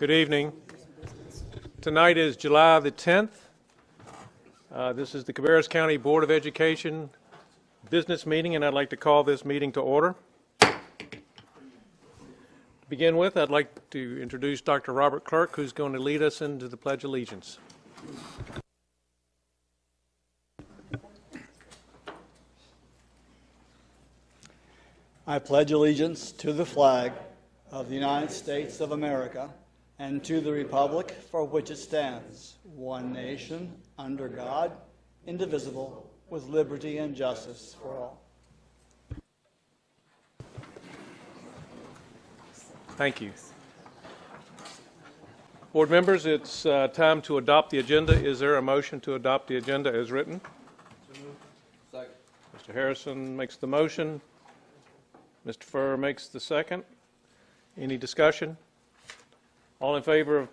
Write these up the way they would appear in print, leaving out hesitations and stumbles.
Good evening. Tonight is July the 10th. This is the Cabarrus County Board of Education business meeting, and I'd like to call this meeting to order. To begin with, I'd like to introduce Dr. Robert Clerk, who's going to lead us into the Pledge of Allegiance. I pledge allegiance to the flag of the United States of America and to the republic for which it stands, one nation, under God, indivisible, with liberty and justice for all. Thank you. Board members, it's time to adopt the agenda. Is there a motion to adopt the agenda as written? Second. Mr. Harrison makes the motion. Mr. Furr makes the second. Any discussion? All in favor of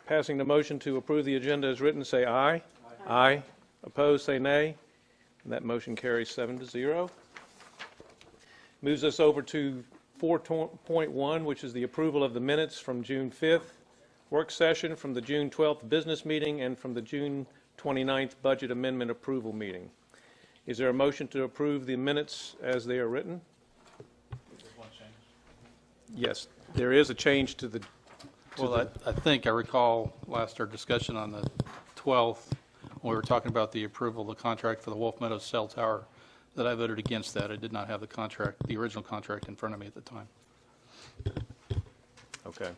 passing the motion to approve the agenda as written, say aye. Aye. Aye. Opposed, say nay. And that motion carries 7-0. Moves us over to 4.1, which is the approval of the minutes from June 5th work session, from the June 12th business meeting, and from the June 29th budget amendment approval meeting. Is there a motion to approve the minutes as they are written? Yes, there is a change to the... I think I recall our discussion on the 12th, when we were talking about the approval of the contract for the Wolf Meadow cell tower, that I voted against that. I did not have the original contract in front of me at the time. Okay.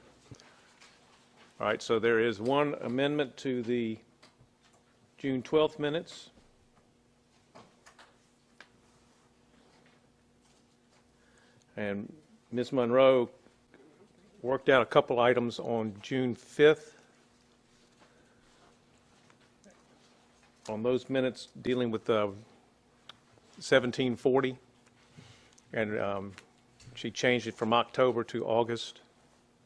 All right, so there is one amendment to the June 12th minutes. And Ms. Monroe worked out a couple items on June 5th. On those minutes dealing with 1740. And she changed it from October to August,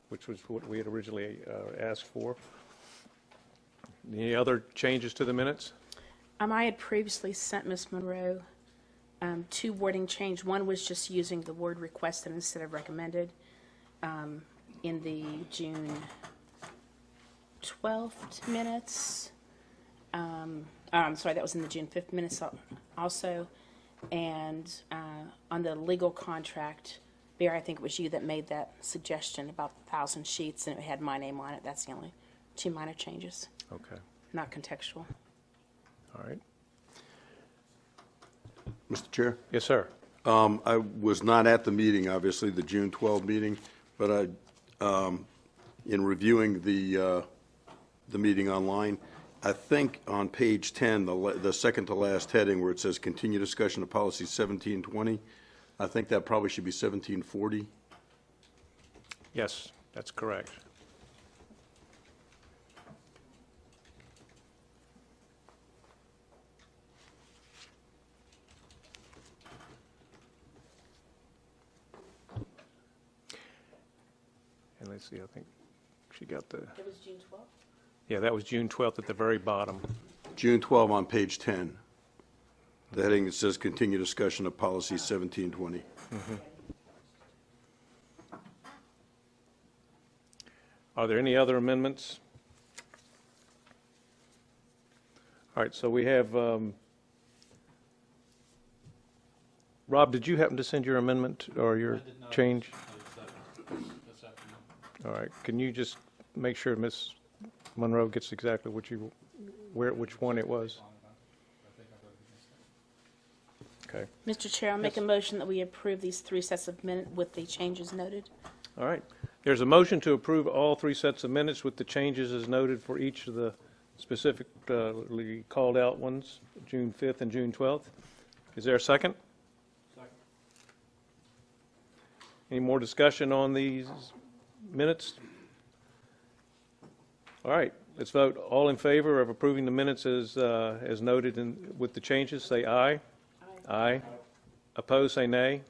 which was what we had originally asked for. Any other changes to the minutes? I had previously sent Ms. Monroe two wording change. One was just using the word requested instead of recommended in the June 12th minutes. I'm sorry, that was in the June 5th minutes also. And on the legal contract, Barry, I think it was you that made that suggestion about 1,000 sheets, and it had my name on it. That's the only two minor changes. Okay. Not contextual. All right. Mr. Chair? Yes, sir. I was not at the meeting, obviously, the June 12 meeting, but in reviewing the meeting online, I think on page 10, the second to last heading where it says continue discussion of policy 1720, I think that probably should be 1740. Yes, that's correct. And let's see, I think she got the... It was June 12th? Yeah, that was June 12th at the very bottom. June 12 on page 10. The heading that says continue discussion of policy 1720. Mm-hmm. Are there any other amendments? All right, so we have, Rob, did you happen to send your amendment or your change? All right, can you just make sure Ms. Monroe gets exactly what you, which one it was? Okay. Mr. Chair, I'll make a motion that we approve these three sets of minutes with the changes noted. All right. There's a motion to approve all three sets of minutes with the changes as noted for each of the specifically called out ones, June 5th and June 12th. Is there a second? Second. Any more discussion on these minutes? All right. Let's vote. All in favor of approving the minutes as noted with the changes, say aye. Aye. Opposed, say nay.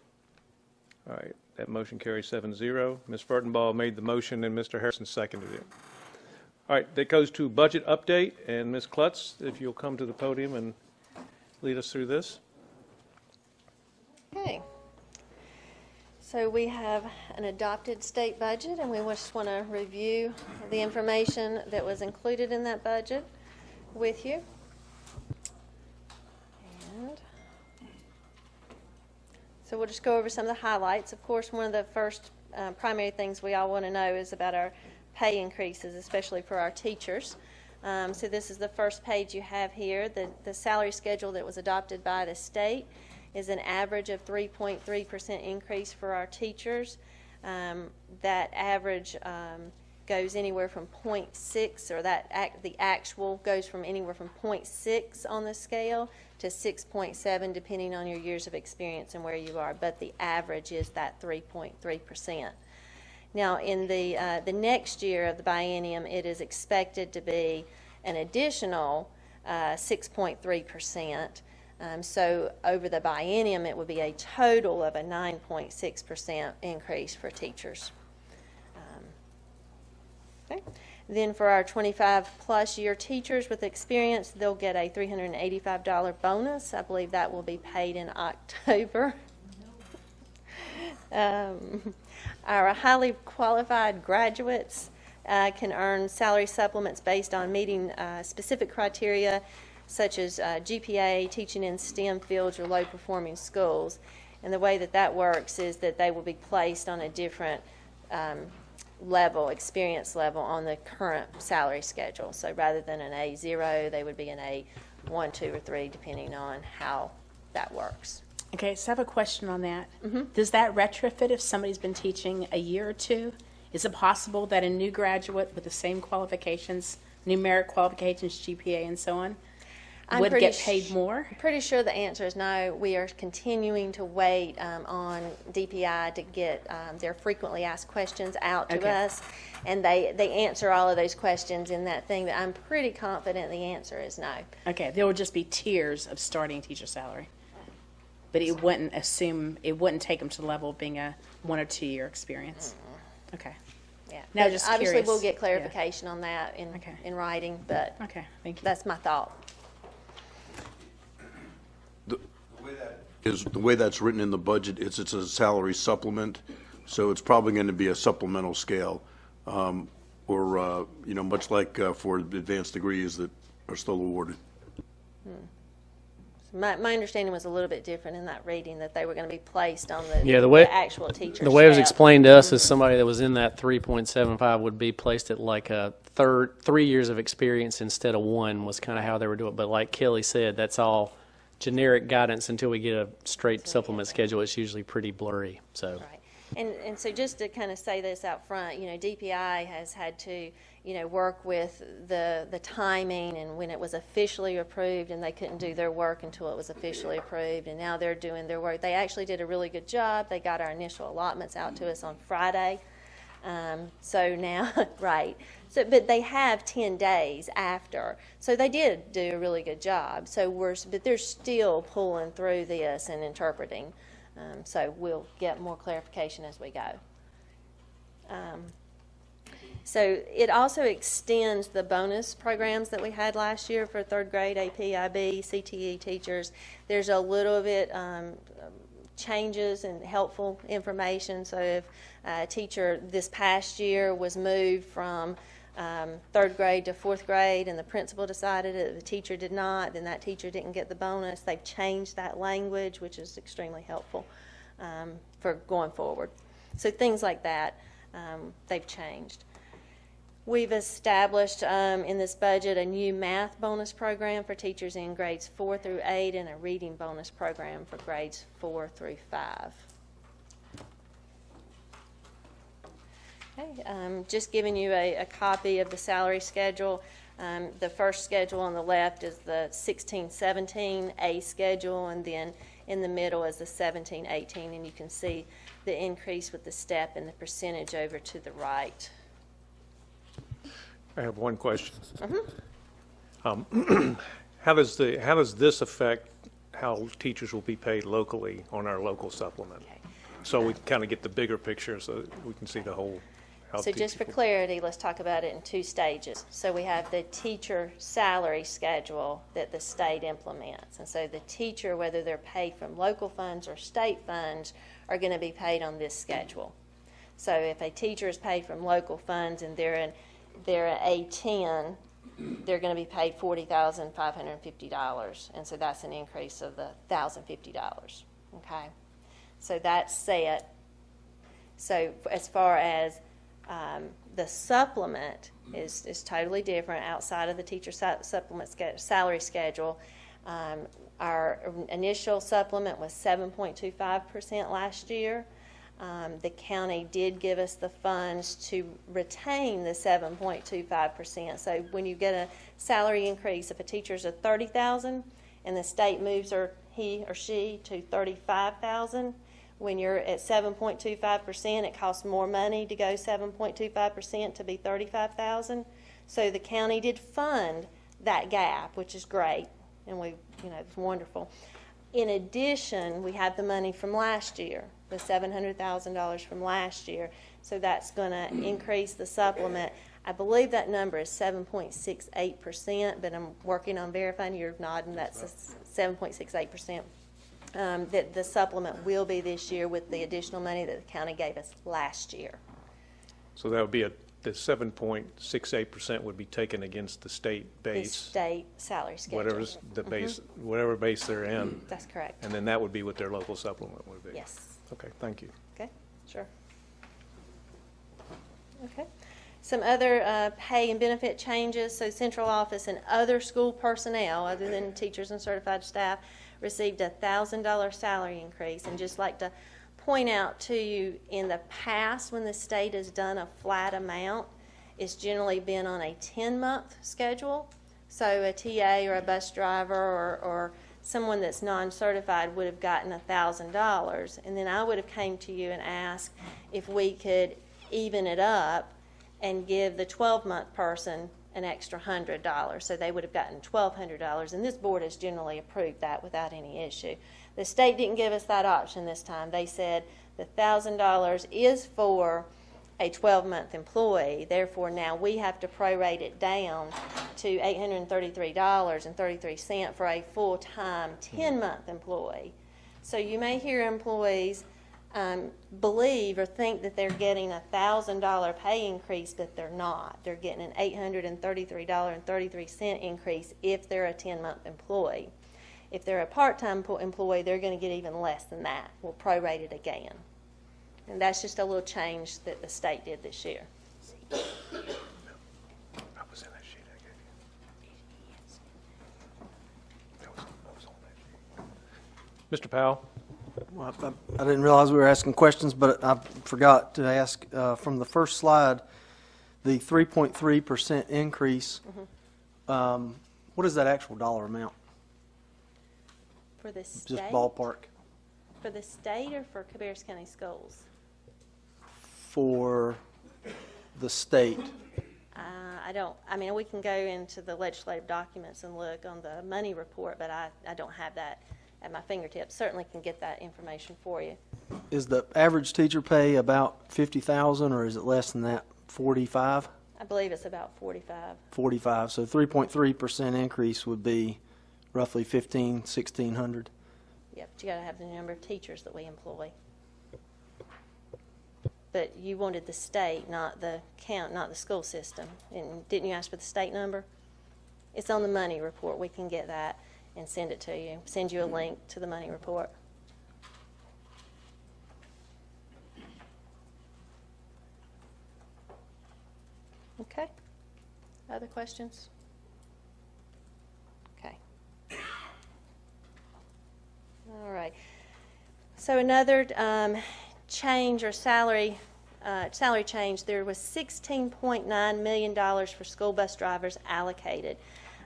All right, that motion carries 7-0. Ms. Furtenbaugh made the motion and Mr. Harrison seconded it. All right, that goes to budget update, and Ms. Klutz, if you'll come to the podium and lead us through this. Okay. So we have an adopted state budget, and we just want to review the information that was included in that budget with you. And so we'll just go over some of the highlights. Of course, one of the first primary things we all want to know is about our pay increases, especially for our teachers. So this is the first page you have here. The salary schedule that was adopted by the state is an average of 3.3% increase for our teachers. That average goes anywhere from 0.6, or the actual goes from anywhere from 0.6 on the scale to 6.7, depending on your years of experience and where you are. But the average is that 3.3%. Now, in the next year of the biennium, it is expected to be an additional 6.3%. So over the biennium, it would be a total of a 9.6% increase for teachers. Okay. Then for our 25-plus year teachers with experience, they'll get a $385 bonus. I believe that will be paid in October. Our highly qualified graduates can earn salary supplements based on meeting specific criteria, such as GPA, teaching in STEM fields or low-performing schools. And the way that that works is that they will be placed on a different level, experience level, on the current salary schedule. So rather than an A0, they would be an A1, 2, or 3, depending on how that works. Okay, so I have a question on that. Does that retrofit if somebody's been teaching a year or two? Is it possible that a new graduate with the same qualifications, numeric qualifications, GPA, and so on, would get paid more? I'm pretty sure the answer is no. We are continuing to wait on DPI to get their frequently asked questions out to us, and they answer all of those questions in that thing, but I'm pretty confident the answer is no. Okay, there would just be tiers of starting teacher salary, but it wouldn't take them to the level of being a 1 or 2 year experience. Okay. Yeah. Now, But just obviously, curious. we'll get clarification on that in writing, but Okay, thank you. that's my thought. The way that's written in the budget, it's a salary supplement, so it's probably going to be a supplemental scale, or, much like for advanced degrees that are still awarded. My understanding was a little bit different in that reading, that they were going to be placed on the actual teacher The way it was step. explained to us is somebody that was in that 3.75 would be placed at like a 3 years of experience instead of 1 was kind of how they were doing it. But like Kelly said, that's all generic guidance until we get a straight supplement schedule. It's usually pretty blurry. So. Right. And so just to kind of say this out front, DPI has had to, work with the timing and when it was officially approved, and they couldn't do their work until it was officially approved, and now they're doing their work. They actually did a really good job. They got our initial allotments out to us on Friday. So now, right. So, but they have 10 days after. So they did do a really good job. But they're still pulling through this and interpreting. So we'll get more clarification as we go. So it also extends the bonus programs that we had last year for third grade AP, IB, CTE teachers. There's a little bit changes and helpful information. So if a teacher this past year was moved from third grade to fourth grade and the principal decided that the teacher did not, then that teacher didn't get the bonus. They've changed that language, which is extremely helpful for going forward. So things like that, they've changed. We've established in this budget a new math bonus program for teachers in grades 4 through 8 and a reading bonus program for grades 4 through 5. Okay, just giving you a copy of the salary schedule. The first schedule on the left is the 16-17 A schedule, and then in the middle is the 17-18, and you can see the increase with the step and the percentage over to the right. I have one question. How does this affect how teachers will be paid locally on our local supplement? Okay. So we can kind of get the bigger picture so we can see how how So just for clarity, let's talk about it in two stages. So we have the teacher salary schedule that the state implements. And so the teacher, whether they're paid from local funds or state funds, are going to be paid on this schedule. So if a teacher is paid from local funds and they're an A10, they're going to be paid $40,550. And so that's an increase of the $1,050. Okay? So that's set. So as far as the supplement is totally different outside of the teacher supplement salary schedule. Our initial supplement was 7.25% last year. The county did give us the funds to retain the 7.25%. So when you get a salary increase, if a teacher's at $30,000 and the state moves he or she to $35,000, when you're at 7.25%, it costs more money to go 7.25% to be $35,000. So the county did fund that gap, which is great, and it's wonderful. In addition, we have the money from last year, the $700,000 from last year. So that's going to increase the supplement. I believe that number is 7.68%, but I'm working on verifying. You're nodding. That's 7.68%. That the supplement will be this year with the additional money that the county gave us last year. So that would be the 7.68% would be taken against the state The base. state salary schedule. Whatever's the base, whatever base they're in. That's correct. And then that would be what their local supplement would be. Yes. Okay, thank you. Okay, sure. Okay. Some other pay and benefit changes. So central office and other school personnel, other than teachers and certified staff, received a $1,000 salary increase. And just like to point out to you, in the past, when the state has done a flat amount, it's generally been on a 10-month schedule. So a TA or a bus driver or someone that's non-certified would have gotten $1,000. And then I would have came to you and asked if we could even it up and give the 12-month person an extra $100. So they would have gotten $1,200. And this board has generally approved that without any issue. The state didn't give us that option this time. They said the $1,000 is for a 12-month employee. Therefore, now we have to prorate it down to $833.33 for a full-time 10-month employee. So you may hear employees believe or think that they're getting a $1,000 pay increase, but they're not. They're getting an $833.33 increase if they're a 10-month employee. If they're a part-time employee, they're going to get even less than that. We'll prorate it again. And that's just a little change that the state did this year. I was in that sheet I gave you. That was on that sheet. Mr. Powell? Well, I didn't realize we were asking questions, but I forgot to ask from the first slide, the 3.3% increase. What is that actual dollar amount? For the state? Just ballpark. For the state or for Cabarrus County Schools? For the state. We can go into the legislative documents and look on the money report, but I don't have that at my fingertips. Certainly can get that information for you. Is the average teacher pay about $50,000 or is it less than that, 45? I believe it's about 45. 45. So 3.3% increase would be roughly 1,600. Yep, but you got to have the number of teachers that we employ. But you wanted the state, not the school system. And didn't you ask for the state number? It's on the money report. We can get that and send it to you. Send you a link to the money report. Okay. Other questions? Okay. All right. So another change or salary change, there was $16.9 million for school bus drivers allocated.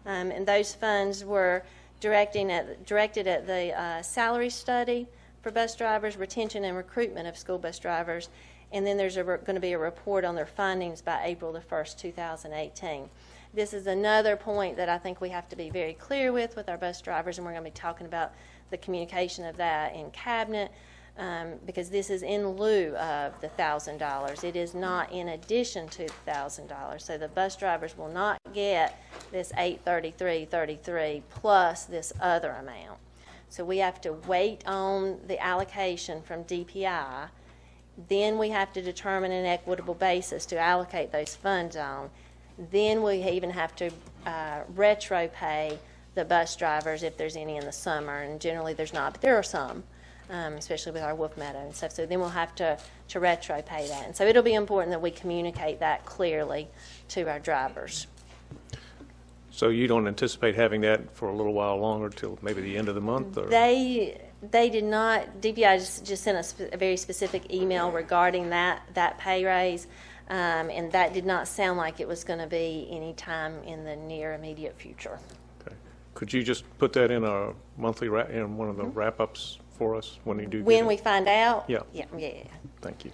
And those funds were directed at the salary study for bus drivers, retention and recruitment of school bus drivers, and then there's going to be a report on their findings by April the 1st, 2018. This is another point that I think we have to be very clear with our bus drivers, and we're going to be talking about the communication of that in cabinet. because this is in lieu of the $1,000. It is not in addition to the $1,000. So the bus drivers will not get this $833.33 plus this other amount. So we have to wait on the allocation from DPI. Then we have to determine an equitable basis to allocate those funds on. Then we even have to retro pay the bus drivers if there's any in the summer, and generally there's not, but there are some, especially with our Wolf Meadow and stuff. So then we'll have to retro pay that. And so it'll be important that we communicate that clearly to our drivers. So you don't anticipate having that for a little while longer, till maybe the end of the month? Or? They did not, DPI just sent us a very specific email regarding that pay raise, and that did not sound like it was going to be any time in the near immediate future. Okay. Could you just put that in a monthly, in one of the wrap-ups for us when you do get When it? we find out? Yeah. Yeah. Thank you.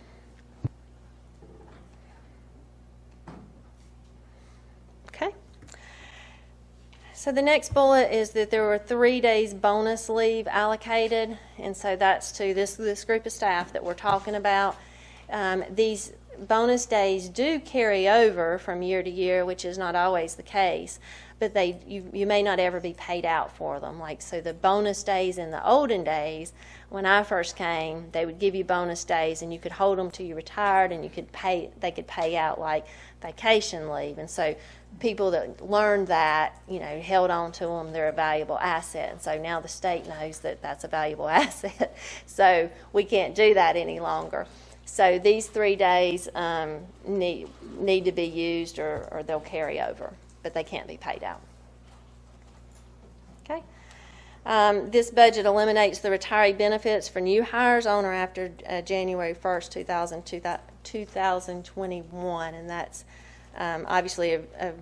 Okay. So the next bullet is that there were 3 days bonus leave allocated, and so that's to this group of staff that we're talking about. These bonus days do carry over from year to year, which is not always the case, but you may not ever be paid out for them. Like, so the bonus days in the olden days, when I first came, they would give you bonus days and you could hold them till you retired, and they could pay out like vacation leave. And so people that learned that, held on to them. They're a valuable asset. And so now the state knows that that's a valuable asset. So we can't do that any longer. So these 3 days need to be used, or they'll carry over, but they can't be paid out. Okay. This budget eliminates the retiree benefits for new hires on or after January 1st, 2021, and that's obviously a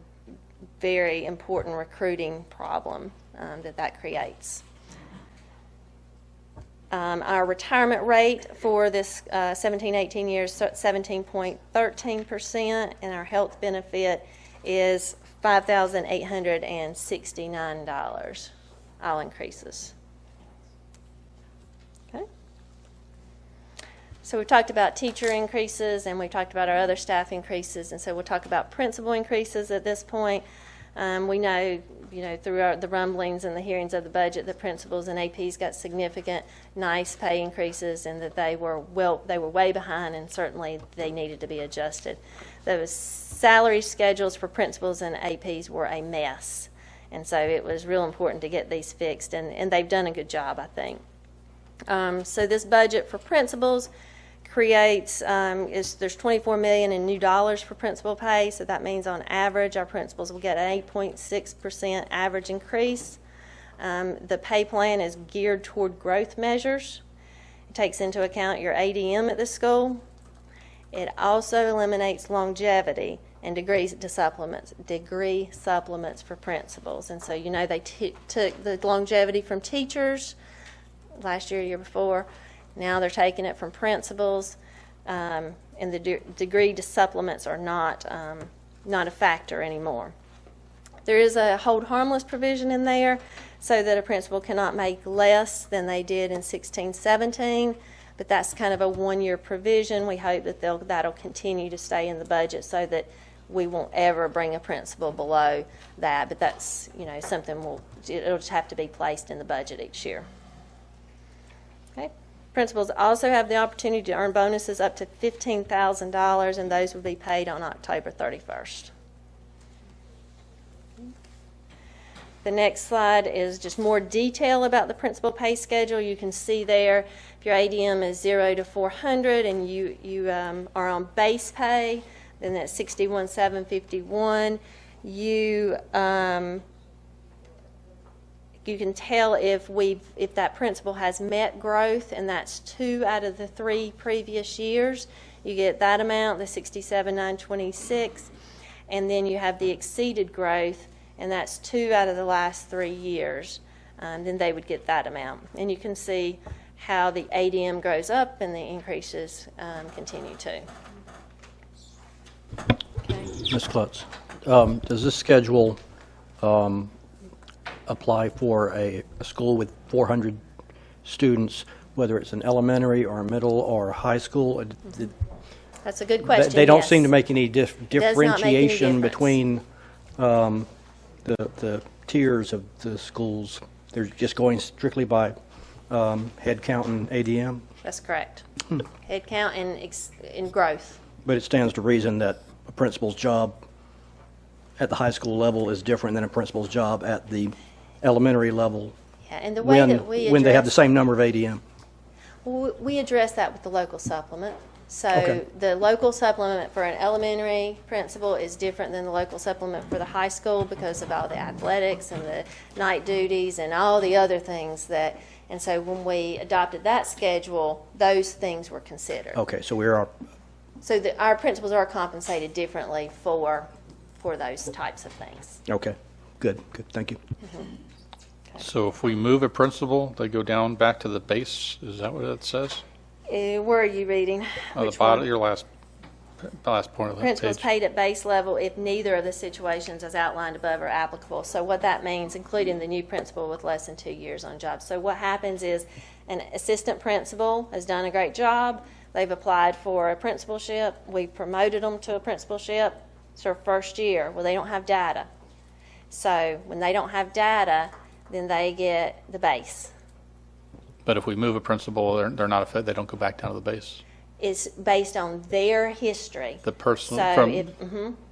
very important recruiting problem that creates. Our retirement rate for this 17-18 years, 17.13%, and our health benefit is $5,869. All increases. Okay. So we've talked about teacher increases, and we've talked about our other staff increases, and so we'll talk about principal increases at this point. We know, through the rumblings and the hearings of the budget, the principals and APs got significant, nice pay increases, and that they were way behind, and certainly they needed to be adjusted. Those salary schedules for principals and APs were a mess, and so it was real important to get these fixed, and they've done a good job, I think. So this budget for principals creates, there's $24 million in new dollars for principal pay, so that means on average our principals will get an 8.6% average increase. The pay plan is geared toward growth measures. It takes into account your ADM at the school. It also eliminates longevity and degree supplements for principals. And so they took the longevity from teachers last year before. Now they're taking it from principals, and the degree supplements are not a factor anymore. There is a hold harmless provision in there so that a principal cannot make less than they did in 16-17, but that's kind of a one-year provision. We hope that that'll continue to stay in the budget so that we won't ever bring a principal below that, but that's something it'll just have to be placed in the budget each year. Okay. Principals also have the opportunity to earn bonuses up to $15,000, and those will be paid on October 31st. The next slide is just more detail about the principal pay schedule. You can see there, if your ADM is 0 to 400 and you are on base pay, then that's $61,751. You can tell if that principal has met growth, and that's 2 out of the 3 previous years. You get that amount, the $67,926, and then you have the exceeded growth, and that's 2 out of the last 3 years. Then they would get that amount, and you can see how the ADM grows up and the increases continue to. Okay. Ms. Klutz, does this schedule apply for a school with 400 students whether it's an elementary or a middle or a high school? That's a good question. They don't yes. seem to make any does not make any differentiation difference. between the tiers of the schools. They're just going strictly by head count and ADM. That's correct. Head count and growth. But it stands to reason that a principal's job at the high school level is different than a principal's job at the elementary level Yeah, and the way that we when they have the address- same number of ADM. We address that with the local supplement. So Okay. the local supplement for an elementary principal is different than the local supplement for the high school because of all the athletics and the night duties and all the other things that, and so when we adopted that schedule, those things were considered. Okay, so we are, So our principals are compensated differently for those types of things. okay, good, thank you. So if we move a principal, they go down back to the base? Is that what it says? Where are you reading? Oh, Which the bottom, one? your last point of that Principals page. paid at base level if neither of the situations as outlined above are applicable. So what that means, including the new principal with less than 2 years on job. So what happens is an assistant principal has done a great job. They've applied for a principalship. We promoted them to a principalship. It's their first year. Well, they don't have data. So when they don't have data, then they get the base. But if we move a principal, they're not affected, they don't go back down to the base? It's based on their history. The person So from, if,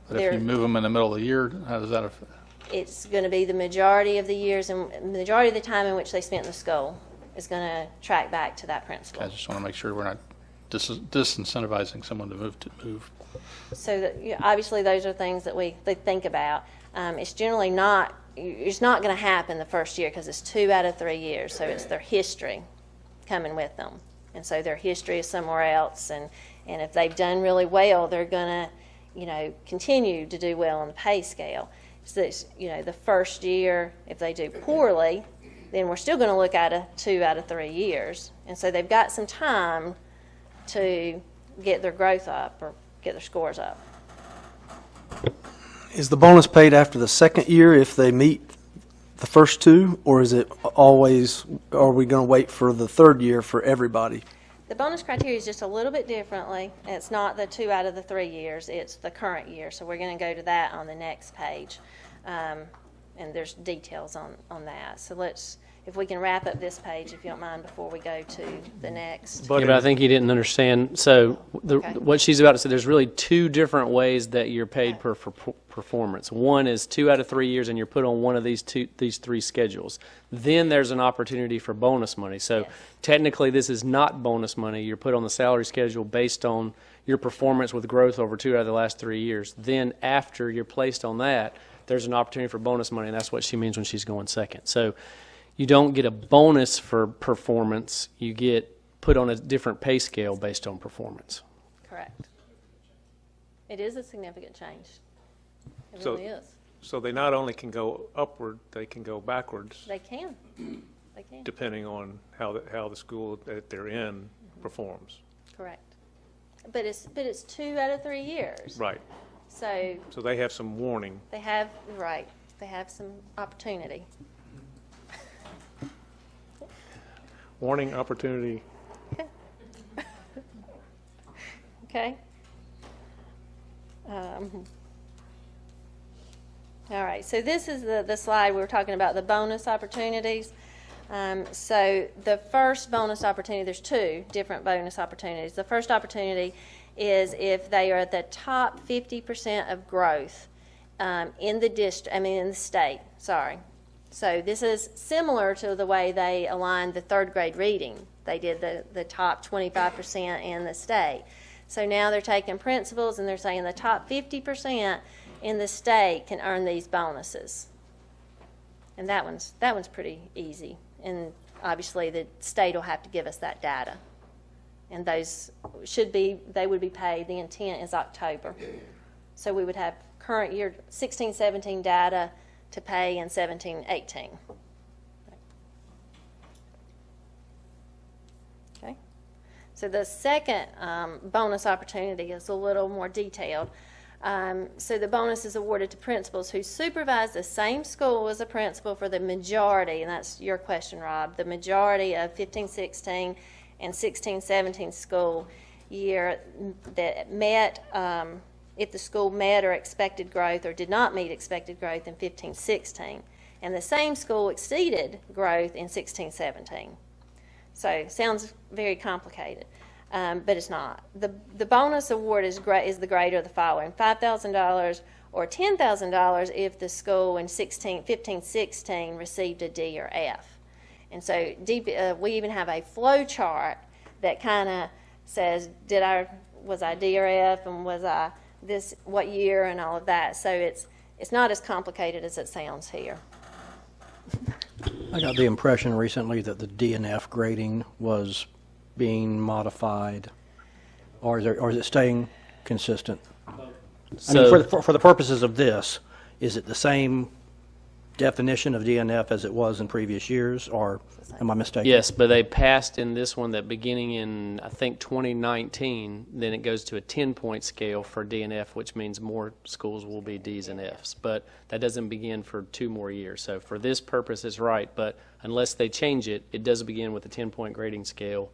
but if you move them in the middle of the year, how does that affect? it's going to be the majority of the years and majority of the time in which they spent in the school is going to track back to that principal. I just want to make sure we're not disincentivizing someone to move. So that, obviously those are things that they think about. It's generally not, it's not going to happen the first year because it's 2 out of 3 years. So it's their history coming with them. And so their history is somewhere else. And if they've done really well, they're going to, continue to do well on the pay scale. So it's, the first year, if they do poorly, then we're still going to look at a 2 out of 3 years. And so they've got some time to get their growth up or get their scores up. Is the bonus paid after the second year if they meet the first 2, or is it always, are we going to wait for the third year for everybody? The bonus criteria is just a little bit differently. It's not the 2 out of the 3 years, it's the current year. So we're going to go to that on the next page. And there's details on that. So if we can wrap up this page, if you don't mind, before we go to the next. But I think you didn't understand. So Okay. what she's about to say, there's really 2 different ways that you're paid per performance. One is 2 out of 3 years, and you're put on one of these 3 schedules. Then there's an opportunity for bonus money. So Yes. technically, this is not bonus money. You're put on the salary schedule based on your performance with growth over 2 out of the last 3 years. Then after you're placed on that, there's an opportunity for bonus money, and that's what she means when she's going second. So you don't get a bonus for performance. You get put on a different pay scale based on performance. Correct. It is a significant change. It So- really is. So they not only can go upward, they can go backwards, They can. They can. depending on how the school that they're in performs. Correct. But it's 2 out of 3 years. Right. So So they have some warning. they have some opportunity. Warning, opportunity. Okay. All right, so this is the slide we were talking about, the bonus opportunities. So the first bonus opportunity, there's 2 different bonus opportunities. The first opportunity is if they are at the top 50% of growth in the state, sorry. So this is similar to the way they aligned the 3rd grade reading. They did the top 25% in the state. So now they're taking principals and they're saying the top 50% in the state can earn these bonuses. And that one's pretty easy. And obviously the state will have to give us that data. And those they would be paid, the intent is October. So we would have current year 16-17 data to pay in 17-18. Okay. So the second bonus opportunity is a little more detailed. So the bonus is awarded to principals who supervise the same school as a principal for the majority, and that's your question, Rob, the majority of 15-16 and 16-17 school year that met, if the school met or expected growth or did not meet expected growth in 15-16, and the same school exceeded growth in 16-17. So sounds very complicated. But it's not. The bonus award is the greater of the following: $5,000 or $10,000 if the school in 15-16 received a D or F. And so we even have a flow chart that kind of says, was I D or F, and was I what year, and all of that. So it's not as complicated as it sounds here. I got the impression recently that the D and F grading was being modified, or is it staying consistent? I mean, for the purposes of this, is it the same definition of DNF as it was in previous years, or am I mistaken? Yes, but they passed in this one that beginning in, I think, 2019, then it goes to a 10-point scale for DNF, which means more schools will be Ds and Fs. But that doesn't begin for 2 more years. So for this purpose, it's right. But unless they change it, it does begin with a 10-point grading scale.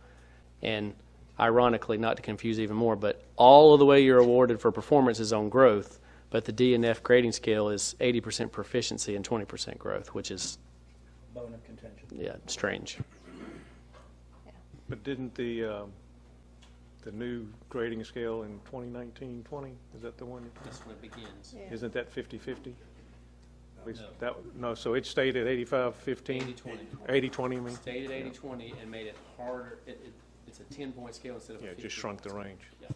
And ironically, not to confuse even more, but all of the way you're awarded for performance is on growth, but the D and F grading scale is 80% proficiency and 20% growth, which is Bone of contention. Yeah, strange. But didn't the new grading scale in 2019-20, is that the one? That's when it begins. Yeah. Isn't that 50-50? No, so it stayed at 85-15? 80-20. 80-20, you mean? Stayed at 80-20 and made it harder. It's a 10-point scale instead of a 50. Yeah, just shrunk the range. Yeah.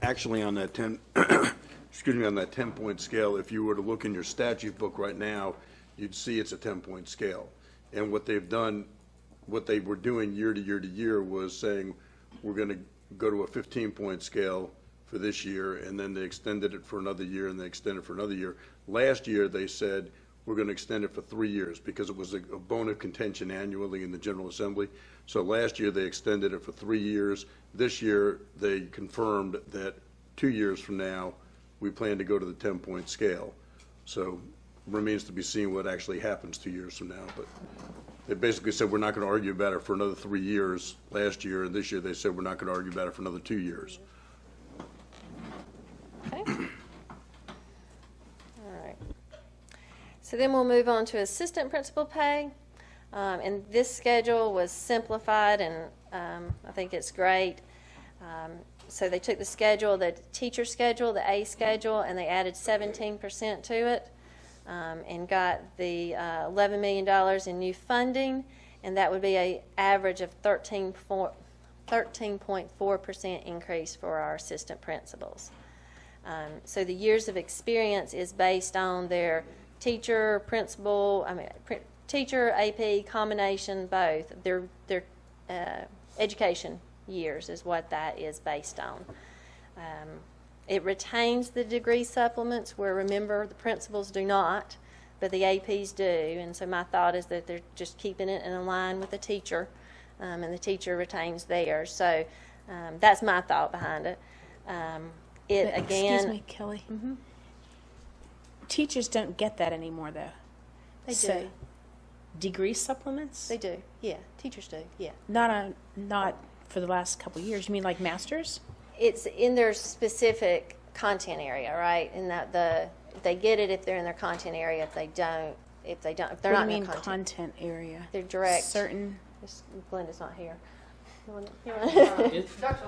Actually, on that 10, excuse me, on that 10-point scale, if you were to look in your statute book right now, you'd see it's a 10-point scale. And what they've done, what they were doing year to year to year was saying, we're going to go to a 15-point scale for this year, and then they extended it for another year, and they extended it for another year. Last year, they said, we're going to extend it for 3 years because it was a bone of contention annually in the General Assembly. So last year, they extended it for 3 years. This year, they confirmed that 2 years from now, we plan to go to the 10-point scale. So remains to be seen what actually happens 2 years from now. But they basically said we're not going to argue about it for another 3 years last year, and this year they said we're not going to argue about it for another 2 years. Okay. All right. So then we'll move on to assistant principal pay. And this schedule was simplified, and I think it's great. So they took the schedule, the teacher schedule, the A schedule, and they added 17% to it, and got the $11 million in new funding, and that would be an average of 13.4% increase for our assistant principals. So the years of experience is based on their teacher, principal, teacher, AP, combination, both. Their education years is what that is based on. It retains the degree supplements, where, remember, the principals do not, but the APs do. And so my thought is that they're just keeping it in line with the teacher, and the teacher retains theirs. So that's my thought behind it. Excuse me, Kelly. Mm-hmm. Teachers don't get that anymore, though. They So, do. degree supplements? They do. Yeah, teachers do. Yeah. Not for the last couple of years. You mean like masters? It's in their specific content area, right? And that they get it if they're in their content area. If they're What not do you in mean their content area? they're direct. Certain. Glenda's not here.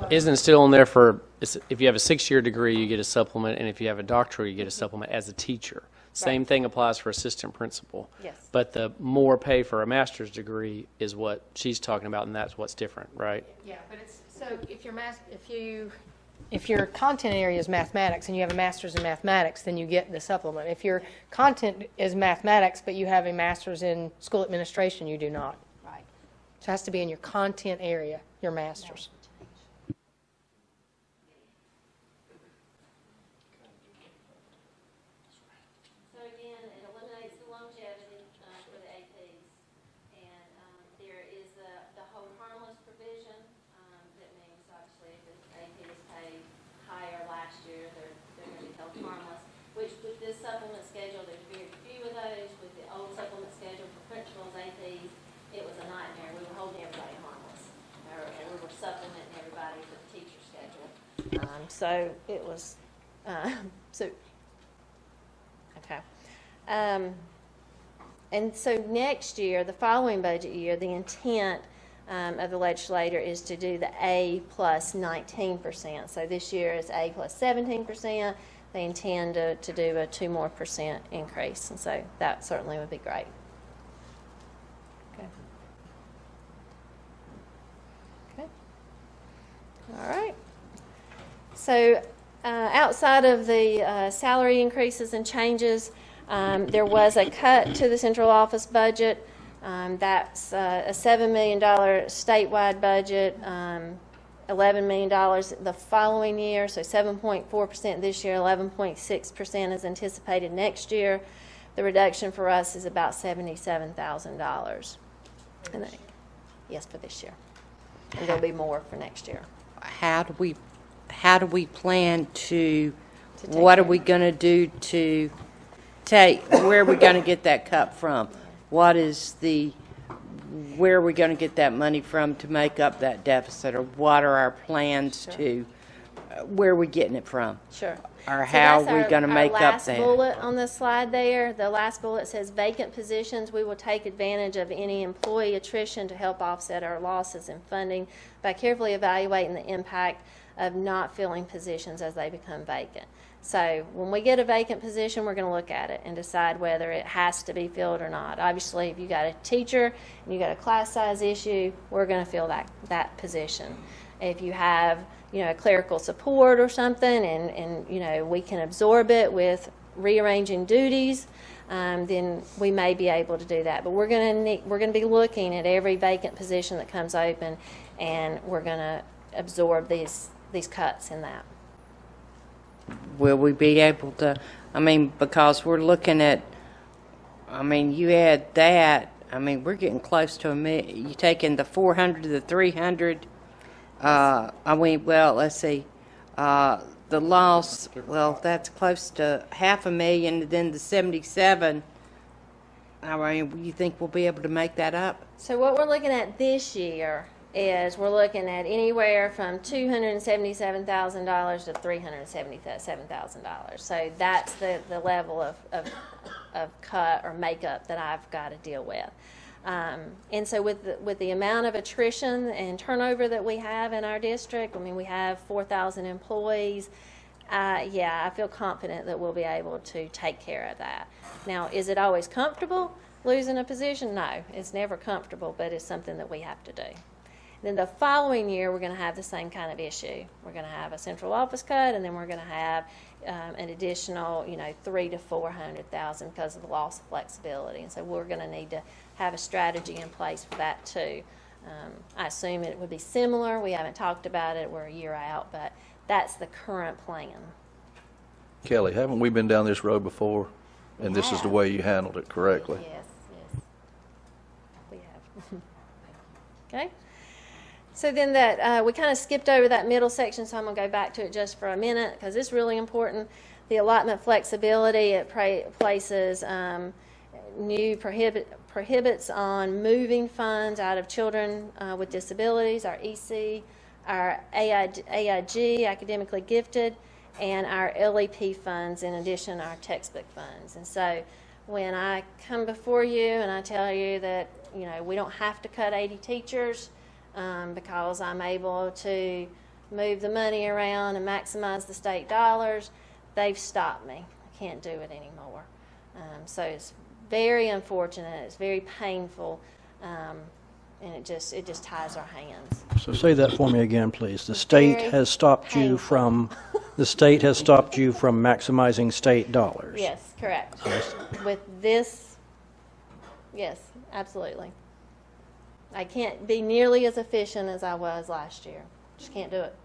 Isn't it still in there for, if you have a 6-year degree, you get a supplement, and if you have a doctorate, you get a supplement as a teacher. Same thing applies for assistant principal. Yes. But the more pay for a master's degree is what she's talking about, and that's what's different, right? Yeah, but it's, so if your content area is mathematics and you have a master's in mathematics, then you get the supplement. If your content is mathematics, but you have a master's in school administration, you do not. Right. So it has to be in your content area, your master's. So again, it eliminates the longevity for the APs, and there is the hold harmless provision that means obviously if the AP is paid higher last year, held harmless, which with this supplement schedule, there's very few of those. With the old supplement schedule for principals, APs, it was a nightmare. We were holding everybody harmless, and we were supplementing everybody for the teacher schedule. So it was, okay. And so next year, the following budget year, the intent of the legislator is to do the A plus 19%. So this year is A plus 17%. They intend to do a 2% more increase, and so that certainly would be great. Okay. Okay. All right. So outside of the salary increases and changes, there was a cut to the central office budget. That's a $7 million statewide budget, $11 million the following year, so 7.4% this year, 11.6% is anticipated next year. The reduction for us is about $77,000. Yes, for this year. And there'll be more for next year. How do we plan to take what are care. we going to do to where are we going to get that cut from? Where are we going to get that money from to make up that deficit, or what are our plans to, where are we getting it from? Sure. Or So how that's are we going to make up Our last that? bullet on the slide there, the last bullet says vacant positions. We will take advantage of any employee attrition to help offset our losses in funding by carefully evaluating the impact of not filling positions as they become vacant. So when we get a vacant position, we're going to look at it and decide whether it has to be filled or not. Obviously, if you got a teacher and you got a class size issue, we're going to fill that position. If you have, a clerical support or something, and we can absorb it with rearranging duties, then we may be able to do that. But we're going to be looking at every vacant position that comes open, and we're going to absorb these cuts in that. Will we be able to, because we're looking at, you add that, we're getting close to you taking the 400 to the 300, let's see, the loss, that's close to $500,000, then the 77, you think we'll be able to make that up? So what we're looking at this year is we're looking at anywhere from $277,000 to $377,000. So that's the level of cut or makeup that I've got to deal with. And so with the amount of attrition and turnover that we have in our district, we have 4,000 employees. I feel confident that we'll be able to take care of that. Now, is it always comfortable losing a position? No, it's never comfortable, but it's something that we have to do. Then the following year, we're going to have the same kind of issue. We're going to have a central office cut, and then we're going to have an additional, $300,000 to $400,000 because of the loss of flexibility. And so we're going to need to have a strategy in place for that too. I assume it would be similar. We haven't talked about it. We're a year out, but that's the current plan. Kelly, haven't we been down this road before? And this is the way you handled it correctly? Yes, we have. Okay. So then we kind of skipped over that middle section, so I'm going to go back to it just for a minute because it's really important. The allotment flexibility, it places new prohibits on moving funds out of children with disabilities, our EC, our AIG, academically gifted, and our LEP funds, in addition our textbook funds. And so when I come before you and I tell you that we don't have to cut 80 teachers, because I'm able to move the money around and maximize the state dollars, they've stopped me. I can't do it anymore. So it's very unfortunate. It's very painful, and it just ties our hands. So say that for me again, please. The state Very has stopped you from maximizing state dollars. Yes, correct. With this, yes, absolutely. I can't be nearly as efficient as I was last year. Just can't do it.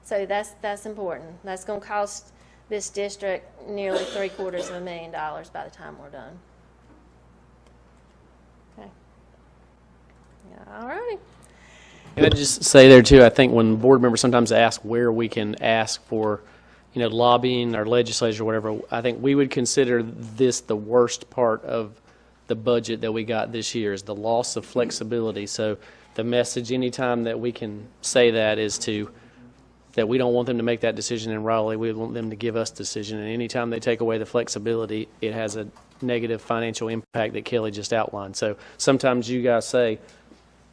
So that's important. That's going to cost this district nearly $750,000 by the time we're done. Okay. All righty. Can I just say there too, I think when board members sometimes ask where we can ask for lobbying our legislators or whatever, I think we would consider this the worst part of the budget that we got this year is the loss of flexibility. So the message anytime that we can say that is that we don't want them to make that decision in Raleigh. We want them to give us decision. And anytime they take away the flexibility, it has a negative financial impact that Kelly just outlined. So sometimes you guys say,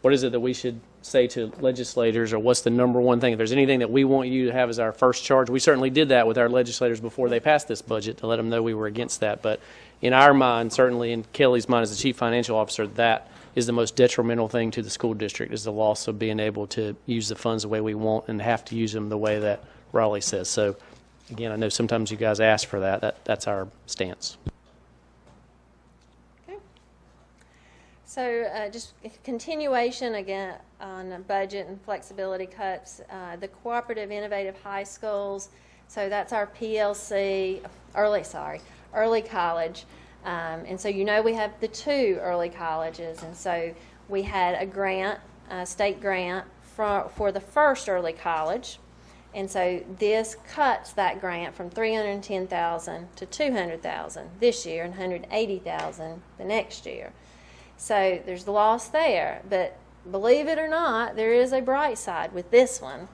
what is it that we should say to legislators, or what's the number one thing? If there's anything that we want you to have as our first charge, we certainly did that with our legislators before they passed this budget to let them know we were against that. But in our mind, certainly in Kelly's mind as the chief financial officer, that is the most detrimental thing to the school district, is the loss of being able to use the funds the way we want and have to use them the way that Raleigh says. So again, I know sometimes you guys ask for that. That's our stance. So just a continuation again on budget and flexibility cuts. The Cooperative Innovative High Schools, so that's our PLC, early college. And so we have the 2 early colleges, and so we had a grant, a state grant for the first early college. And so this cuts that grant from $310,000 to $200,000 this year and $180,000 the next year. So there's the loss there, but believe it or not, there is a bright side with this one.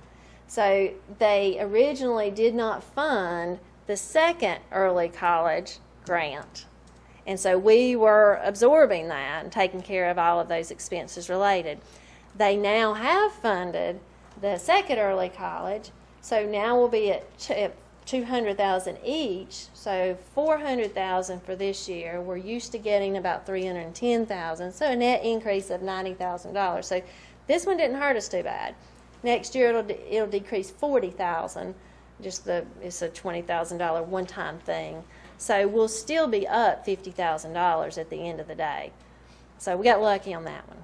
So they originally did not fund the second early college grant. And so we were absorbing that and taking care of all of those expenses related. They now have funded the second early college, so now we'll be at $200,000 each, so $400,000 for this year. We're used to getting about $310,000, so a net increase of $90,000. So this one didn't hurt us too bad. Next year it'll decrease $40,000. It's a $20,000 one-time thing. So we'll still be up $50,000 at the end of the day. So we got lucky on that one.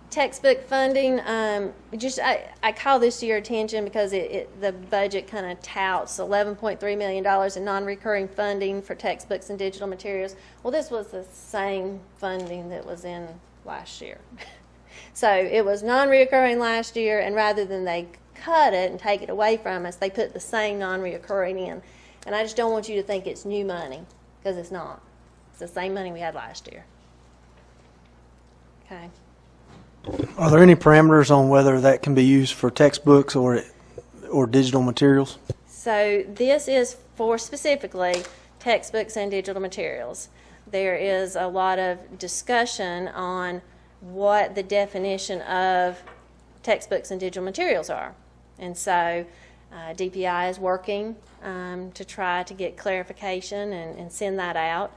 Textbook funding, I call this to your attention because the budget kind of touts $11.3 million in non-recurring funding for textbooks and digital materials. Well, this was the same funding that was in last year. So it was non-recurring last year, and rather than they cut it and take it away from us, they put the same non-recurring in. And I just don't want you to think it's new money, because it's not. It's the same money we had last year. Okay. Are there any parameters on whether that can be used for textbooks or digital materials? So this is for specifically textbooks and digital materials. There is a lot of discussion on what the definition of textbooks and digital materials are. And so DPI is working to try to get clarification and send that out.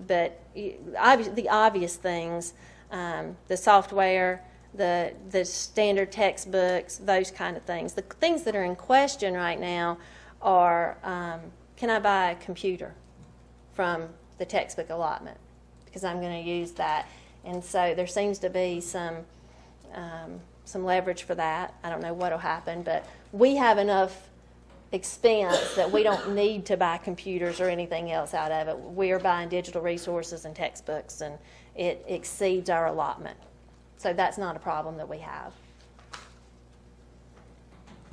But the obvious things, the software, the standard textbooks, those kind of things. The things that are in question right now are, can I buy a computer from the textbook allotment? Because I'm going to use that. And so there seems to be some leverage for that. I don't know what will happen, but we have enough expense that we don't need to buy computers or anything else out of it. We are buying digital resources and textbooks, and it exceeds our allotment. So that's not a problem that we have.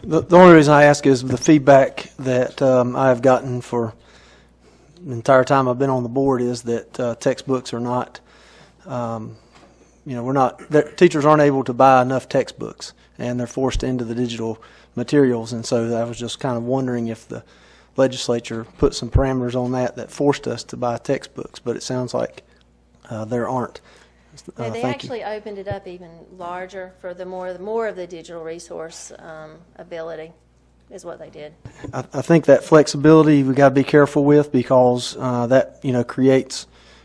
The only reason I ask is the feedback that I've gotten for the entire time I've been on the board is that textbooks are not, teachers aren't able to buy enough textbooks, and they're forced into the digital materials. And so I was just kind of wondering if the legislature put some parameters on that forced us to buy textbooks, but it sounds like there aren't. No, they actually opened it up even larger for the more of the digital resource ability is what they did. I think that flexibility we got to be careful with, because that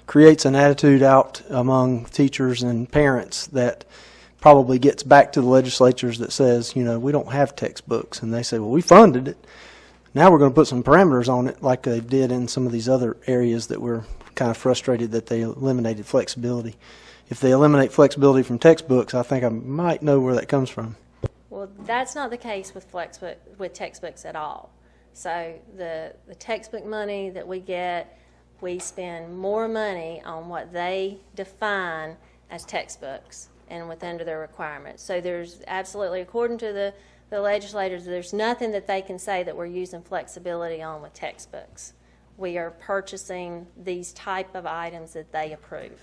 creates an attitude out among teachers and parents that probably gets back to the legislatures that says, we don't have textbooks, and they say, well, we funded it. Now we're going to put some parameters on it, like they did in some of these other areas that we're kind of frustrated that they eliminated flexibility. If they eliminate flexibility from textbooks, I think I might know where that comes from. Well, that's not the case with textbooks at all. So the textbook money that we get, we spend more money on what they define as textbooks and under their requirements. So there's absolutely, according to the legislators, there's nothing that they can say that we're using flexibility on with textbooks. We are purchasing these type of items that they approve.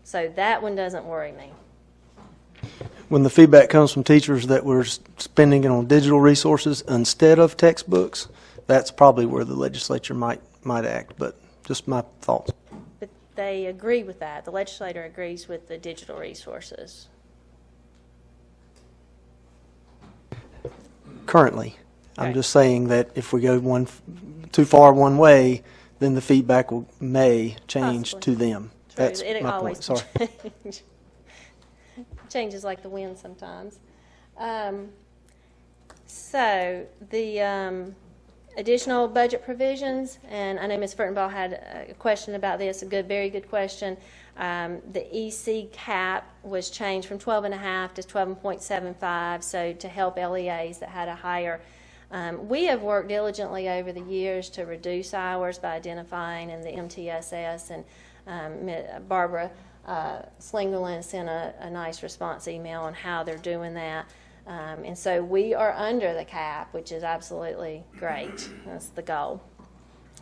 So that one doesn't worry me. When the feedback comes from teachers that we're spending it on digital resources instead of textbooks, that's probably where the legislature might act, but just my thoughts. But they agree with that. The legislator agrees with the digital resources. Currently, I'm Right. just saying that if we go too far one way, then the feedback may change Possibly. to them. True. That's It my always point. Sorry. changes like the wind sometimes. So the additional budget provisions, and I know Ms. Furtenbaugh had a question about this, very good question. The EC cap was changed from 12.5 to 12.75, so to help LEAs that had a higher. We have worked diligently over the years to reduce hours by identifying in the MTSS, and Barbara Slingerland sent a nice response email on how they're doing that. And so we are under the cap, which is absolutely great. That's the goal.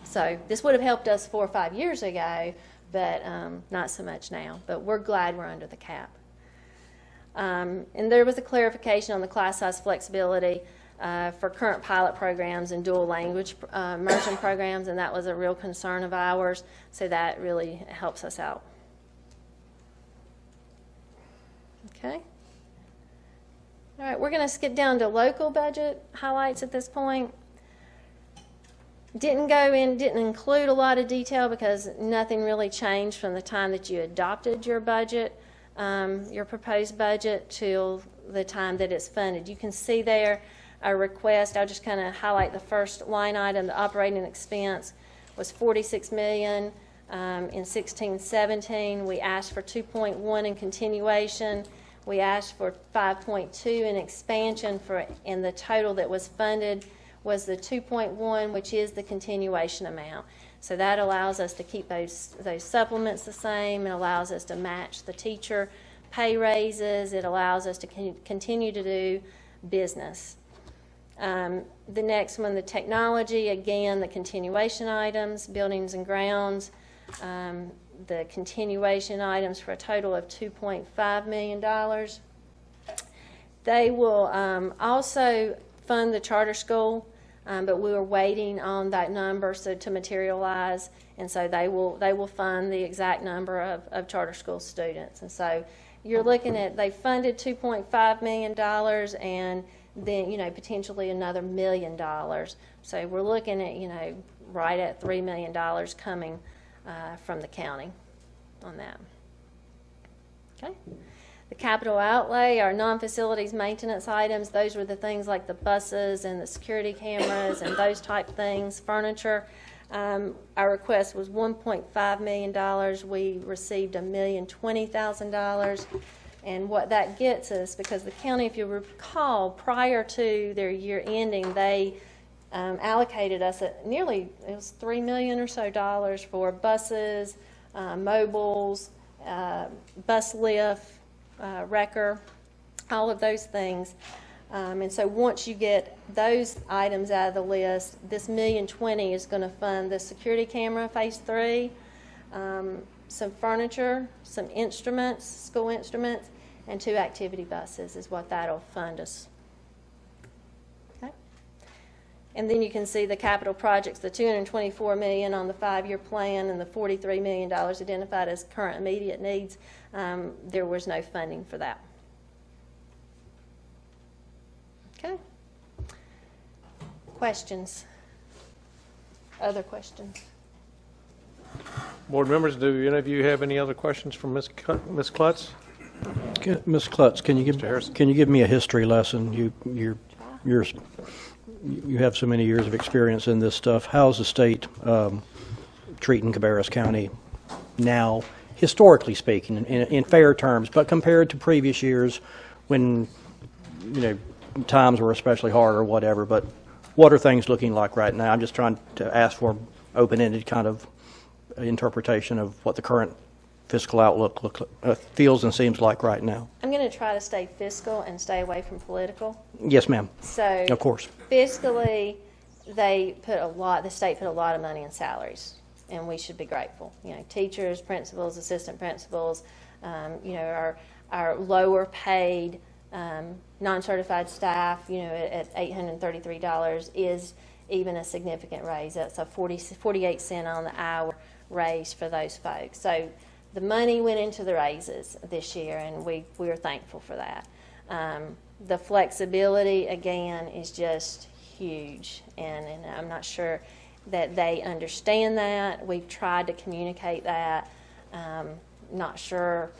So this would have helped us 4 or 5 years ago, but not so much now. But we're glad we're under the cap. And there was a clarification on the class size flexibility for current pilot programs and dual language immersion programs, and that was a real concern of ours. So that really helps us out. Okay. All right, we're going to skip down to local budget highlights at this point. Didn't include a lot of detail because nothing really changed from the time that you adopted your budget, your proposed budget, till the time that it's funded. You can see there a request. I'll just kind of highlight the first line item. The operating expense was $46 million in 16-17. We asked for 2.1 in continuation. We asked for 5.2 in expansion and the total that was funded was the 2.1, which is the continuation amount. So that allows us to keep those supplements the same. It allows us to match the teacher pay raises. It allows us to continue to do business. The next one, the technology, again, the continuation items, buildings and grounds, the continuation items for a total of $2.5 million. They will also fund the charter school, but we were waiting on that number to materialize, and so they will fund the exact number of charter school students. And so you're looking at, they funded $2.5 million and then, potentially another $1 million. So we're looking at, right at $3 million coming from the county on that. Okay. The capital outlay, our non-facilities maintenance items, those were the things like the buses and the security cameras and those type things, furniture. Our request was $1.5 million. We received $1,020,000. And what that gets us, because the county, if you recall, prior to their year ending, they allocated us it was $3 million or so for buses, mobiles, bus lift, wrecker, all of those things. And so once you get those items out of the list, this $1,020,000 is going to fund the security camera phase 3, some furniture, some instruments, school instruments, and 2 activity buses is what that'll fund us. Okay. And then you can see the capital projects, the $224 million on the 5-year plan and the $43 million identified as current immediate needs. There was no funding for that. Okay. Questions? Other questions? Board members, do any of you have any other questions from Ms. Klutz? Ms. Klutz, can you give me a history lesson? You have so many years of experience in this stuff. How's the state treating Cabarrus County now, historically speaking, in fair terms, but compared to previous years when times were especially hard or whatever? But what are things looking like right now? I'm just trying to ask for open-ended kind of interpretation of what the current fiscal outlook feels and seems like right now? I'm going to try to stay fiscal and stay away from political. Yes, ma'am. So Of course. fiscally, the state put a lot of money in salaries, and we should be grateful. You know, teachers, principals, assistant principals, you know, our lower paid non-certified staff, you know, at $833 is even a significant raise. That's a 48 cent on the hour raise for those folks. So the money went into the raises this year, and we are thankful for that. The flexibility, again, is just huge, and I'm not sure that they understand that. We've tried to communicate that. Not sure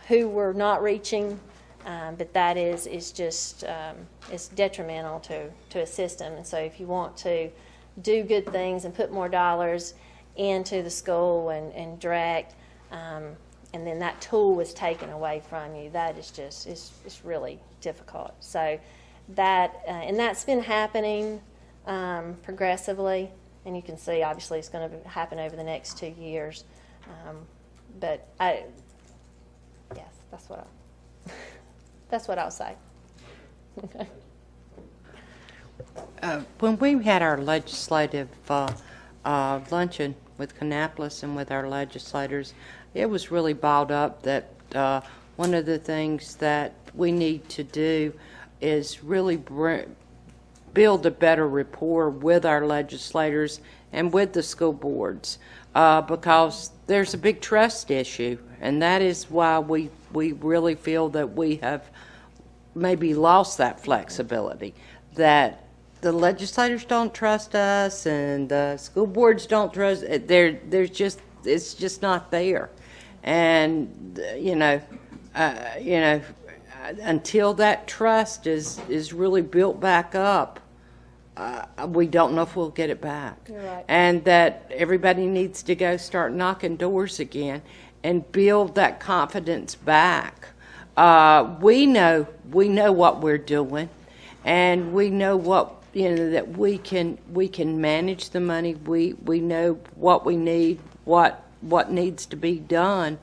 who we're not reaching, but that is just it's detrimental to a system. And so if you want to do good things and put more dollars into the school and direct, and then that tool was taken away from you, that is just it's really difficult. So that and that's been happening progressively, and you can see obviously it's going to happen over the next 2 years. But yes, that's what I'll say. Okay. When we had our legislative luncheon with Kannapolis and with our legislators, it was really balled up that one of the things that we need to do is really build a better rapport with our legislators and with the school boards, because there's a big trust issue, and that is why we really feel that we have maybe lost that flexibility, that the legislators don't trust us and the school boards don't trust. It's just not there, and until that trust is really built back up, we don't know if we'll get it back. You're right. And that everybody needs to go start knocking doors again and build that confidence back. We know what we're doing, and we know what that we can manage the money. We know what we need, what needs to be done,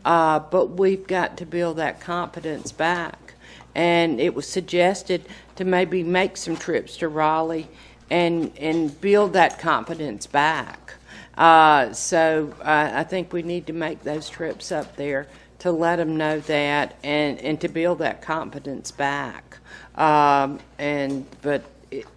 but we've got to build that confidence back. And it was suggested to maybe make some trips to Raleigh and build that confidence back. So I think we need to make those trips up there to let them know that and to build that confidence back. But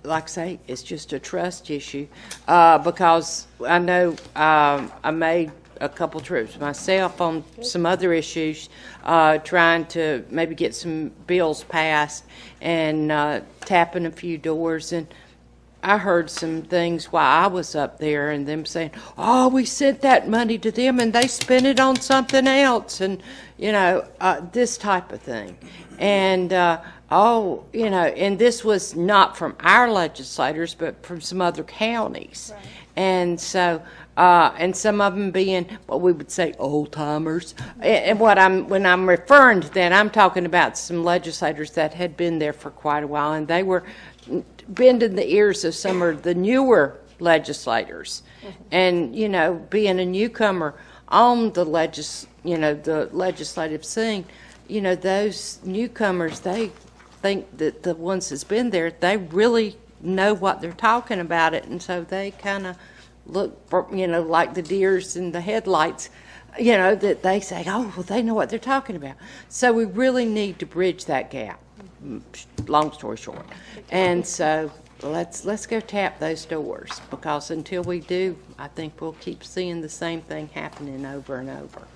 like I say, it's just a trust issue, because I know I made a couple trips myself on some other issues, trying to maybe get some bills passed and tapping a few doors, and I heard some things while I was up there and them saying, oh, we sent that money to them and they spent it on something else, and this type of thing. And and this was not from our legislators, but from some other counties. Right. And so, and some of them being what we would say old timers. And when I'm referring to that, I'm talking about some legislators that had been there for quite a while, and they were bending the ears of some of the newer legislators. Mm-hmm. And being a newcomer on the the legislative scene, those newcomers, they think that the ones that's been there, they really know what they're talking about it, and so they kind of look for, like the deers in the headlights, that they say, oh, well, they know what they're talking about. So we really need to bridge that gap, long story short. And so let's go tap those doors, because until we do, I think we'll keep seeing the same thing happening over and over.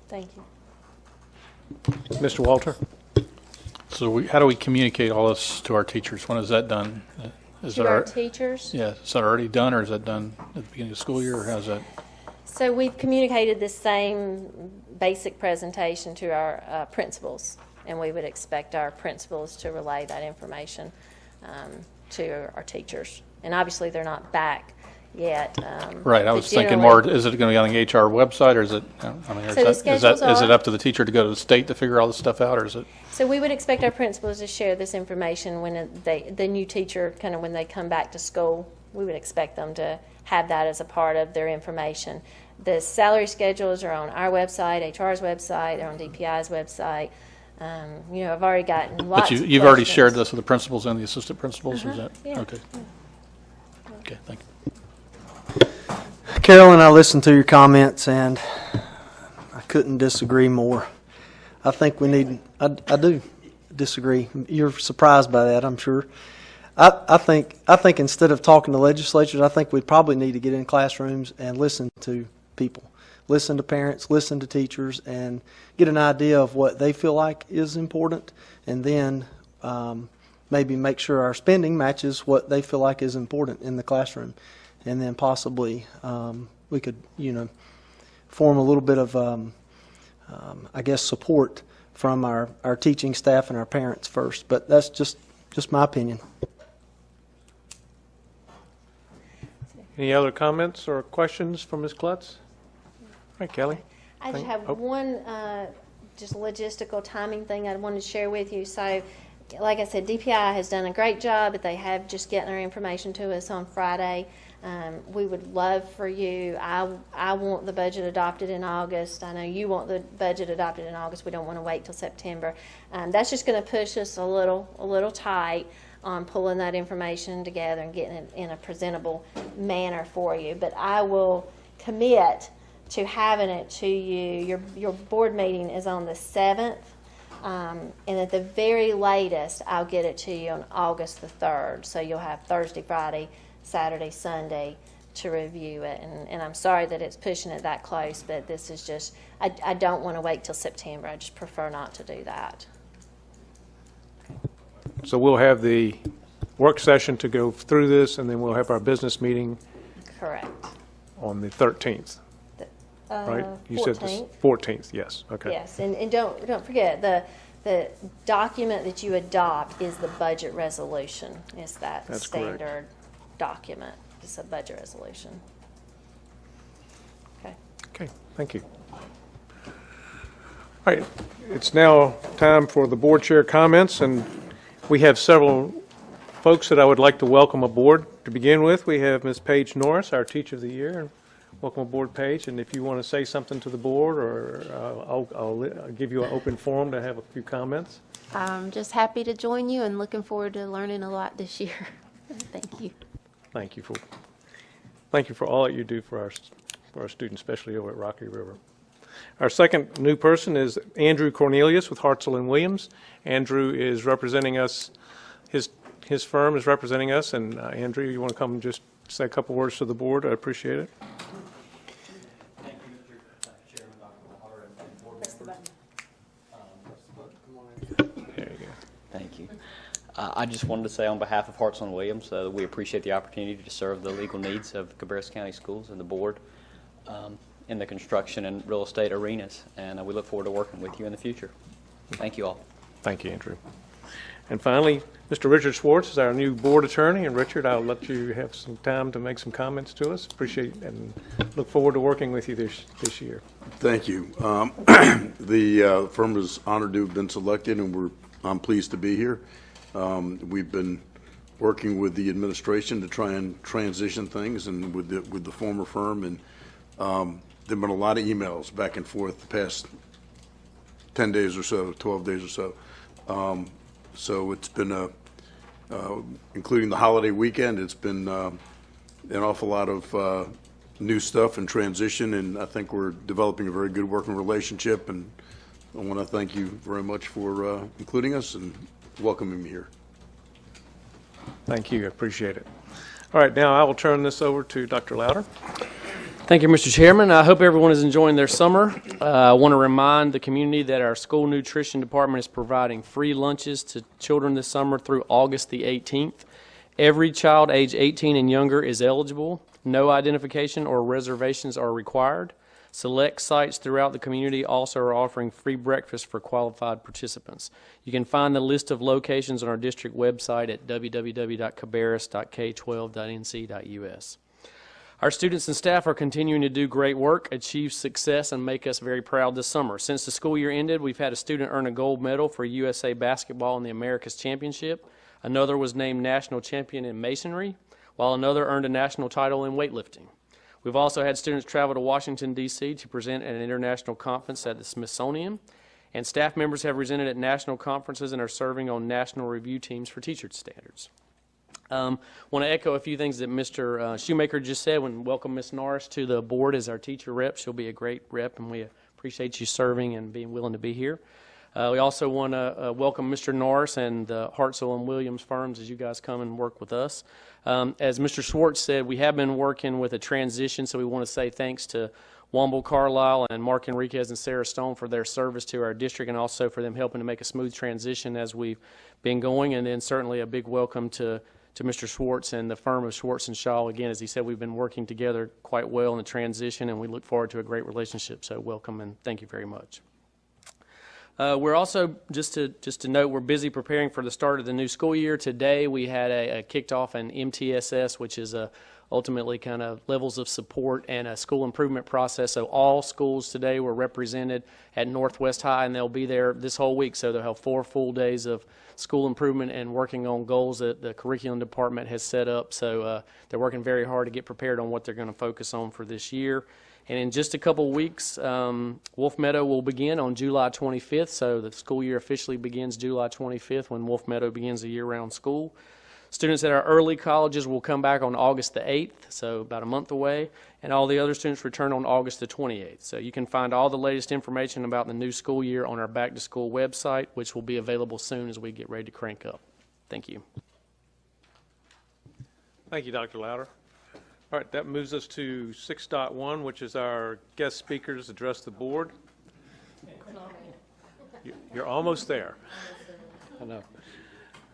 Thank you. Mr. Walter? So how do we communicate all this to our teachers? When is that done? To our teachers? Yeah, is that already done, or is that done at the beginning of the school year, or how's that? So we've communicated the same basic presentation to our principals, and we would expect our principals to relay that information to our teachers. And obviously, they're not back yet. Right, I was thinking more, is it going to be on the HR website, or is it, is it up to the teacher to go to the state to figure all this stuff out, or is it? So we would expect our principals to share this information when the new teacher, kind of when they come back to school. We would expect them to have that as a part of their information. The salary schedules are on our website, HR's website, they're on DPI's website. You know, I've already gotten lots But of you've already questions. shared this with the principals and the assistant principals, is that? yeah. Okay. Okay, thank you. Carolyn, I listened to your comments, and I couldn't disagree more. I think we need, I do disagree. You're surprised by that, I'm sure. I think instead of talking to legislatures, I think we'd probably need to get in classrooms and listen to people. Listen to parents, listen to teachers, and get an idea of what they feel like is important, and then maybe make sure our spending matches what they feel like is important in the classroom. And then possibly we could, you know, form a little bit of, I guess, support from our teaching staff and our parents first. But that's just my opinion. Any other comments or questions from Ms. Klutz? All right, Kelly. I just have one just logistical timing thing I wanted to share with you. So, like I said, DPI has done a great job, but they have just getting their information to us on Friday. We would love for you, I want the budget adopted in August. I know you want the budget adopted in August. We don't want to wait till September. That's just going to push us a little tight on pulling that information together and getting it in a presentable manner for you. But I will commit to having it to you. Your board meeting is on the 7th, and at the very latest, I'll get it to you on August the 3rd. So you'll have Thursday, Friday, Saturday, Sunday to review it. And I'm sorry that it's pushing it that close, but this is just, I don't want to wait till September. I just prefer not to do that. So we'll have the work session to go through this, and then we'll have our business meeting Correct. on the 13th, right? You said the 14th. 14th, yes, okay. Yes, and don't forget, the document that you adopt is the budget resolution. It's that That's correct. standard document. It's a budget resolution. Okay. Okay, thank you. All right, it's now time for the board chair comments, and we have several folks that I would like to welcome aboard. To begin with, we have Ms. Paige Norris, our Teacher of the Year. Welcome aboard, Paige, and if you want to say something to the board, or I'll give you an open forum to have a few comments. I'm just happy to join you and looking forward to learning a lot this year. Thank you. Thank you for all that you do for our students, especially over at Rocky River. Our second new person is Andrew Cornelius with Hartzell and Williams. Andrew is representing us, his firm is representing us, and Andrew, you want to come and just say a couple words to the board? I appreciate it. Thank you, Mr. Chairman, Dr. Mahar, and board members. There you go. Thank you. I just wanted to say on behalf of Hartzell and Williams, we appreciate the opportunity to serve the legal needs of Cabarrus County Schools and the board in the construction and real estate arenas, and we look forward to working with you in the future. Thank you all. Thank you, Andrew. And finally, Mr. Richard Schwartz is our new board attorney. And Richard, I'll let you have some time to make some comments to us. Appreciate and look forward to working with you this year. Thank you. The firm is honored to have been selected, and I'm pleased to be here. We've been working with the administration to try and transition things, and with the former firm, and there've been a lot of emails back and forth the past 10 days or so, 12 days or so. So it's been including the holiday weekend, it's been an awful lot of new stuff and transition, and I think we're developing a very good working relationship, and I want to thank you very much for including us and welcoming me here. Thank you. I appreciate it. All right, now I will turn this over to Dr. Louder. Thank you, Mr. Chairman. I hope everyone is enjoying their summer. I want to remind the community that our school nutrition department is providing free lunches to children this summer through August the 18th. Every child age 18 and younger is eligible. No identification or reservations are required. Select sites throughout the community also are offering free breakfast for qualified participants. You can find the list of locations on our district website at www.cabarrus.k12.nc.us. Our students and staff are continuing to do great work, achieve success, and make us very proud this summer. Since the school year ended, we've had a student earn a gold medal for USA Basketball in the Americas Championship. Another was named national champion in masonry, while another earned a national title in weightlifting. We've also had students travel to Washington, D.C. to present at an international conference at the Smithsonian, and staff members have presented at national conferences and are serving on national review teams for teacher standards. Want to echo a few things that Mr. Shoemaker just said and welcome Ms. Norris to the board as our teacher rep. She'll be a great rep, and we appreciate you serving and being willing to be here. We also want to welcome Mr. Norris and the Hartzell and Williams firms as you guys come and work with us. As Mr. Schwartz said, we have been working with a transition, so we want to say thanks to Womble Carlisle and Mark Enriquez and Sarah Stone for their service to our district, and also for them helping to make a smooth transition as we've been going. And then certainly a big welcome to Mr. Schwartz and the firm of Schwartz and Shaw. Again, as he said, we've been working together quite well in the transition, and we look forward to a great relationship. So welcome and thank you very much. We're also, just to note, we're busy preparing for the start of the new school year. Today we had a kicked off an MTSS, which is ultimately kind of levels of support and a school improvement process. So all schools today were represented at Northwest High, and they'll be there this whole week. So they'll have 4 full days of school improvement and working on goals that the curriculum department has set up. So they're working very hard to get prepared on what they're going to focus on for this year. And in just a couple weeks, Wolf Meadow will begin on July 25th. So the school year officially begins July 25th when Wolf Meadow begins a year-round school. Students at our early colleges will come back on August the 8th, so about a month away, and all the other students return on August the 28th. So you can find all the latest information about the new school year on our Back to School website, which will be available soon as we get ready to crank up. Thank you. Thank you, Dr. Louder. All right, that moves us to 6.1, which is our guest speakers address the board. You're almost there. I know.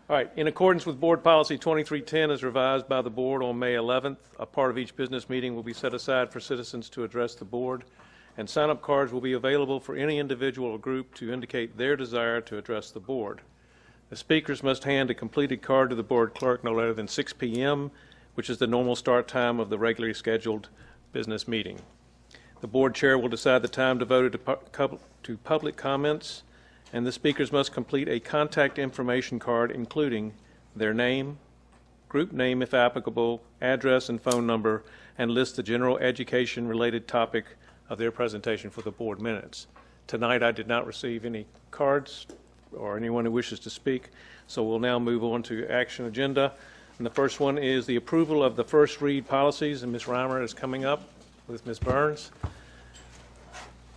All right, in accordance with Board Policy 2310 as revised by the board on May 11th, a part of each business meeting will be set aside for citizens to address the board, and sign-up cards will be available for any individual or group to indicate their desire to address the board. The speakers must hand a completed card to the board clerk no later than 6 p.m., which is the normal start time of the regularly scheduled business meeting. The board chair will decide the time devoted to public comments, and the speakers must complete a contact information card including their name, group name if applicable, address and phone number, and list the general education-related topic of their presentation for the board minutes. Tonight I did not receive any cards or anyone who wishes to speak, so we'll now move on to action agenda. And the first one is the approval of the first read policies, and Ms. Reimer is coming up with Ms. Burns.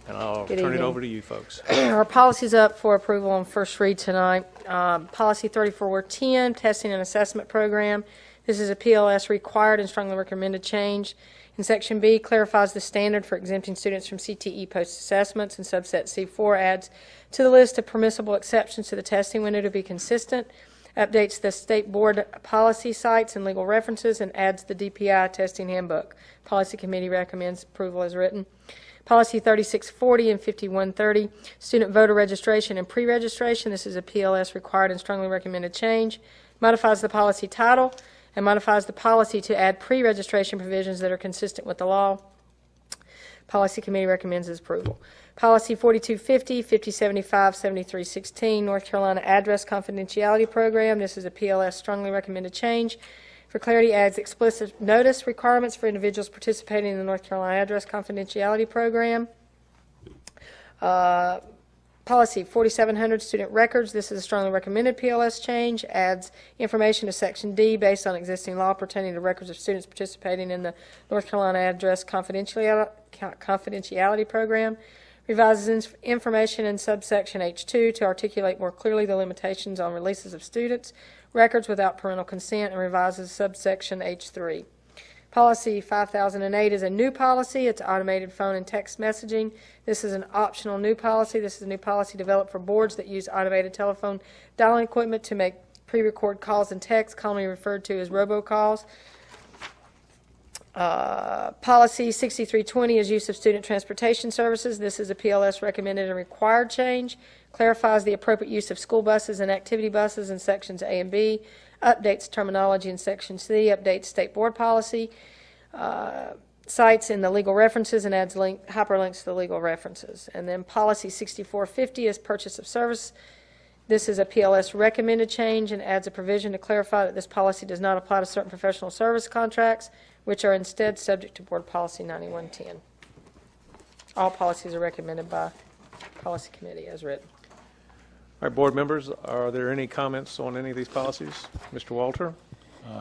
And I'll turn it over to you folks. Our policy's up for approval on first read tonight. Policy 3410, Testing and Assessment Program. This is a PLS required and strongly recommended change. In Section B, clarifies the standard for exempting students from CTE post-assessments, and subset C4 adds to the list of permissible exceptions to the testing window to be consistent, updates the state board policy sites and legal references, and adds the DPI testing handbook. Policy Committee recommends approval as written. Policy 3640 and 5130, student voter registration and pre-registration. This is a PLS required and strongly recommended change. Modifies the policy title and modifies the policy to add pre-registration provisions that are consistent with the law. Policy Committee recommends its approval. Policy 4250, 5075, 7316, North Carolina Address Confidentiality Program. This is a PLS strongly recommended change. For clarity, adds explicit notice requirements for individuals participating in the North Carolina Address Confidentiality Program. Policy 4700, Student Records. This is a strongly recommended PLS change. Adds information to Section D based on existing law pertaining to records of students participating in the North Carolina Address Confidentiality Program. Revises information in subsection H2 to articulate more clearly the limitations on releases of students' records without parental consent, and revises subsection H3. Policy 5008 is a new policy. It's automated phone and text messaging. This is an optional new policy. This is a new policy developed for boards that use automated telephone dialing equipment to make pre-record calls and texts, commonly referred to as robocalls. Policy 6320 is use of student transportation services. This is a PLS recommended and required change. Clarifies the appropriate use of school buses and activity buses in sections A and B. Updates terminology in section C. Updates state board policy. Cites in the legal references and adds hyperlinks to the legal references. And then policy 6450 is purchase of service This is a PLS recommended change and adds a provision to clarify that this policy does not apply to certain professional service contracts, which are instead subject to Board Policy 9110. All policies are recommended by Policy Committee as written. All right, board members, are there any comments on any of these policies? Mr. Walter?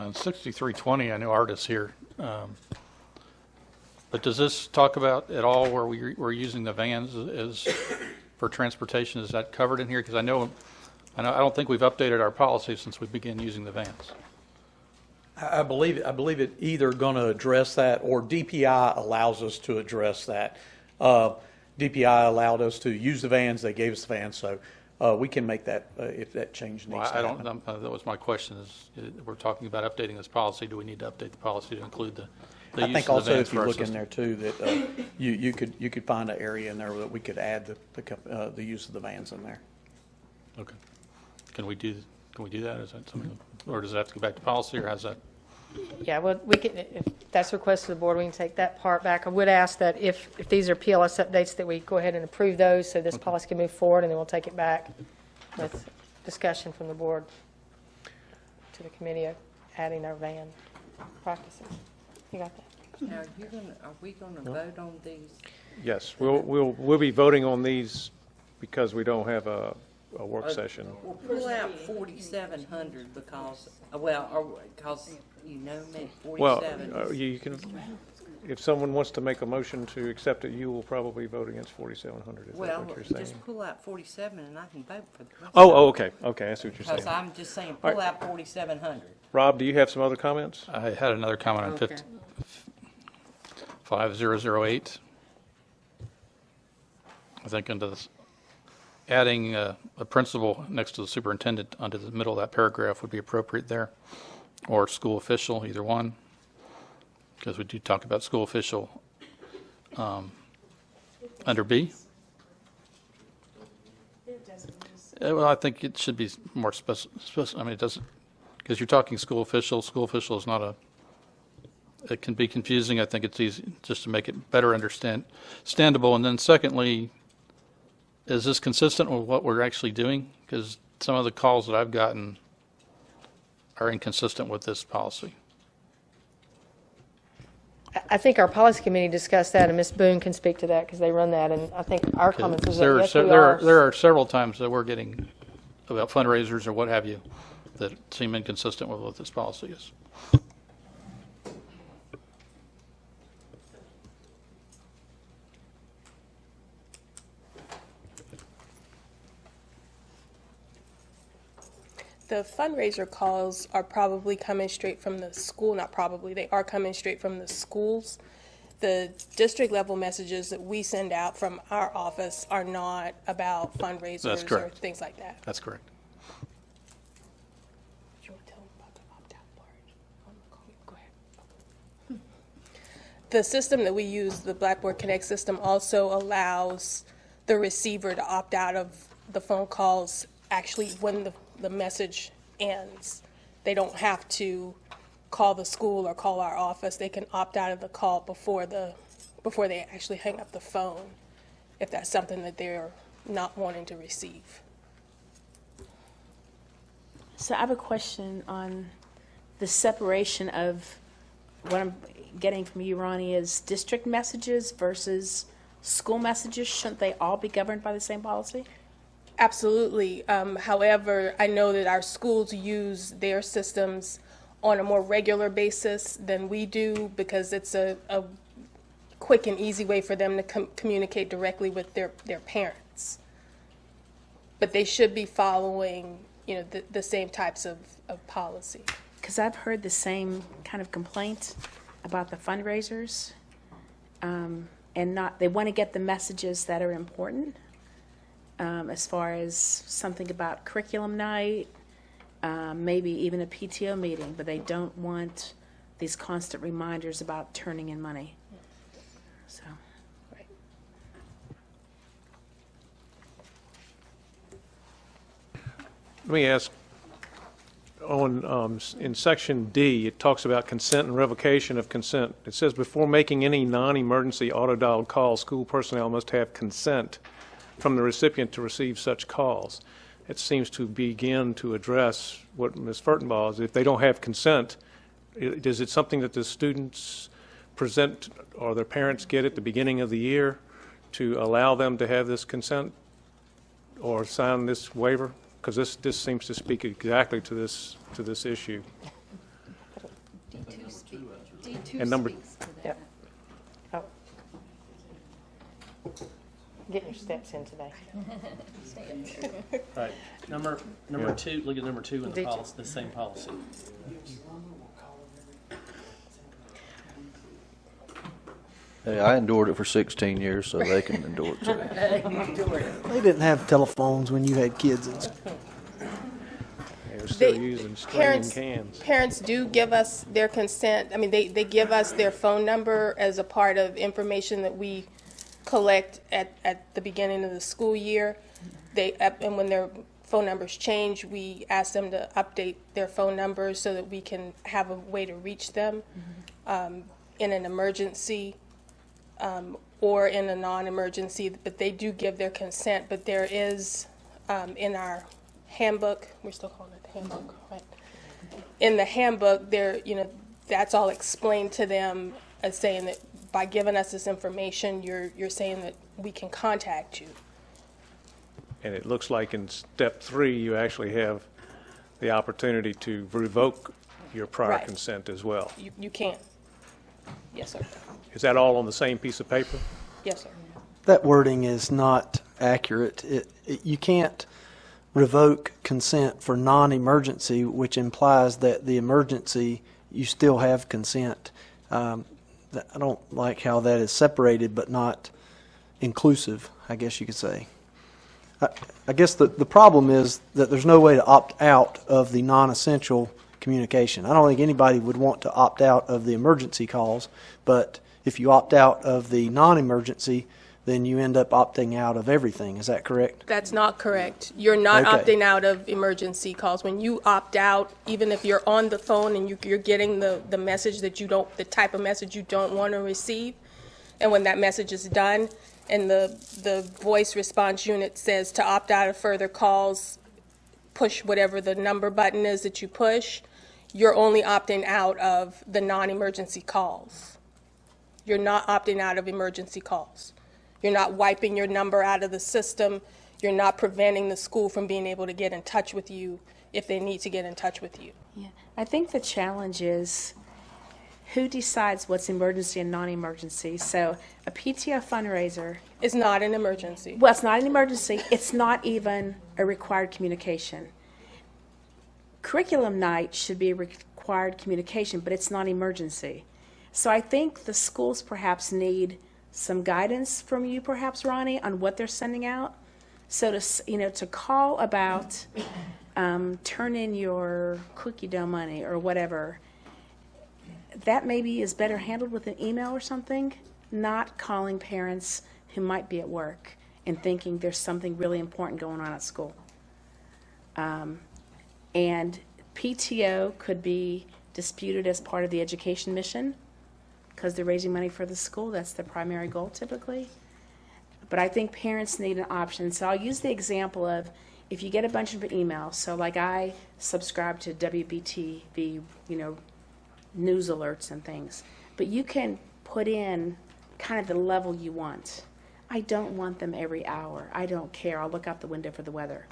In 6320, I know Art is here. But does this talk about at all where we're using the vans as for transportation? Is that covered in here? Because I don't think we've updated our policy since we began using the vans. I believe it either going to address that or DPI allows us to address that. DPI allowed us to use the vans, they gave us the vans, so we can make that if that change needs to happen. That was my question is, we're talking about updating this policy. Do we need to update the policy to include the I use think of the also vans if you for our look in system? there too, that you could find an area in there that we could add the use of the vans in there. Okay. Can we do that? Is that something, or does it have to go back to policy, or how's that? Yeah, well, we can, if that's a request of the board, we can take that part back. I would ask that if these are PLS updates, that we go ahead and approve those so this policy can move forward, and then we'll take it back with discussion from the board to the committee of adding our van practices. You got that? Now, are we gonna vote on these? Yes, we'll be voting on these because we don't have a work session. We'll pull out 4,700 because, because you know me, Well, 47. you can, if someone wants to make a motion to accept it, you will probably vote against 4,700, is that Well, what you're saying? just pull out 47 and I can vote for the rest. Oh, okay, I see what you're Because saying. I'm just saying, All pull right. out 4,700. Rob, do you have some other comments? I had another comment on Okay. 5008. I think into this, adding a principal next to the superintendent under the middle of that paragraph would be appropriate there, or school official, either one, because we do talk about school official under B. Well, I think it should be more specific. I mean, it doesn't, because you're talking school official. School official is not a, it can be confusing. I think it's easy just to make it better understandable. And then secondly, is this consistent with what we're actually doing? Because some of the calls that I've gotten are inconsistent with this policy. I think our policy committee discussed that, and Ms. Boone can speak to that because they run that, and I think our comments was that yes, we are. There are several times that we're getting about fundraisers or what have you that seem inconsistent with what this policy is. The fundraiser calls are probably coming straight from the school, not probably, they are coming straight from the schools. The district level messages that we send out from our office are not about fundraisers That's or correct. things like that. That's correct. You want to tell them about the opt-out part on the call? Go ahead. The system that we use, the Blackboard Connect system, also allows the receiver to opt out of the phone calls actually when the message ends. They don't have to call the school or call our office. They can opt out of the call before they actually hang up the phone, if that's something that they're not wanting to receive. So I have a question on the separation of what I'm getting from you, Ronnie, is district messages versus school messages. Shouldn't they all be governed by the same policy? Absolutely. However, I know that our schools use their systems on a more regular basis than we do because it's a quick and easy way for them to communicate directly with their parents. But they should be following, the same types of policy. Because I've heard the same kind of complaint about the fundraisers, and they want to get the messages that are important. As far as something about curriculum night, maybe even a PTO meeting, but they don't want these constant reminders about turning in money. So, Let me ask, in section D, it talks about consent and revocation of consent. It says before making any non-emergency auto-dialed call, school personnel must have consent from the recipient to receive such calls. it seems to begin to address what Ms. Furtenbaugh is. If they don't have consent, is it something that the students present or their parents get at the beginning of the year to allow them to have this consent or sign this waiver? Because this seems to speak exactly to this issue. And number, Yep. Oh. Getting your steps in today. All right, number two, look at number two in the policy, the same policy. Hey, I endured it for 16 years, so they can endure it too. They didn't have telephones when you had kids in school. they're still using string cans. Parents do give us their consent. I mean, they give us their phone number as a part of information that we collect at the beginning of the school year. And when their phone numbers change, we ask them to update their phone numbers so that we can have a way to reach them in an emergency or in a non-emergency. But they do give their consent. But there is in our handbook, we're still calling it the handbook, right? In the handbook, that's all explained to them as saying that by giving us this information, you're saying that we can contact you. And it looks like in step 3, you actually have the opportunity to revoke your prior Right. consent as well. You can. Yes, sir. Is that all on the same piece of paper? Yes, sir. That wording is not accurate. You can't revoke consent for non-emergency, which implies that the emergency, you still have consent. I don't like how that is separated but not inclusive, I guess you could say. I guess the problem is that there's no way to opt out of the non-essential communication. I don't think anybody would want to opt out of the emergency calls, but if you opt out of the non-emergency, then you end up opting out of everything. Is that correct? That's not correct. You're not Okay. opting out of emergency calls. When you opt out, even if you're on the phone and you're getting the message that the type of message you don't want to receive, and when that message is done, and the voice response unit says to opt out of further calls, push whatever the number button is that you push, you're only opting out of the non-emergency calls. You're not opting out of emergency calls. You're not wiping your number out of the system. You're not preventing the school from being able to get in touch with you if they need to get in touch with you. Yeah, I think the challenge is who decides what's emergency and non-emergency. So a PTO fundraiser, It's not an emergency. well, it's not an emergency. It's not even a required communication. Curriculum night should be a required communication, but it's not emergency. So I think the schools perhaps need some guidance from you, perhaps, Ronnie, on what they're sending out. So to call about turn in your cookie dough money or whatever, that maybe is better handled with an email or something, not calling parents who might be at work and thinking there's something really important going on at school. And PTO could be disputed as part of the education mission because they're raising money for the school. That's the primary goal typically. But I think parents need an option. So I'll use the example of if you get a bunch of emails. So like I subscribe to WBTV, news alerts and things. But you can put in kind of the level you want. I don't want them every hour. I don't care. I'll look out the window for the weather.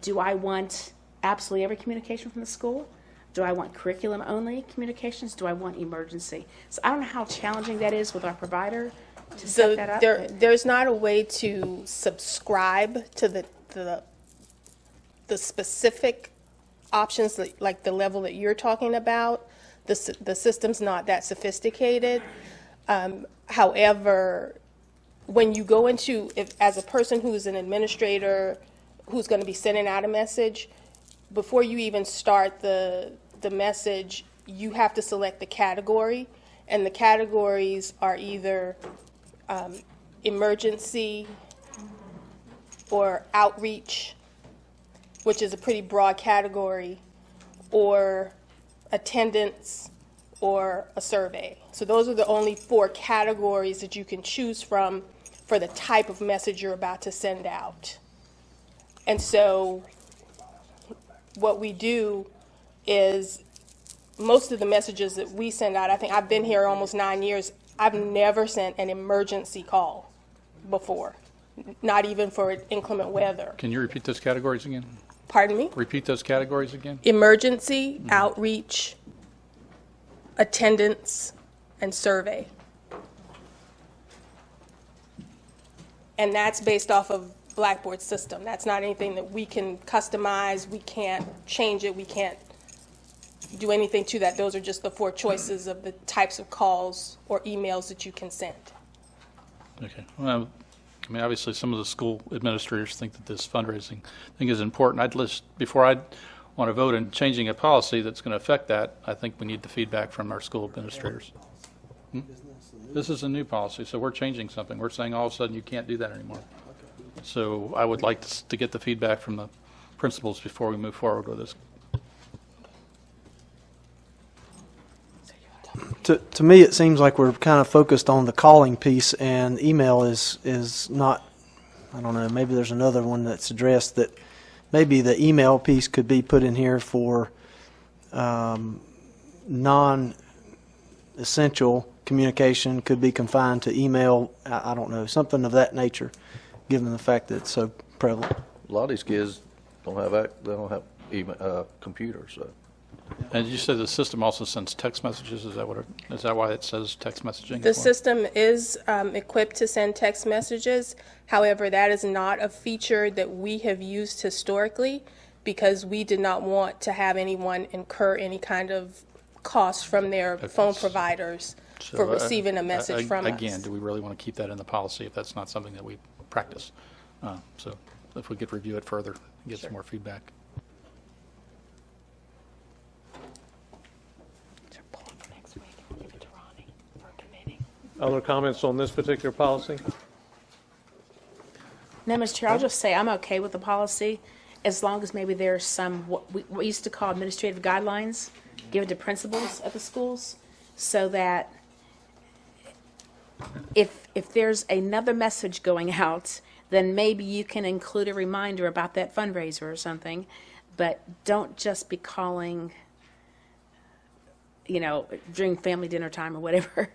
Do I want absolutely every communication from the school? Do I want curriculum-only communications? Do I want emergency? So I don't know how challenging that is with our provider to set that up. There's not a way to subscribe to the specific options, like the level that you're talking about. The system's not that sophisticated. However, when you go into, as a person who's an administrator who's going to be sending out a message, before you even start the message, you have to select the category, and the categories are either emergency or outreach, which is a pretty broad category, or attendance, or a survey. So those are the only 4 categories that you can choose from for the type of message you're about to send out. And so what we do is most of the messages that we send out, I think I've been here almost 9 years, I've never sent an emergency call before, not even for inclement weather. Can you repeat those categories again? Pardon me? Repeat those categories again? Emergency, outreach, attendance, and survey. And that's based off of Blackboard system. That's not anything that we can customize. We can't change it. We can't do anything to that. Those are just the 4 choices of the types of calls or emails that you can send. Okay. Well, I mean, obviously, some of the school administrators think that this fundraising thing is important. Before I want to vote in changing a policy that's going to affect that, I think we need the feedback from our school administrators. This is a new policy, so we're changing something. We're saying all of a sudden you can't do that anymore. So I would like to get the feedback from the principals before we move forward with this. To me, it seems like we're kind of focused on the calling piece, and email is not, I don't know, maybe there's another one that's addressed that maybe the email piece could be put in here for non-essential communication could be confined to email. I don't know, something of that nature, given the fact that it's so prevalent. A lot of these kids don't have email, computers, so. And you said the system also sends text messages. Is that why it says text messaging? The system is equipped to send text messages. However, that is not a feature that we have used historically because we did not want to have anyone incur any kind of cost from their phone providers for receiving a message from us. Again, do we really want to keep that in the policy if that's not something that we practice? So if we could review it further and get some more feedback. Other comments on this particular policy? No, Mr. Chair, I'll just say I'm okay with the policy as long as maybe there's some, what we used to call administrative guidelines given to principals at the schools, so that if there's another message going out, then maybe you can include a reminder about that fundraiser or something, but don't just be calling, during family dinner time or whatever,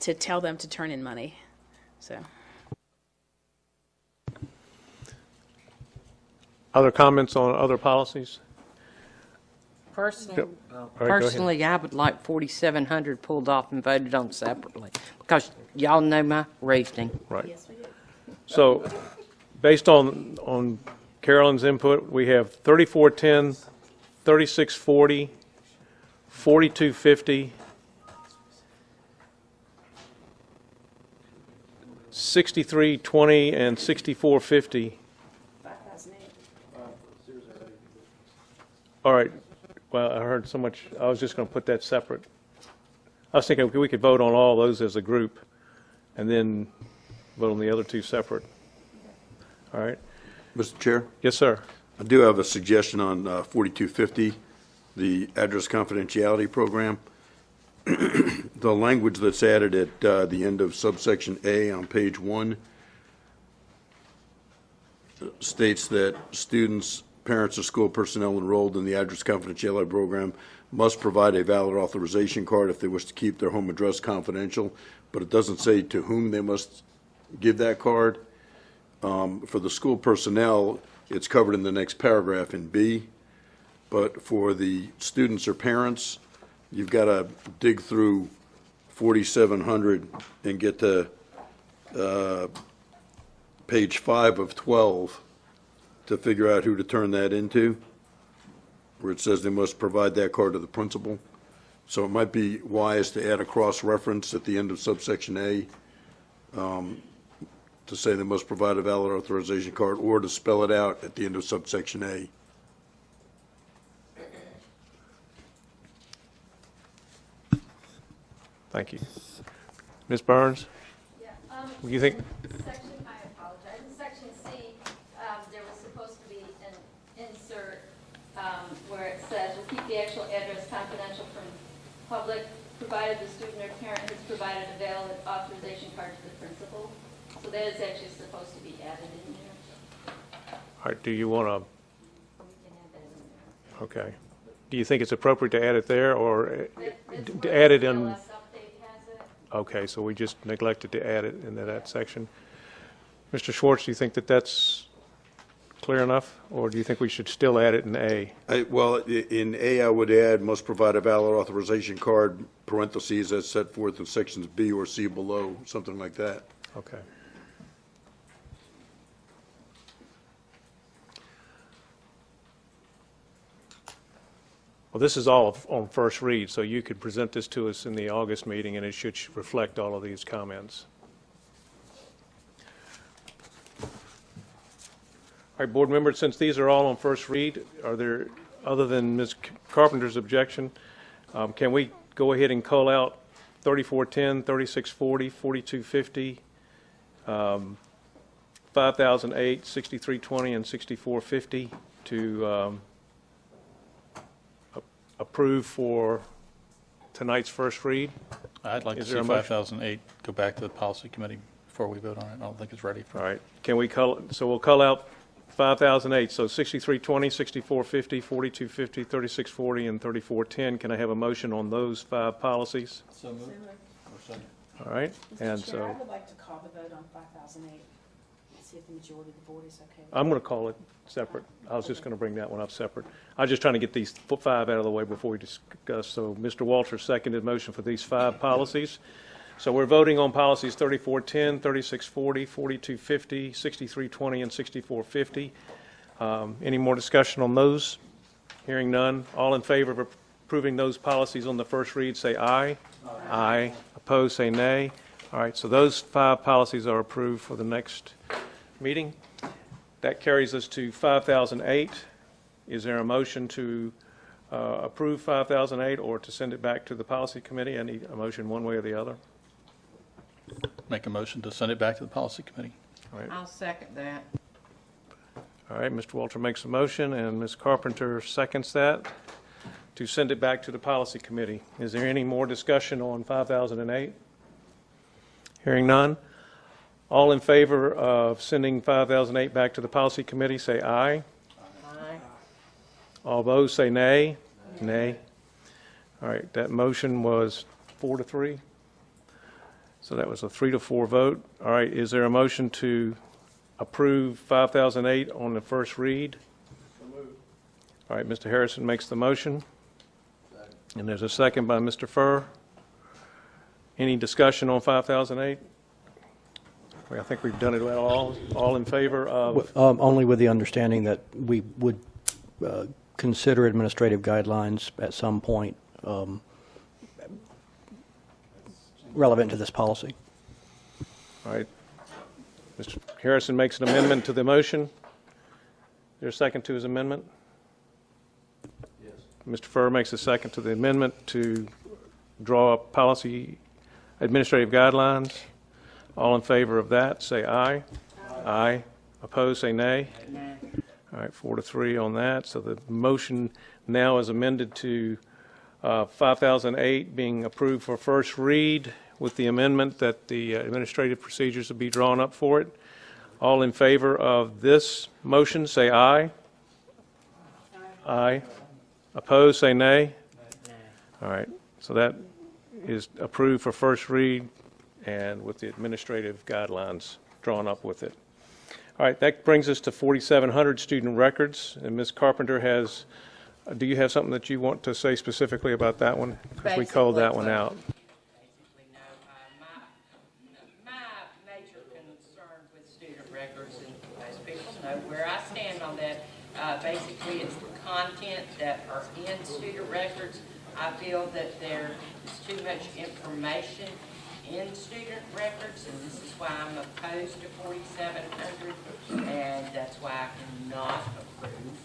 to tell them to turn in money. So. Other comments on other policies? Personally, All right, go ahead. I would like 4,700 pulled off and voted on separately, because y'all know my reasoning. Right. So, based on Carolyn's input, we have 3410, 3640, 4250, 6320, and 6450. All right. Well, I heard so much. I was just going to put that separate. I was thinking we could vote on all those as a group and then vote on the other 2 separate. All right. Mr. Chair? Yes, sir. I do have a suggestion on 4250, the address confidentiality program. The language that's added at the end of subsection A on page 1 states that students, parents, or school personnel enrolled in the address confidentiality program must provide a valid authorization card if they wish to keep their home address confidential, but it doesn't say to whom they must give that card. For the school personnel, it's covered in the next paragraph in B, but for the students or parents, you've got to dig through 4,700 and get to page 5 of 12 to figure out who to turn that into, where it says they must provide that card to the principal. So it might be wise to add a cross-reference at the end of subsection A to say they must provide a valid authorization card, or to spell it out at the end of subsection A. Thank you. Ms. Burns? Yeah. What do you think? Section, I apologize. In section C, there was supposed to be an insert where it says, we'll keep the actual address confidential from public, provided the student or parent has provided a valid authorization card to the principal. So that is actually supposed to be added in there. All right, do you want to, okay. Do you think it's appropriate to add it there, or to add it in? Okay, so we just neglected to add it into that section. Mr. Schwartz, do you think that that's clear enough, or do you think we should still add it in A? Well, in A, I would add, must provide a valid authorization card, parentheses, as set forth in sections B or C below, something like that. Okay. Well, this is all on first read, so you could present this to us in the August meeting, and it should reflect all of these comments. All right, board members, since these are all on first read, are there, other than Ms. Carpenter's objection, can we go ahead and call out 3410, 3640, 4250, 5008, 6320, and 6450 to approve for tonight's first read? I'd like to see 5008 go back to the policy committee before we vote on it. I don't think it's ready for. All right. Can we call, so we'll call out 5008. So 6320, 6450, 4250, 3640, and 3410. Can I have a motion on those 5 policies? So moved. All right. And Mr. Chair, so I would like to call the vote on 5008. See if the majority of the board is okay with I'm going to call it separate. I was just going to bring that one up separate. I was just trying to get these 5 out of the way before we discuss. So Mr. Walters seconded motion for these 5 policies. So we're voting on policies 3410, 3640, 4250, 6320, and 6450. Any more discussion on those? Hearing none. All in favor of approving those policies on the first read, say aye. Aye. Opposed, say nay. All right, so those 5 policies are approved for the next meeting. That carries us to 5008. Is there a motion to approve 5008 or to send it back to the policy committee? I need a motion one way or the other. Make a motion to send it back to the policy committee. All right. I'll second that. All right, Mr. Walter makes a motion and Ms. Carpenter seconds that to send it back to the policy committee. Is there any more discussion on 5008? Hearing none. All in favor of sending 5008 back to the policy committee, say aye. Aye. All those say nay. Nay. All right, that motion was 4-3. So that was a 3-4 vote. All right, is there a motion to approve 5008 on the first read? All right, Mr. Harrison makes the motion. And there's a second by Mr. Furr. Any discussion on 5008? I think we've done it all. All in favor of? Only with the understanding that we would consider administrative guidelines at some point relevant to this policy. All right. Mr. Harrison makes an amendment to the motion. Is there a second to his amendment? Yes. Mr. Furr makes a second to the amendment to draw up policy administrative guidelines. All in favor of that, say aye. Aye. Opposed, say nay. Nay. All right, 4-3 on that. So the motion now is amended to 5008 being approved for first read with the amendment that the administrative procedures will be drawn up for it. All in favor of this motion, say aye. Aye. Opposed, say nay. All right, so that is approved for first read and with the administrative guidelines drawn up with it. All right, that brings us to 4700 student records. And Ms. Carpenter has, do you have something that you want to say specifically about that one? Because we called that one out. Basically, no. My major concern with student records, and as people know where I stand on that, basically it's the content that are in student records. I feel that there is too much information in student records, and this is why I'm opposed to 4700, and that's why I cannot approve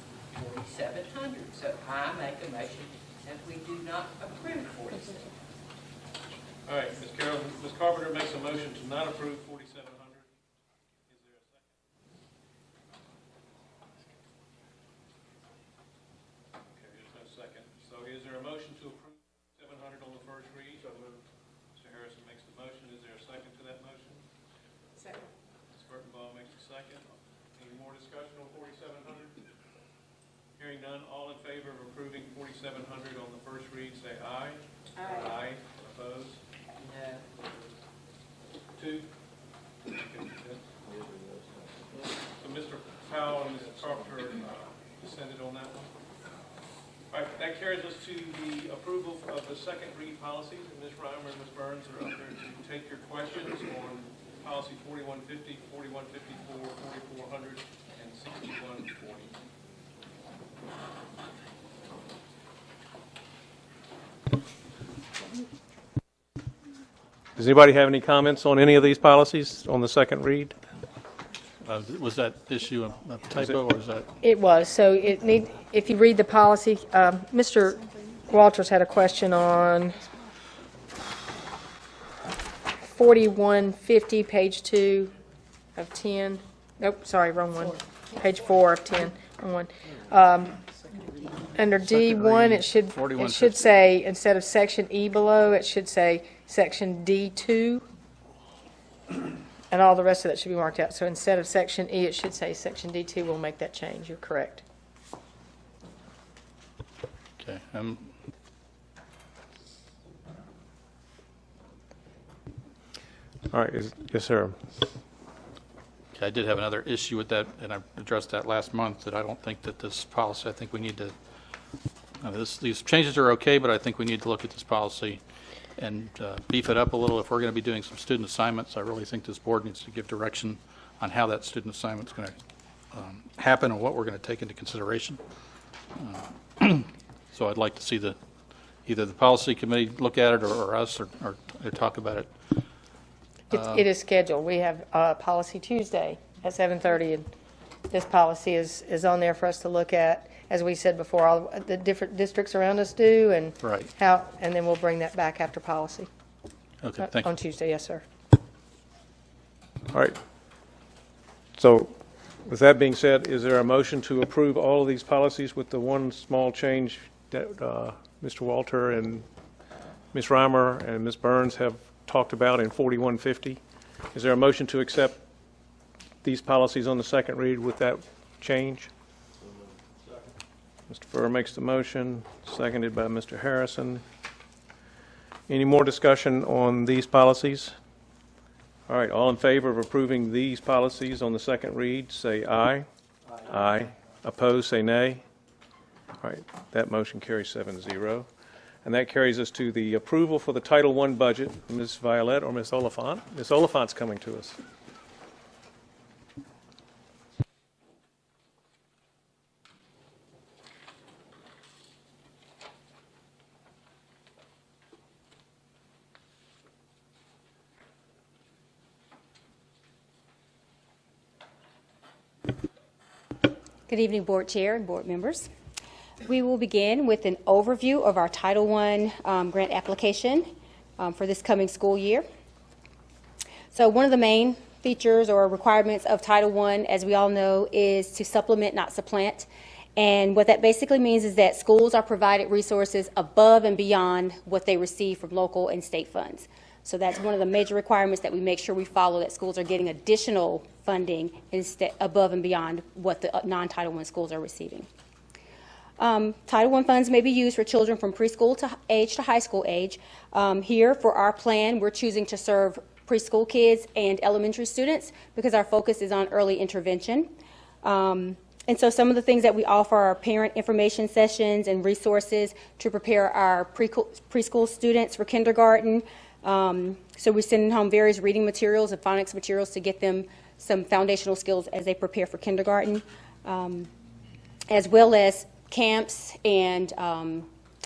4700. So I make a motion that we do not approve 4700. All right, Ms. Carroll, Ms. Carpenter makes a motion to not approve 4700. Is there a second? Okay, there's no second. So is there a motion to approve 700 on the first read? So moved. Mr. Harrison makes the motion. Is there a second to that motion? Second. Ms. Burtonbaugh makes the second. Any more discussion on 4700? none, all in favor of approving 4700 on the first read, say aye. Aye. Opposed? No. 2? Okay, good. So Mr. Powell and Mr. Carpenter dissented on that one. All right, that carries us to the approval of the second read policies, and Ms. Reimer and Ms. Burns are up there to take your questions on policy 4150, 4154, 4400, and 6140. Does anybody have any comments on any of these policies on the second read? Was that issue a typo, or is that? It was, so if you read the policy, Mr. Walters had a question on 4150, page 2 of 10. Nope, sorry, wrong one. Page 4 of 10, wrong one. Under D1, it should say, instead of section E below, it should say section D2. And all the rest of that should be marked out. So instead of section E, it should say section D2. We'll make that change. You're correct. Okay. All right, yes, sir. I did have another issue with that, and I addressed that last month, that I don't think that this policy, I think we need to, these changes are okay, but I think we need to look at this policy and beef it up a little. If we're going to be doing some student assignments, I really think this board needs to give direction on how that student assignment is going to happen and what we're going to take into consideration. So I'd like to see either the policy committee look at it or us or talk about it. It is scheduled. We have policy Tuesday at 7:30, and this policy is on there for us to look at. As we said before, all the different districts around us do, and right. And then we'll bring that back after policy. Okay, thank you. On Tuesday, yes, sir. All right. So with that being said, is there a motion to approve all of these policies with the one small change that Mr. Walter and Ms. Reimer and Ms. Burns have talked about in 4150? Is there a motion to accept these policies on the second read with that change? Mr. Furr makes the motion, seconded by Mr. Harrison. Any more discussion on these policies? All right, all in favor of approving these policies on the second read, say aye. Aye. Opposed, say nay. All right, that motion carries 7-0. And that carries us to the approval for the Title I budget. Ms. Violette or Ms. Oliphant? Ms. Oliphant's coming to us. Good evening, Board Chair and Board members. We will begin with an overview of our Title I grant application for this coming school year. So one of the main features or requirements of Title I, as we all know, is to supplement, not supplant. And what that basically means is that schools are provided resources above and beyond what they receive from local and state funds. So that's one of the major requirements that we make sure we follow, that schools are getting additional funding instead above and beyond what the non-Title I schools are receiving. Title I funds may be used for children from preschool to high school age. Here, for our plan, we're choosing to serve preschool kids and elementary students because our focus is on early intervention. And so some of the things that we offer are parent information sessions and resources to prepare our preschool students for kindergarten. So we're sending home various reading materials and phonics materials to get them some foundational skills as they prepare for kindergarten, as well as camps and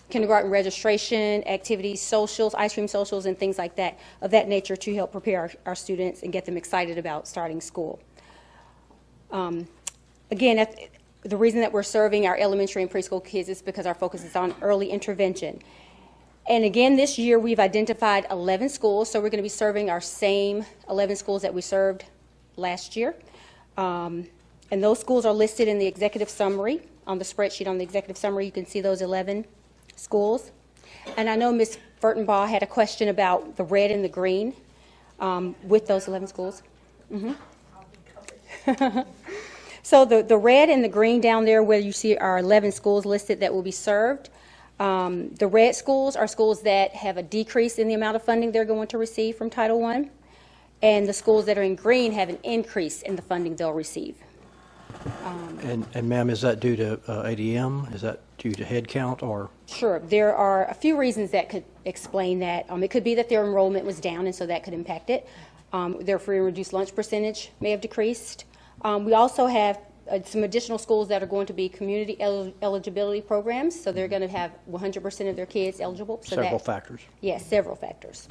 kindergarten registration, activities, socials, ice cream socials, and things like that, of that nature, to help prepare our students and get them excited about starting school. Again, the reason that we're serving our elementary and preschool kids is because our focus is on early intervention. And again, this year we've identified 11 schools, so we're going to be serving our same 11 schools that we served last year. And those schools are listed in the executive summary. On the spreadsheet on the executive summary, you can see those 11 schools. And I know Ms. Furtenbaugh had a question about the red and the green with those 11 schools. So the red and the green down there where you see our 11 schools listed that will be served, the red schools are schools that have a decrease in the amount of funding they're going to receive from Title I, and the schools that are in green have an increase in the funding they'll receive. And ma'am, is that due to ADM? Is that due to head count or? Sure. There are a few reasons that could explain that. It could be that their enrollment was down, and so that could impact it. Their free and reduced lunch percentage may have decreased. We also have some additional schools that are going to be community eligibility programs, so they're going to have 100% of their kids eligible. So Several factors. Yes, several factors.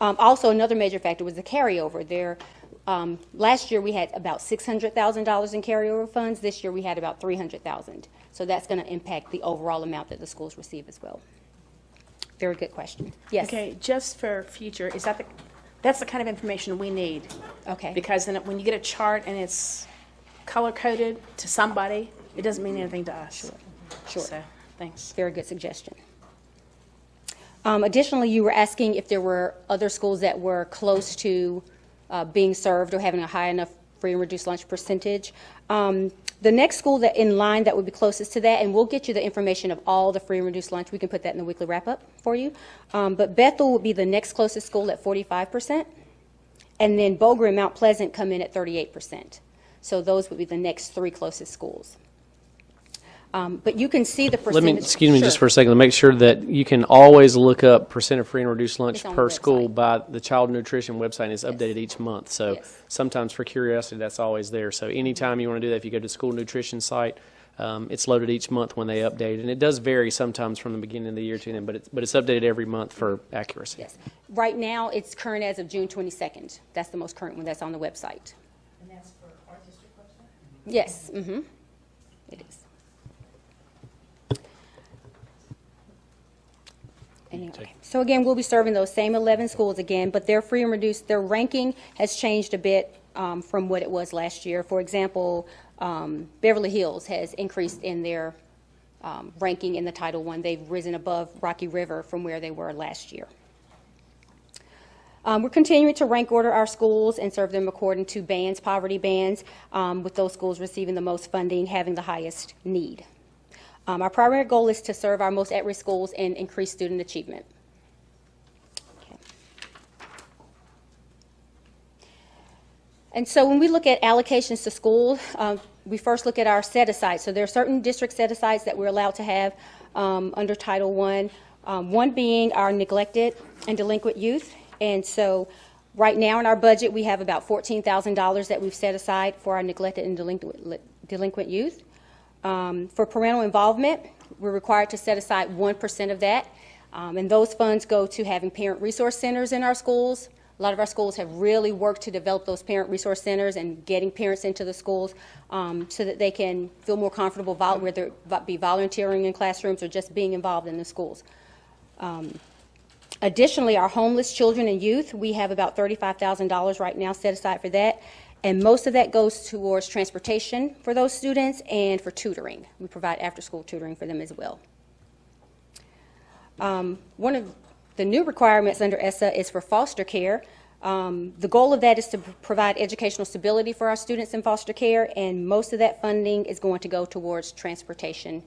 Also, another major factor was the carryover. Last year we had about $600,000 in carryover funds. This year we had about $300,000. So that's going to impact the overall amount that the schools receive as well. Very good question. Yes. Okay, just for future, that's the kind of information we need. Okay. Because then when you get a chart and it's color-coded to somebody, it doesn't mean anything to us. Sure. So, thanks. Very good suggestion. Additionally, you were asking if there were other schools that were close to being served or having a high enough free and reduced lunch percentage. The next school that in line that would be closest to that, and we'll get you the information of all the free and reduced lunch. We can put that in the weekly wrap-up for you. But Bethel would be the next closest school at 45%, and then Boger and Mount Pleasant come in at 38%. So those would be the next three closest schools. But you can see the percentage. Excuse me Sure. just for a second to make sure that you can always look up percent of free and reduced lunch It's on the per website. school by the child nutrition website, and it's updated each month. So Yes. sometimes for curiosity, that's always there. So anytime you want to do that, if you go to the school nutrition site, it's loaded each month when they update it. And it does vary sometimes from the beginning of the year to the end, but it's updated every month for accuracy. Yes. Right now, it's current as of June 22nd. That's the most current one that's on the website. And that's for our district website? Yes. Mm-hmm. It is. Anyway, so again, we'll be serving those same 11 schools again, but their free and reduced, their ranking has changed a bit from what it was last year. For example, Beverly Hills has increased in their ranking in the Title I. They've risen above Rocky River from where they were last year. We're continuing to rank order our schools and serve them according to bands, poverty bands, with those schools receiving the most funding, having the highest need. Our primary goal is to serve our most at-risk schools and increase student achievement. Okay. And so when we look at allocations to schools, we first look at our set-asides. So there are certain district set-asides that we're allowed to have under Title I, one being our neglected and delinquent youth. And so right now in our budget, we have about $14,000 that we've set aside for our neglected and delinquent youth. For parental involvement, we're required to set aside 1% of that, and those funds go to having parent resource centers in our schools. A lot of our schools have really worked to develop those parent resource centers and getting parents into the schools so that they can feel more comfortable, whether it be volunteering in classrooms or just being involved in the schools. Additionally, our homeless children and youth, we have about $35,000 right now set aside for that. And most of that goes towards transportation for those students and for tutoring. We provide after-school tutoring for them as well. One of the new requirements under ESSA is for foster care. The goal of that is to provide educational stability for our students in foster care, and most of that funding is going to go towards transportation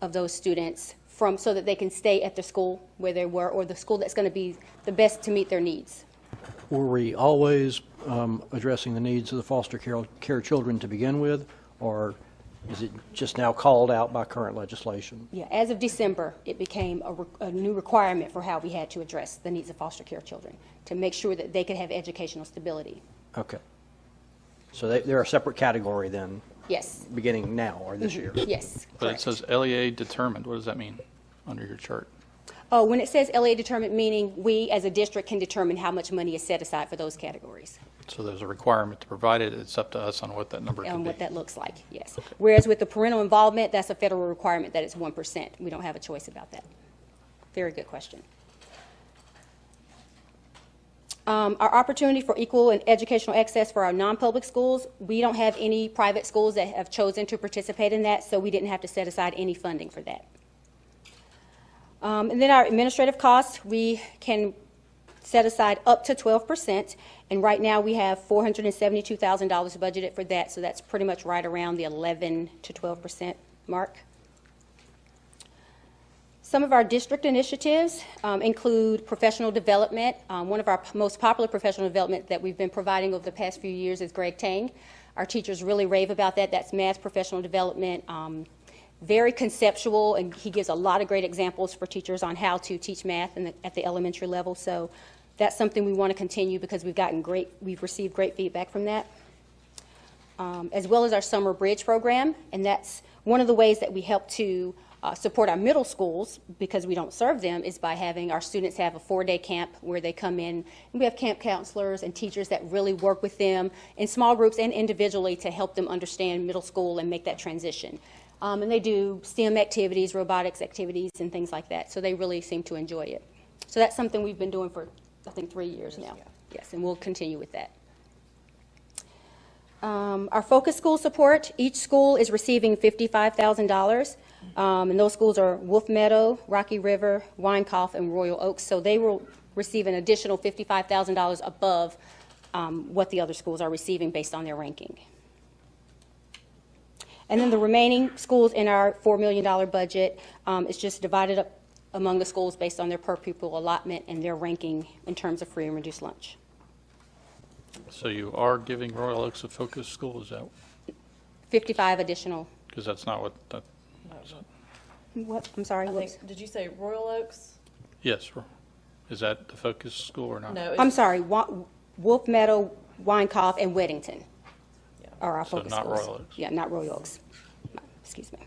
of those students so that they can stay at the school where they were, or the school that's going to be the best to meet their needs. Were we always addressing the needs of the foster care children to begin with, or is it just now called out by current legislation? Yeah, as of December, it became a new requirement for how we had to address the needs of foster care children to make sure that they could have educational stability. Okay. So they're a separate category then? Yes. Beginning now or this year? Yes, But correct. it says LEA determined. What does that mean under your chart? When it says LA determined, meaning we as a district can determine how much money is set aside for those categories. So there's a requirement to provide it. It's up to us on what that number can And be. what that looks like, yes. Whereas with the parental involvement, that's a federal requirement that it's 1%. We don't have a choice about that. Very good question. Our opportunity for equal and educational access for our non-public schools, we don't have any private schools that have chosen to participate in that, so we didn't have to set aside any funding for that. And then our administrative costs, we can set aside up to 12%, and right now we have $472,000 budgeted for that, so that's pretty much right around the 11 to 12% mark. Some of our district initiatives include professional development. One of our most popular professional development that we've been providing over the past few years is Greg Tang. Our teachers really rave about that. That's math professional development. Very conceptual, and he gives a lot of great examples for teachers on how to teach math at the elementary level. So that's something we want to continue because we've received great feedback from that. As well as our summer bridge program, and that's one of the ways that we help to support our middle schools, because we don't serve them, is by having our students have a 4-day camp where they come in, and we have camp counselors and teachers that really work with them in small groups and individually to help them understand middle school and make that transition. And they do STEM activities, robotics activities, and things like that, so they really seem to enjoy it. So that's something we've been doing for, I think, 3 years now. Yes, and we'll continue with that. Our focus school support, each school is receiving $55,000. And those schools are Wolf Meadow, Rocky River, Wynkoff, and Royal Oaks. So they will receive an additional $55,000 above what the other schools are receiving based on their ranking. And then the remaining schools in our $4 million budget is just divided up among the schools based on their per pupil allotment and their ranking in terms of free and reduced lunch. So you are giving Royal Oaks a focus school, is that? 55 additional. Because that's not what that. What? I'm sorry. Did you say Royal Oaks? Yes. Is that the focus school or not? No. I'm sorry. Wolf Meadow, Wynkoff, and Weddington are our So focus not schools. Royal Oaks. Yeah, not Royal Oaks. Excuse me.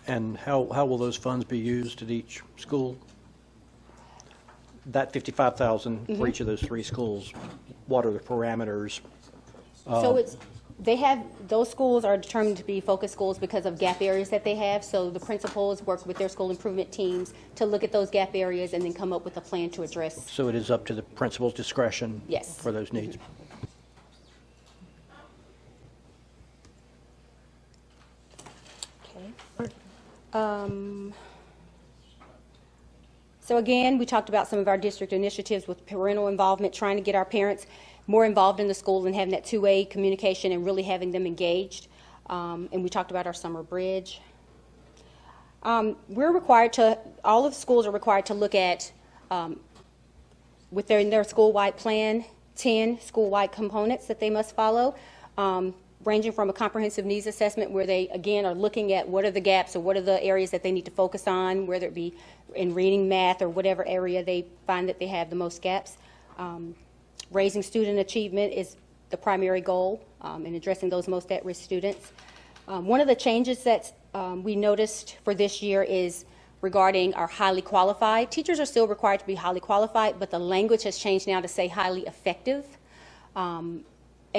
And how will those funds be used at each school? That $55,000 for each of those 3 schools, what are the parameters? So those schools are determined to be focus schools because of gap areas that they have. So the principals work with their school improvement teams to look at those gap areas and then come up with a plan to address. So it is up to the principal's discretion Yes. for those needs? Okay. So again, we talked about some of our district initiatives with parental involvement, trying to get our parents more involved in the schools and having that two-way communication and really having them engaged. And we talked about our summer bridge. We're required to, all of the schools are required to look at, within their school-wide plan, 10 school-wide components that they must follow, ranging from a comprehensive needs assessment where they, again, are looking at what are the gaps or what are the areas that they need to focus on, whether it be in reading, math, or whatever area they find that they have the most gaps. Raising student achievement is the primary goal in addressing those most at-risk students. One of the changes that we noticed for this year is regarding our highly qualified. Teachers are still required to be highly qualified, but the language has changed now to say highly effective. And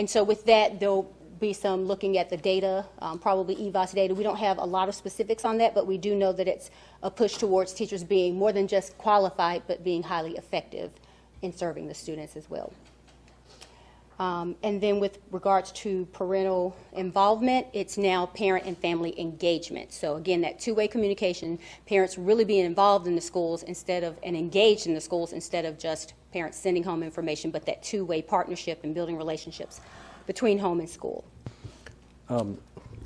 so with that, there'll be some looking at the data, probably EVOS data. We don't have a lot of specifics on that, but we do know that it's a push towards teachers being more than just qualified, but being highly effective in serving the students as well. And then with regards to parental involvement, it's now parent and family engagement. So again, that two-way communication, parents really being involved in the schools instead of, and engaged in the schools instead of just parents sending home information, but that two-way partnership and building relationships between home and school.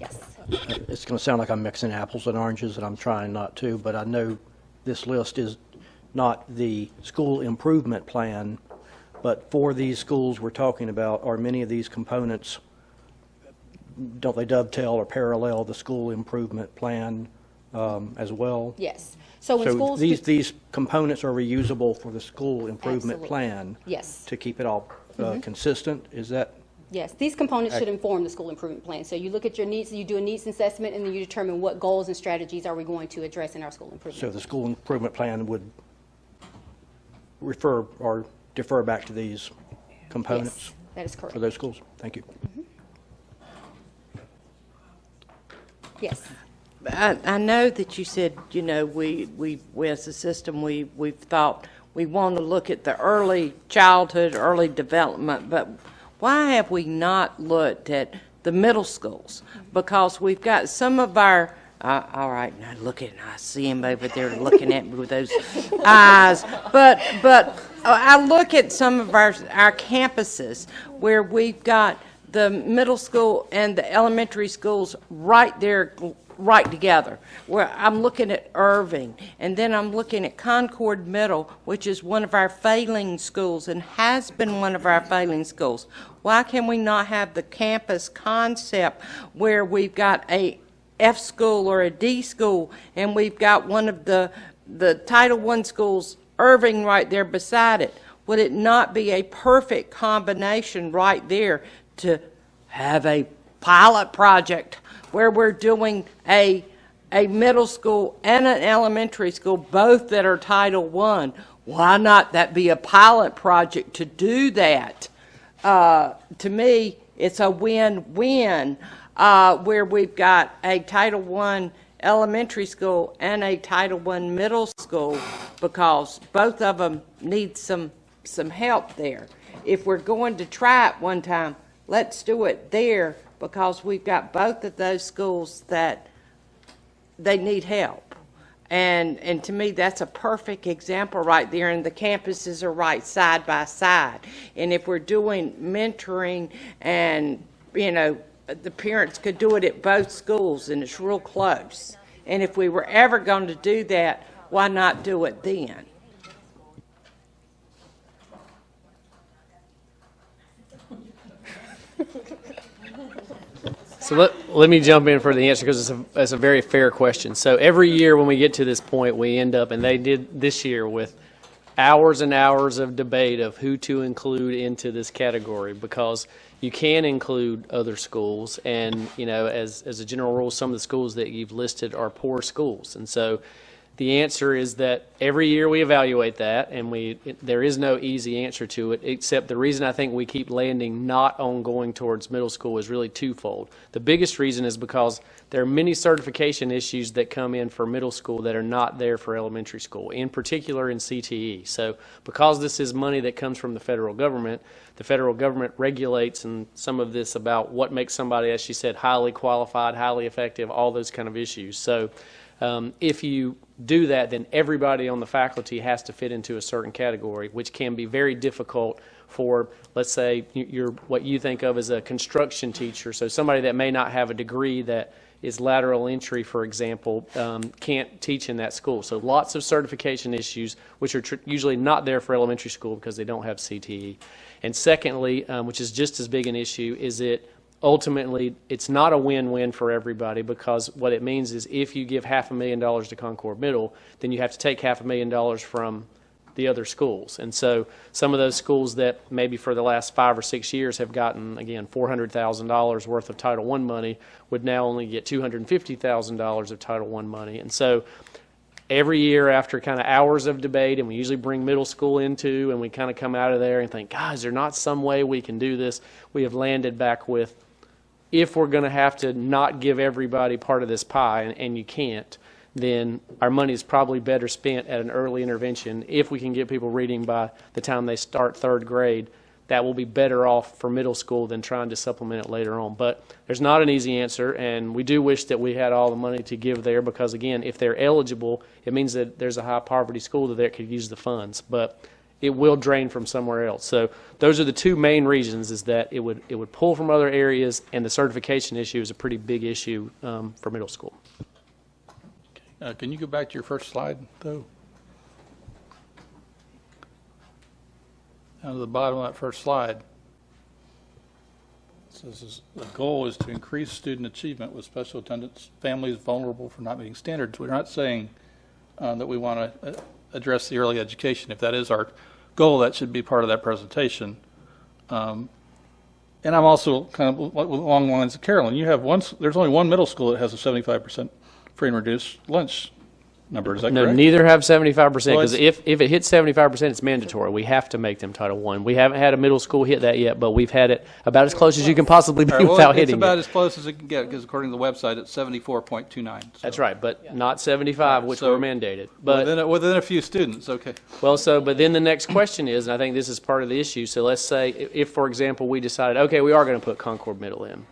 Yes. It's going to sound like I'm mixing apples and oranges, and I'm trying not to, but I know this list is not the school improvement plan, but for these schools we're talking about, are many of these components, don't they dovetail or parallel the school improvement plan as well? Yes. So when schools these components are reusable for the school improvement Absolutely. plan. Yes. To keep it all consistent. Is that? Yes, these components should inform the school improvement plan. So you look at your needs, you do a needs assessment, and then you determine what goals and strategies are we going to address in our school improvement. So the school improvement plan would refer or defer back to these components? Yes, that is correct. For those schools? Thank you. Yes. I know that you said, you know, we as a system, we've thought we want to look at the early childhood, early development, but why have we not looked at the middle schools? Because we've got some of our, all right, now look at, I see him over there looking at me with those eyes, but I look at some of our campuses where we've got the middle school and the elementary schools right there, right together. Where I'm looking at Irving, and then I'm looking at Concord Middle, which is one of our failing schools and has been one of our failing schools. Why can we not have the campus concept where we've got a F school or a D school, and we've got one of the Title I schools, Irving, right there beside it? Would it not be a perfect combination right there to have a pilot project where we're doing a middle school and an elementary school, both that are Title I? Why not that be a pilot project to do that? To me, it's a win-win where we've got a Title I elementary school and a Title I middle school, because both of them need some help there. If we're going to try it one time, let's do it there, because we've got both of those schools that they need help. And to me, that's a perfect example right there, and the campuses are right side by side. And if we're doing mentoring, and, you know, the parents could do it at both schools, and it's real close. And if we were ever going to do that, why not do it then? So let me jump in for the answer, because it's a very fair question. So every year when we get to this point, we end up, and they did this year, with hours and hours of debate of who to include into this category, because you can include other schools, and, you know, as a general rule, some of the schools that you've listed are poor schools. And so the answer is that every year we evaluate that, and there is no easy answer to it, except the reason I think we keep landing not on going towards middle school is really twofold. The biggest reason is because there are many certification issues that come in for middle school that are not there for elementary school, in particular in CTE. So because this is money that comes from the federal government regulates and some of this about what makes somebody, as she said, highly qualified, highly effective, all those kind of issues. So if you do that, then everybody on the faculty has to fit into a certain category, which can be very difficult for, let's say, you're what you think of as a construction teacher. So somebody that may not have a degree that is lateral entry, for example, can't teach in that school. So lots of certification issues, which are usually not there for elementary school because they don't have CTE. And secondly, which is just as big an issue, is ultimately, it's not a win-win for everybody, because what it means is if you give $500,000 to Concord Middle, then you have to take $500,000 from the other schools. And so some of those schools that maybe for the last 5 or 6 years have gotten, again, $400,000 worth of Title I money would now only get $250,000 of Title I money. And so every year, after kind of hours of debate, and we usually bring middle school into, and we kind of come out of there and think, God, is there not some way we can do this? We have landed back with, if we're going to have to not give everybody part of this pie, and you can't, then our money is probably better spent at an early intervention. If we can get people reading by the time they start third grade, that will be better off for middle school than trying to supplement it later on. But there's not an easy answer, and we do wish that we had all the money to give there, because, again, if they're eligible, it means that there's a high poverty school that could use the funds. But it will drain from somewhere else. So those are the two main reasons, is that it would pull from other areas, and the certification issue is a pretty big issue for middle school. Okay. Can you go back to your first slide, though? Down to the bottom of that first slide. It says the goal is to increase student achievement with special attendance families vulnerable for not meeting standards. We're not saying that we want to address the early education. If that is our goal, that should be part of that presentation. And I'm also kind of along the lines of Carolyn. You have there's only one middle school that has a 75% free and reduced lunch number. Is that correct? No, neither have 75%, because if it hits 75%, it's mandatory. We have to make them Title I. We haven't had a middle school hit that yet, but we've had it about as close as you can possibly be without hitting it. It's about as close as it can get, because according to the website, it's 74.29. So. That's right, but not 75, which were mandated. But within a few students, okay. Well, but then the next question is, and I think this is part of the issue, so let's say if, for example, we decided, okay, we are going to put Concord Middle in,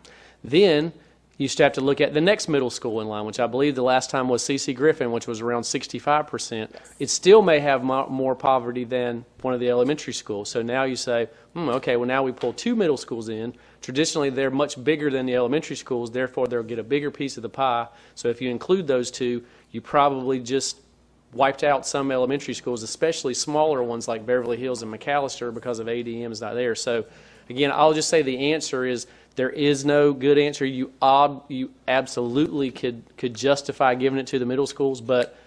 then you used to have to look at the next middle school in line, which I believe the last time was C.C. Griffin, which was around 65%. It still may have more poverty than one of the elementary schools. So now you say, okay, well, now we pull 2 middle schools in. Traditionally, they're much bigger than the elementary schools, therefore they'll get a bigger piece of the pie. So if you include those 2, you probably just wiped out some elementary schools, especially smaller ones like Beverly Hills and McAllister, because of ADM is not there. So again, I'll just say the answer is there is no good answer. You absolutely could justify giving it to the middle schools, but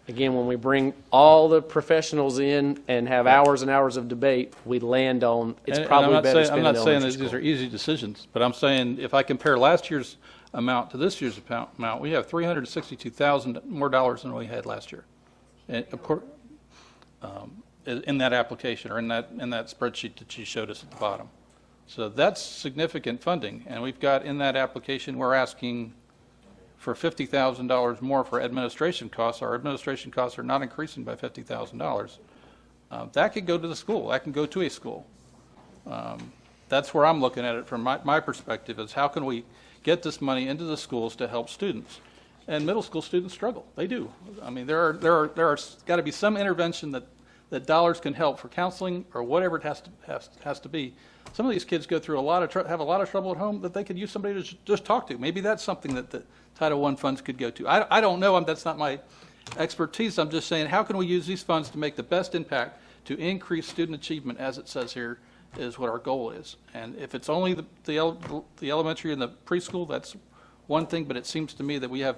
again, when we bring all the professionals in and have hours and hours of debate, we land on it's probably better to spend it on I'm not saying that elementary these school. are easy decisions, but I'm saying if I compare last year's amount to this year's amount, we have $362,000 more dollars than we had last year. And of course, in that application or in that spreadsheet that she showed us at the bottom. So that's significant funding, and we've got in that application we're asking for $50,000 more for administration costs. Our administration costs are not increasing by $50,000. That could go to the school. That can go to a school. That's where I'm looking at it from my perspective, is how can we get this money into the schools to help students? And middle school students struggle. They do. I mean, there are got to be some intervention that dollars can help for counseling or whatever it has to be. Some of these kids go through have a lot of trouble at home that they could use somebody to just talk to. Maybe that's something that the Title I funds could go to. I don't know. That's not my expertise. I'm just saying, how can we use these funds to make the best impact to increase student achievement, as it says here, is what our goal is. And if it's only the elementary and the preschool, that's one thing. But it seems to me that we have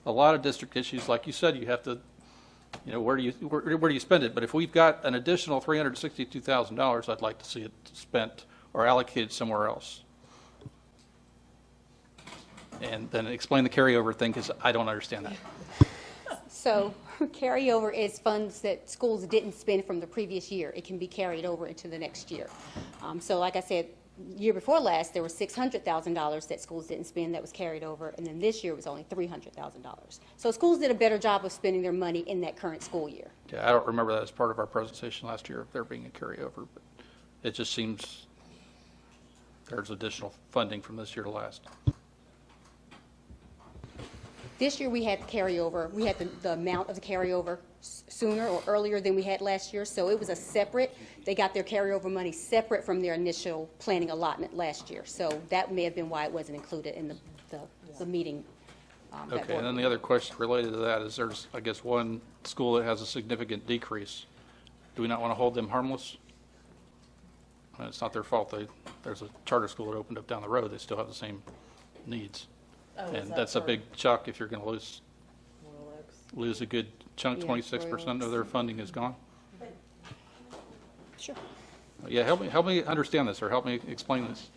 a lot of district issues. Like you said, you have to, where do you spend it? But if we've got an additional $362,000, I'd like to see it spent or allocated somewhere else. And then explain the carryover thing, because I don't understand that. So carryover is funds that schools didn't spend from the previous year. It can be carried over into the next year. So like I said, year before last, there was $600,000 that schools didn't spend that was carried over, and then this year it was only $300,000. So schools did a better job of spending their money in that current school year. Yeah, I don't remember that as part of our presentation last year, of there being a carryover, but it just seems there's additional funding from this year to last. This year we had carryover. We had the amount of the carryover sooner or earlier than we had last year, so it was a separate. They got their carryover money separate from their initial planning allotment last year. So that may have been why it wasn't included in the meeting. Okay, and then the other question related to that is there's, I guess, one school that has a significant decrease. Do we not want to hold them harmless? I mean, it's not their fault. There's a charter school that opened up down the road. They still have the same needs. Oh, And that's a big shock if you're going to lose a good chunk. 26% of their funding is gone. Sure. Yeah, help me understand this, or help me explain this.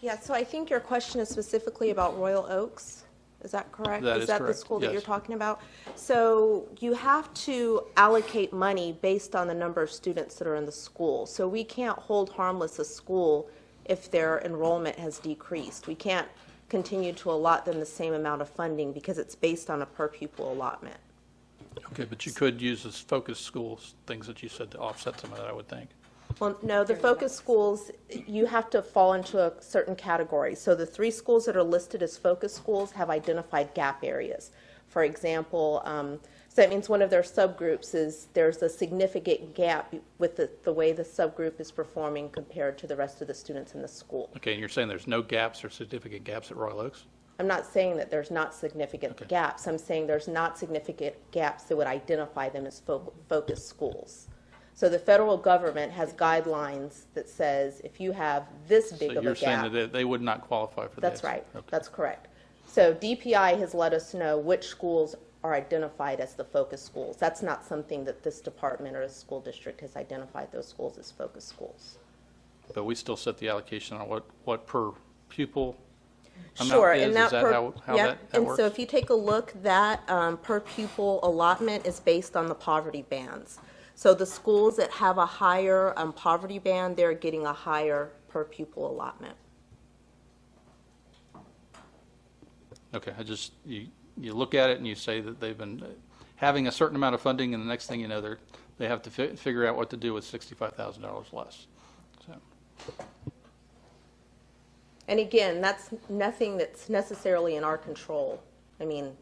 Yeah, so I think your question is specifically about Royal Oaks. Is that correct? That is that correct, the school that yes. you're talking about? So you have to allocate money based on the number of students that are in the school. So we can't hold harmless a school if their enrollment has decreased. We can't continue to allot them the same amount of funding because it's based on a per pupil allotment. Okay, but you could use as focus schools, things that you said, to offset some of that, I would think. Well, no, the focus schools, you have to fall into a certain category. So the 3 schools that are listed as focus schools have identified gap areas. For example, so that means one of their subgroups is there's a significant gap with the way the subgroup is performing compared to the rest of the students in the school. Okay, and you're saying there's no gaps or significant gaps at Royal Oaks? I'm not saying that there's not significant gaps. I'm saying there's not significant gaps that would identify them as focus schools. So the federal government has guidelines that says if you have this big of a gap. So you're saying that they would not qualify for this? That's right. Okay. That's correct. So DPI has let us know which schools are identified as the focus schools. That's not something that this department or the school district has identified those schools as focus schools. But we still set the allocation on what per pupil amount Sure, is? and that Is that per, how yeah, that and works? so if you take a look, that per pupil allotment is based on the poverty bands. So the schools that have a higher poverty band, they're getting a higher per pupil allotment. Okay, you look at it and you say that they've been having a certain amount of funding, and the next thing you know, they have to figure out what to do with $65,000 less. So, And again, that's nothing that's necessarily in our control. I mean,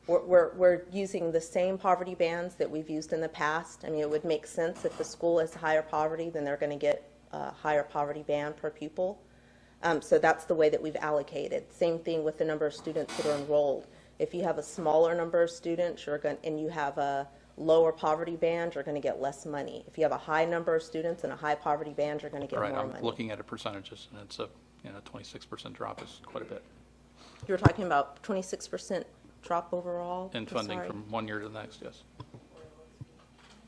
we're using the same poverty bands that we've used in the past. I mean, it would make sense if the school has higher poverty, then they're going to get a higher poverty band per pupil. So that's the way that we've allocated. Same thing with the number of students that are enrolled. If you have a smaller number of students and you have a lower poverty band, you're going to get less money. If you have a high number of students and a high poverty band, you're going to get Right, more I'm money. looking at percentages, and it's a 26% drop is quite a bit. You're talking about 26% drop overall? In I'm funding sorry. from one year to the next, yes.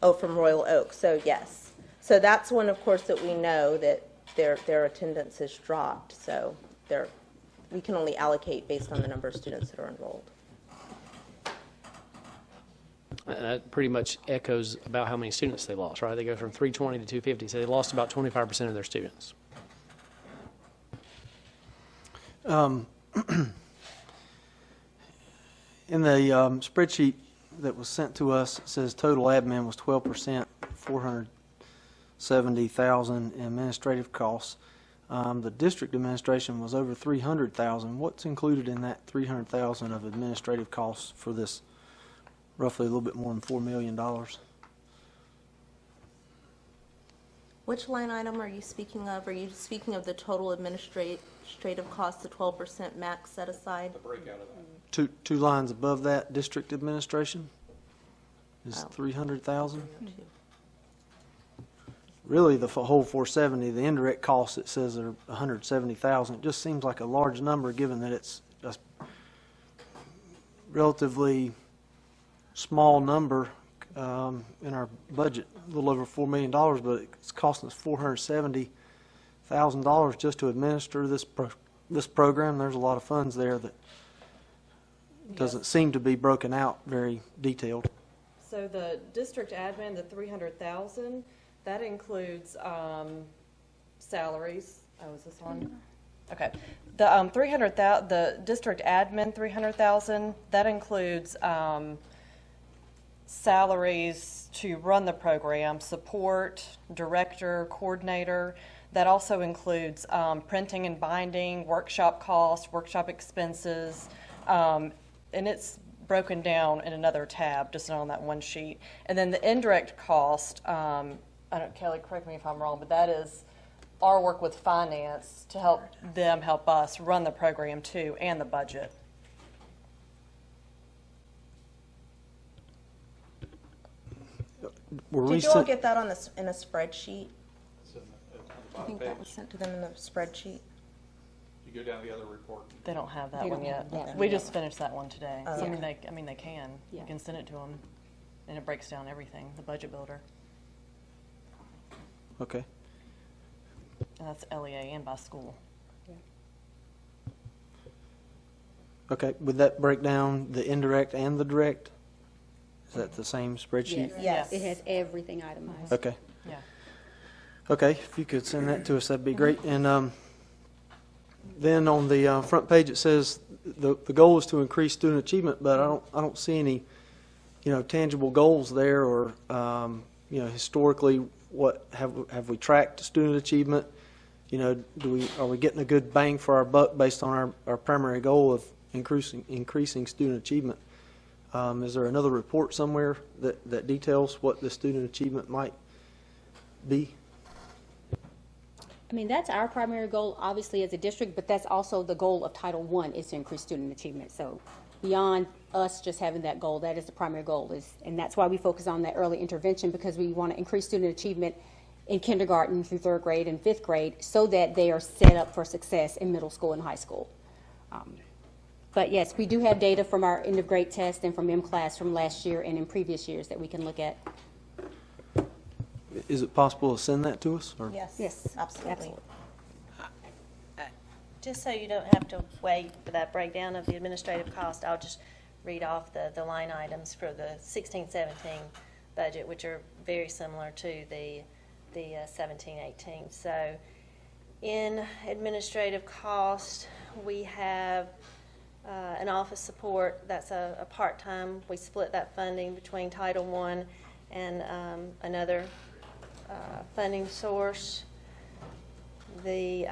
Oh, from Royal Oak, so yes. So that's one, of course, that we know that their attendance has dropped, so we can only allocate based on the number of students that are enrolled. That pretty much echoes about how many students they lost, right? They go from 320 to 250, so they lost about 25% of their students. In the spreadsheet that was sent to us, it says total admin was 12%, 470,000 in administrative costs. The district administration was over 300,000. What's included in that 300,000 of administrative costs for this roughly a little bit more than $4 million? Which line item are you speaking of? Are you speaking of the total administrative cost, the 12% max set aside? The breakout of that. Two lines above that, district administration is 300,000. Really, the whole 470, the indirect costs, it says are 170,000. It just seems like a large number, given that it's a relatively small number in our budget, a little over $4 million, but it's costing us $470,000 just to administer this program. There's a lot of funds there that doesn't seem to be broken out very detailed. So the district admin, the 300,000, that includes salaries. Oh, is this on? Okay. The 300,000, the district admin 300,000, that includes salaries to run the program, support, director, coordinator. That also includes printing and binding, workshop costs, workshop expenses, and it's broken down in another tab, just not on that one sheet. And then the indirect cost, Kelly, correct me if I'm wrong, but that is our work with finance to help them help us run the program too, and the budget. Did you all get that on in a spreadsheet? I think that was sent to them in the spreadsheet. You go down the other report. They don't have that They one don't yet. have that one We yet. just finished that one today. Oh, So, yeah. I mean, they can. Yeah. You can send it to them, and it breaks down everything, the budget builder. Okay. And that's LEA and by school. Okay, would that break down the indirect and the direct? Is that the same spreadsheet? Yes. It has everything itemized. Okay. Yeah. Okay, if you could send that to us, that'd be great. And then on the front page, it says the goal is to increase student achievement, but I don't see any, tangible goals there, or historically, what have we tracked student achievement? Are we getting a good bang for our buck based on our primary goal of increasing student achievement? Is there another report somewhere that details what the student achievement might be? I mean, that's our primary goal, obviously, as a district, but that's also the goal of Title I, is to increase student achievement. So beyond us just having that goal, that is the primary goal, and that's why we focus on that early intervention, because we want to increase student achievement in kindergarten through third grade and fifth grade so that they are set up for success in middle school and high school. But yes, we do have data from our end of grade test and from MClass from last year and in previous years that we can look at. Is it possible to send that to us? Or? Yes, absolutely. Just so you don't have to wait for that breakdown of the administrative cost, I'll just read off the line items for the 16-17 budget, which are very similar to the 17-18. So in administrative cost, we have an office support. That's a part-time. We split that funding between Title I and another funding source. the,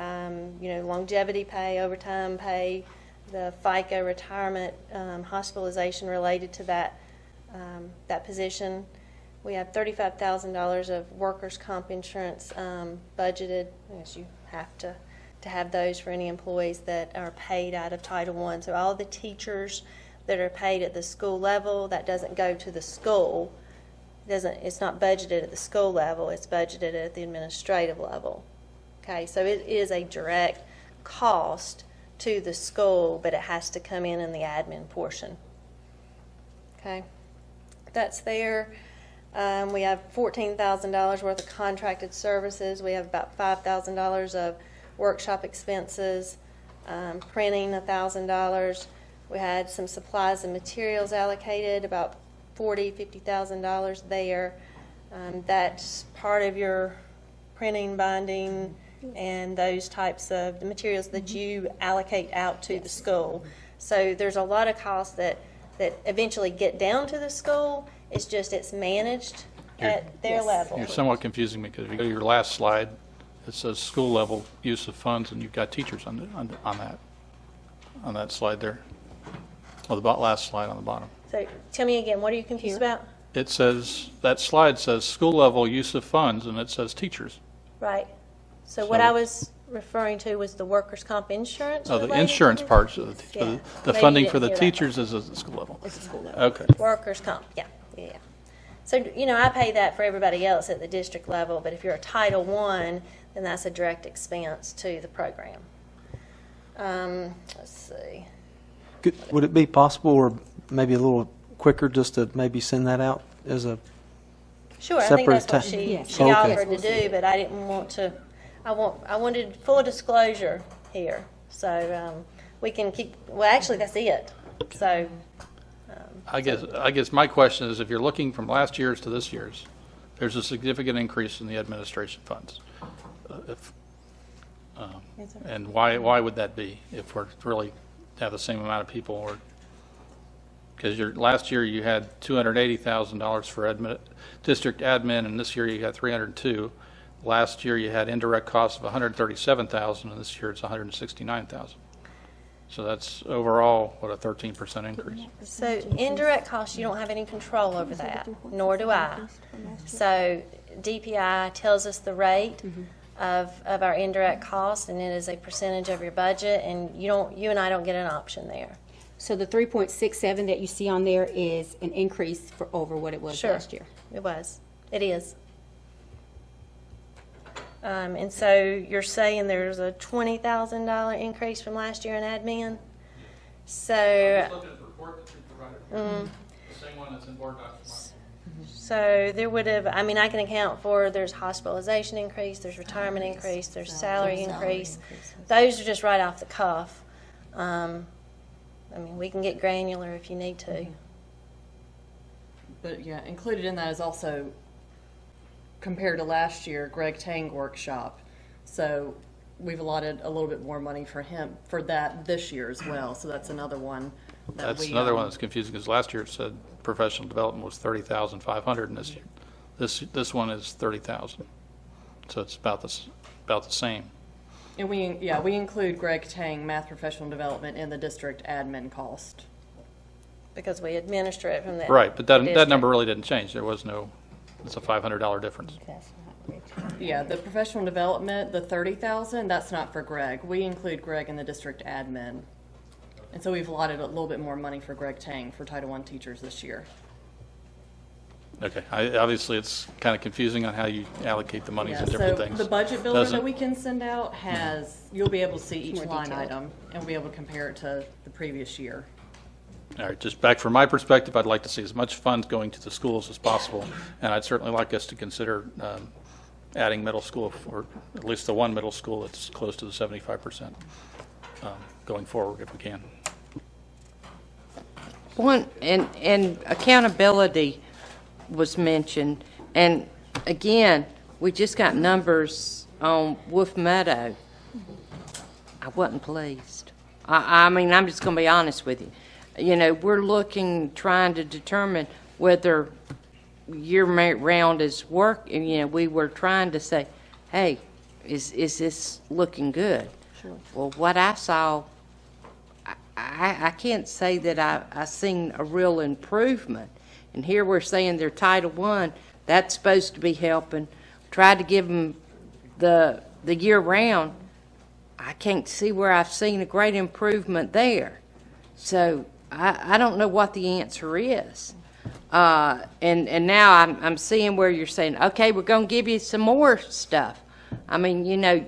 longevity pay, overtime pay, the FICA retirement, hospitalization related to that position. We have $35,000 of workers' comp insurance budgeted, as you have to have those for any employees that are paid out of Title I. So all the teachers that are paid at the school level, that doesn't go to the school. It's not budgeted at the school level, it's budgeted at the administrative level. Okay, so it is a direct cost to the school, but it has to come in the admin portion. Okay, that's there. We have $14,000 worth of contracted services. We have about $5,000 of workshop expenses, printing $1,000. We had some supplies and materials allocated, about $50,000 there. That's part of your printing, binding, and those types of the materials that you allocate out to the school. So there's a lot of costs that eventually get down to the school. It's managed at their level. You're somewhat confusing me, because if you go to your last slide, it says school level use of funds, and you've got teachers on that slide there. Well, the last slide on the bottom. So tell me again, what are you confused about? It says, that slide says school level use of funds, and it says teachers. Right. So what I was referring to was the workers' comp insurance. Oh, the related insurance to parts of Yeah. the Maybe funding you for the didn't hear that teachers is at the school level. It's a school level. Okay. Workers' comp, yeah. So, I pay that for everybody else at the district level, but if you're a Title I, then that's a direct expense to the program. Let's see. Would it be possible, or maybe a little quicker, just to maybe send that out as a Sure, I think separate that's what she Okay. offered to do, but I didn't want to, I wanted full disclosure here. So, we can keep, well, actually, that's it. So, I guess my question is, if you're looking from last year's to this year's, there's a significant increase in the administration funds. And why would that be if we're really have the same amount of people? Or because last year you had $280,000 for district admin, and this year you got $302,000. Last year you had indirect costs of $137,000, and this year it's $169,000. So that's overall, what, a 13% increase? So indirect costs, you don't have any control over that, nor do I. So DPI tells us the rate of our indirect costs, and it is a percentage of your budget, and you and I don't get an option there. So the 3.67 that you see on there is an increase for over what it was last year. It was. It is. And so you're saying there's a $20,000 increase from last year in admin? So. Looking at the report that you provided, the same one that's in board documents. So there would have, I can account for, there's hospitalization increase, there's retirement increase, there's salary increase. Those are just right off the cuff. We can get granular if you need to. But yeah, included in that is also, compared to last year, Greg Tang workshop. So we've allotted a little bit more money for him for that this year as well. So that's another one. That's another one that's confusing, because last year it said professional development was $30,500, and this year, this one is $30,000. So it's about the same. And we include Greg Tang math professional development in the district admin cost. Because we administer it from that. Right, but that number really didn't change. There was no, it's a $500 difference. Yeah, the professional development, the $30,000, that's not for Greg. We include Greg in the district admin. And so we've allotted a little bit more money for Greg Tang for Title I teachers this year. Okay, obviously it's kind of confusing on how you allocate the monies in different things. So the budget builder that we can send out you'll be able to see each line item and we'll be able to compare it to the previous year. All right, just back from my perspective, I'd like to see as much funds going to the schools as possible, and I'd certainly like us to consider adding middle school, or at least the one middle school that's close to the 75% going forward if we can. One, and accountability was mentioned, and again, we just got numbers on Wolf Meadow. I wasn't pleased. I'm just going to be honest with you. We're trying to determine whether year-round is work. We were trying to say, hey, is this looking good? Sure. Well, what I saw, I can't say that I seen a real improvement. And here we're saying they're Title I, that's supposed to be helping. Tried to give them the year round. I can't see where I've seen a great improvement there. So I don't know what the answer is. And now I'm seeing where you're saying, okay, we're going to give you some more stuff. I mean, you know,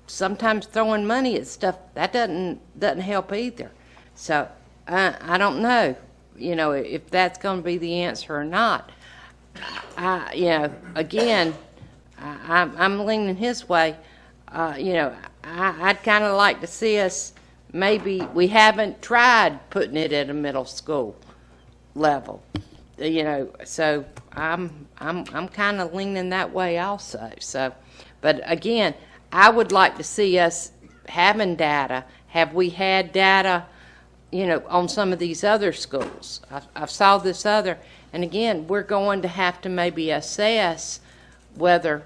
sometimes throwing money at stuff, that doesn't help either. So I don't know, you know, if that's going to be the answer or not. You know, again, I'm leaning his way. You know, I'd kind of like to see us, maybe we haven't tried putting it at a middle school level, you know, so I'm kind of leaning that way also. So, but again, I would like to see us having data. Have we had data, you know, on some of these other schools? I've saw this other, and again, we're going to have to maybe assess whether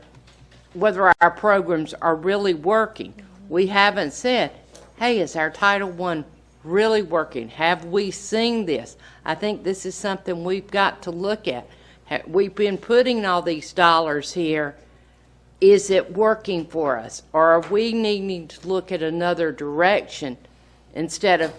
our programs are really working. We haven't said, hey, is our Title I really working? Have we seen this? I think this is something we've got to look at. We've been putting all these dollars here. Is it working for us? Or are we needing to look at another direction instead of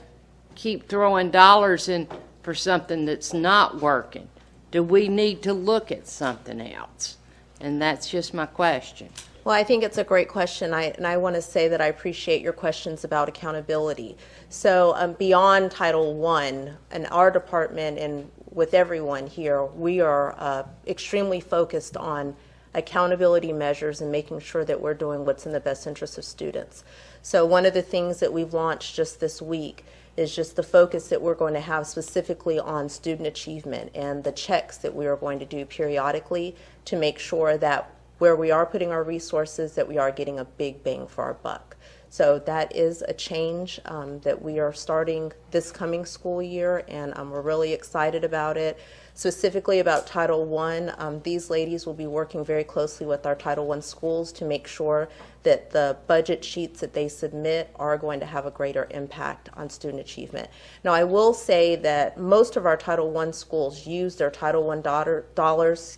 keep throwing dollars in for something that's not working? Do we need to look at something else? And that's just my question. Well, I think it's a great question, and I want to say that I appreciate your questions about accountability. So beyond Title I, in our department and with everyone here, we are extremely focused on accountability measures and making sure that we're doing what's in the best interest of students. So one of the things that we've launched just this week is just the focus that we're going to have specifically on student achievement and the checks that we are going to do periodically to make sure that where we are putting our resources, that we are getting a big bang for our buck. So that is a change that we are starting this coming school year, and we're really excited about it. Specifically about Title I, these ladies will be working very closely with our Title I schools to make sure that the budget sheets that they submit are going to have a greater impact on student achievement. Now, I will say that most of our Title I schools use their Title I dollars,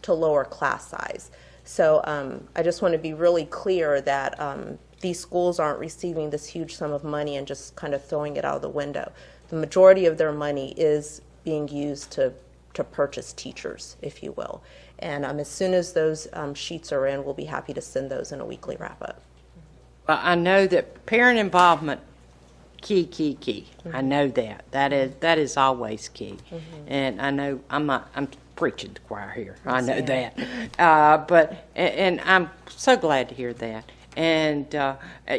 to lower class size. So I just want to be really clear that these schools aren't receiving this huge sum of money and just kind of throwing it out of the window. The majority of their money is being used to purchase teachers, if you will. And as soon as those sheets are in, we'll be happy to send those in a weekly wrap-up. Well, I know that parent involvement, key. Mm-hmm. I know that. That is always key. Mm-hmm. And I know I'm preaching to the choir here. I know that. But I'm so glad to hear that. And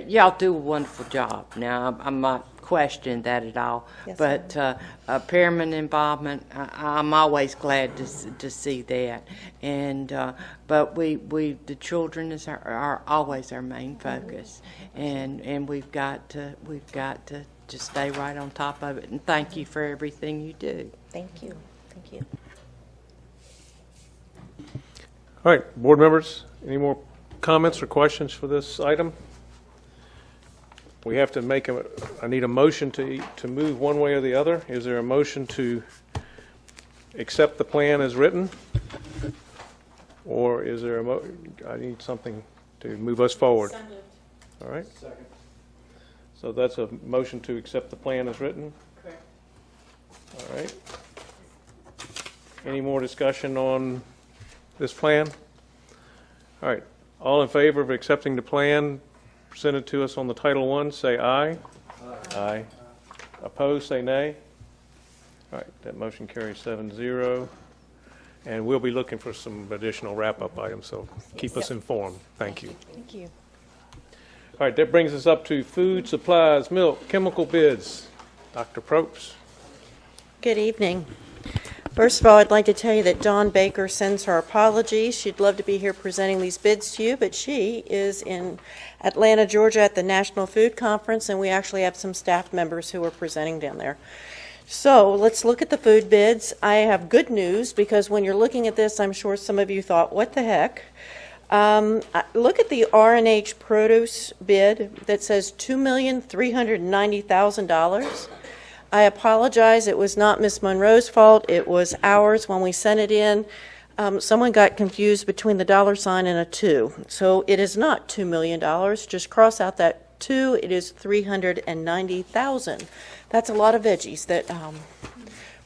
y'all do a wonderful job. Now, I'm not questioning that at all. Yes, but parent involvement, I'm always glad to see that. And but the children are always our main focus, and we've got to just stay right on top of it. And thank you for everything you do. Thank you. Thank you. All right, board members, any more comments or questions for this item? We have to make I need a motion to move one way or the other. Is there a motion to accept the plan as written? Or is there I need something to move us forward. All right. Second. So that's a motion to accept the plan as written? Correct. All right. Any more discussion on this plan? All right. All in favor of accepting the plan presented to us on the Title I, say aye. Aye. Aye. Opposed, say nay. All right, that motion carries 7-0. And we'll be looking for some additional wrap-up items, so keep us informed. Thank you. Thank you. All right, that brings us up to food, supplies, milk, chemical bids. Dr. Probst. Good evening. First of all, I'd like to tell you that Dawn Baker sends her apologies. She'd love to be here presenting these bids to you, but she is in Atlanta, Georgia at the National Food Conference, and we actually have some staff members who are presenting down there. So let's look at the food bids. I have good news because when you're looking at this, I'm sure some of you thought, what the heck? Look at the R&H produce bid that says $2,390,000. I apologize, it was not Ms. Monroe's fault, it was ours when we sent it in. Someone got confused between the dollar sign and a 2. So it is not $2 million, just cross out that 2, it is $390,000. That's a lot of veggies that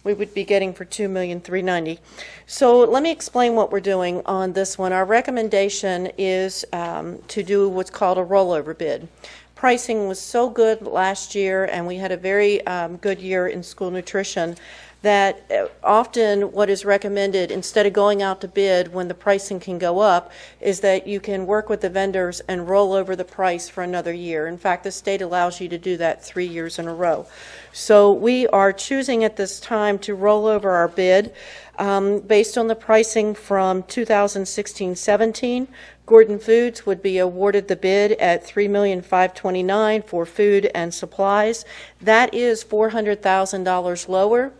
we would be getting for $2,390,000. So let me explain what we're doing on this one. Our recommendation is to do what's called a rollover bid. Pricing was so good last year, and we had a very good year in school nutrition, that often what is recommended, instead of going out to bid when the pricing can go up, is that you can work with the vendors and roll over the price for another year. In fact, the state allows you to do that 3 years in a row. So we are choosing at this time to roll over our bid based on the pricing from 2016-17. Gordon Foods would be awarded the bid at $3,529,000 for food and supplies. That is $400,000 lower.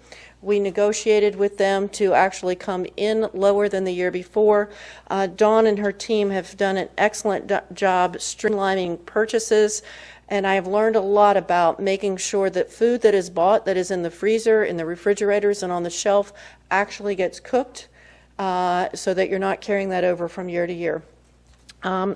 We negotiated with them to actually come in lower than the year before. Dawn and her team have done an excellent job streamlining purchases, and I have learned a lot about making sure that food that is bought, that is in the freezer, in the refrigerators, and on the shelf actually gets cooked so that you're not carrying that over from year to year.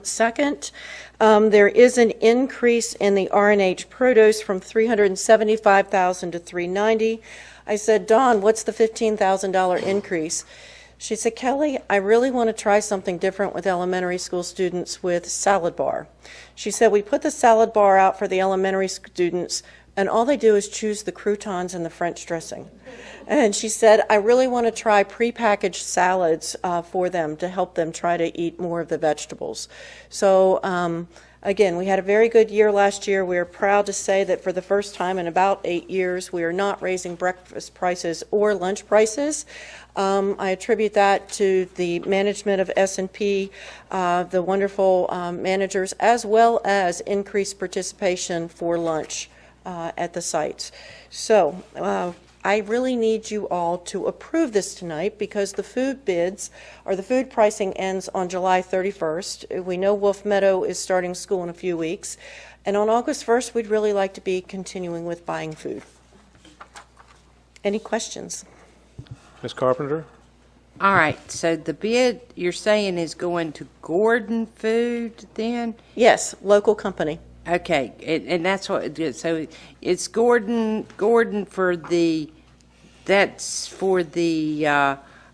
Second, there is an increase in the R&H produce from $375,000 to $390,000. I said, Dawn, what's the $15,000 increase? She said, Kelly, I really want to try something different with elementary school students with salad bar. She said, we put the salad bar out for the elementary students, and all they do is choose the croutons and the French dressing. And she said, I really want to try prepackaged salads for them to help them try to eat more of the vegetables. So again, we had a very good year last year. We are proud to say that for the first time in about 8 years, we are not raising breakfast prices or lunch prices. I attribute that to the management of S&P, the wonderful managers, as well as increased participation for lunch at the sites. So I really need you all to approve this tonight because the food bids, or the food pricing, ends on July 31st. We know Wolf Meadow is starting school in a few weeks. And on August 1st, we'd really like to be continuing with buying food. Any questions? Ms. Carpenter? All right, so the bid you're saying is going to Gordon Food then? Yes, local company. Okay, and that's what it is. So it's Gordon for the, that's for the,